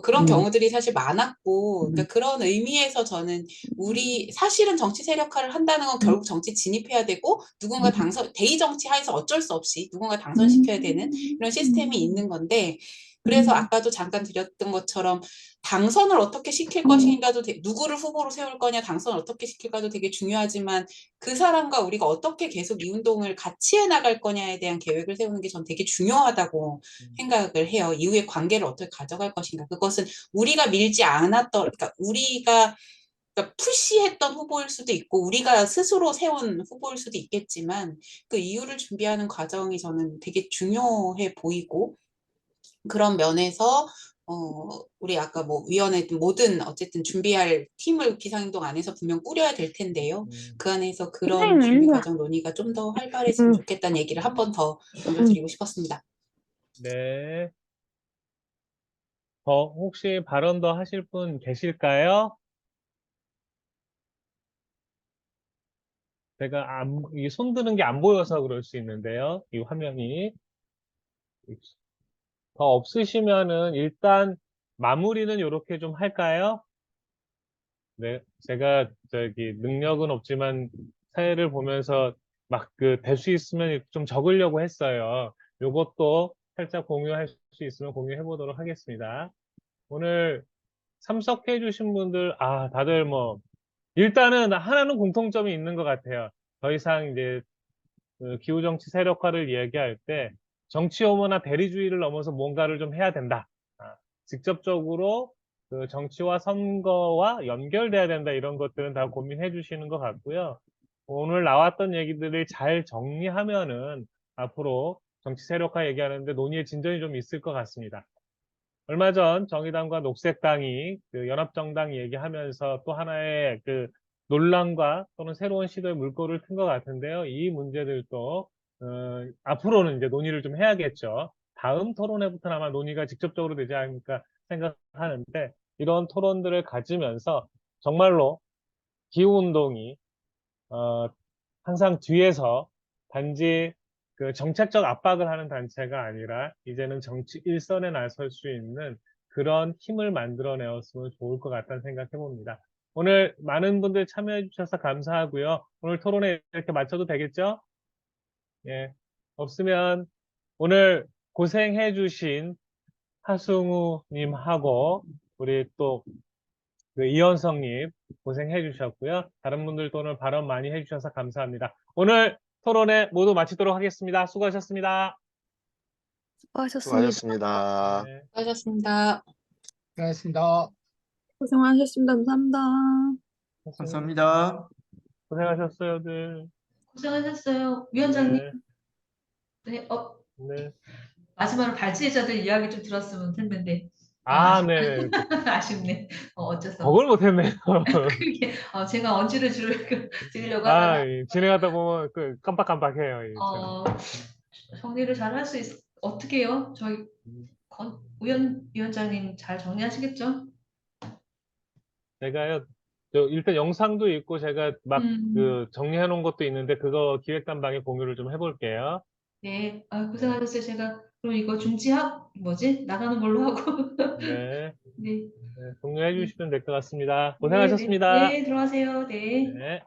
그런 경우들이 사실 많았고 그러니까 그런 의미에서 저는 우리 사실은 정치 세력화를 한다는 건 결국 정치 진입해야 되고 누군가 대의 정치 하에서 어쩔 수 없이 누군가 당선시켜야 되는 이런 시스템이 있는 건데 그래서 아까도 잠깐 드렸던 것처럼 당선을 어떻게 시킬 것인가도 누구를 후보로 세울 거냐 당선을 어떻게 시킬까도 되게 중요하지만 그 사람과 우리가 어떻게 계속 이 운동을 같이 해나갈 거냐에 대한 계획을 세우는 게 전 되게 중요하다고 생각을 해요. 이후의 관계를 어떻게 가져갈 것인가. 그것은 우리가 밀지 않았던, 그러니까 우리가 푸시했던 후보일 수도 있고 우리가 스스로 세운 후보일 수도 있겠지만 그 이유를 준비하는 과정이 저는 되게 중요해 보이고 그런 면에서 우리 아까 뭐 위원회 모든 어쨌든 준비할 팀을 비상행동 안에서 분명 꾸려야 될 텐데요. 그 안에서 그런 준비 과정 논의가 좀 더 활발해지면 좋겠다는 얘기를 한 번 더 던져드리고 싶었습니다. 네. 혹시 발언 더 하실 분 계실까요? 제가 손 드는 게 안 보여서 그럴 수 있는데요. 이 화면이. 더 없으시면은 일단 마무리는 이렇게 좀 할까요? 네, 제가 능력은 없지만 사회를 보면서 막 될 수 있으면 좀 적으려고 했어요. 요것도 살짝 공유할 수 있으면 공유해 보도록 하겠습니다. 오늘 참석해 주신 분들, 다들 뭐, 일단은 하나는 공통점이 있는 것 같아요. 더 이상 이제 기후정치 세력화를 이야기할 때 정치 혐오나 대리주의를 넘어서 뭔가를 좀 해야 된다. 직접적으로 그 정치와 선거와 연결돼야 된다. 이런 것들은 다 고민해 주시는 것 같고요. 오늘 나왔던 얘기들을 잘 정리하면은 앞으로 정치 세력화 얘기하는데 논의의 진전이 좀 있을 것 같습니다. 얼마 전 정의당과 녹색당이 그 연합정당 얘기하면서 또 하나의 그 논란과 또는 새로운 시도의 물꼬를 튼 것 같은데요. 이 문제들도 앞으로는 이제 논의를 좀 해야겠죠. 다음 토론회부터는 아마 논의가 직접적으로 되지 않을까 생각하는데 이런 토론들을 가지면서 정말로 기후운동이 항상 뒤에서 단지 그 정책적 압박을 하는 단체가 아니라 이제는 정치 일선에 나설 수 있는 그런 힘을 만들어내었으면 좋을 것 같다는 생각해 봅니다. 오늘 많은 분들 참여해 주셔서 감사하고요. 오늘 토론회 이렇게 마쳐도 되겠죠? 예. 없으면 오늘 고생해 주신 하승우님하고 우리 또 그 이현성님 고생해 주셨고요. 다른 분들도 오늘 발언 많이 해 주셔서 감사합니다. 오늘 토론회 모두 마치도록 하겠습니다. 수고하셨습니다. 수고하셨습니다. 수고하셨습니다. 네. 수고하셨습니다. 고맙습니다. 고생하셨습니다. 감사합니다. 감사합니다. 고생하셨어요들. 고생하셨어요. 위원장님. 네. 네, 네. 마지막으로 발제자들 이야기 좀 들었으면 했는데. 네. 아쉽네. 어쩔 수 없어. 그걸 못했네요. 그게, 제가 언지를 드리려고 하다가, 진행하다 보면 깜빡깜빡해요. 이 참. 정리를 잘 할 수 어떻게 해요? 저희 위원장님 잘 정리하시겠죠? 제가요, 일단 영상도 있고 제가 막 정리해 놓은 것도 있는데 그거 기획단방에 공유를 좀 해볼게요. 네, 고생하셨어요. 제가 그럼 이거 나가는 걸로 하고. 네. 네. 공유해 주시면 될 것 같습니다. 네, 고생하셨습니다. 네, 들어가세요. 네. 네.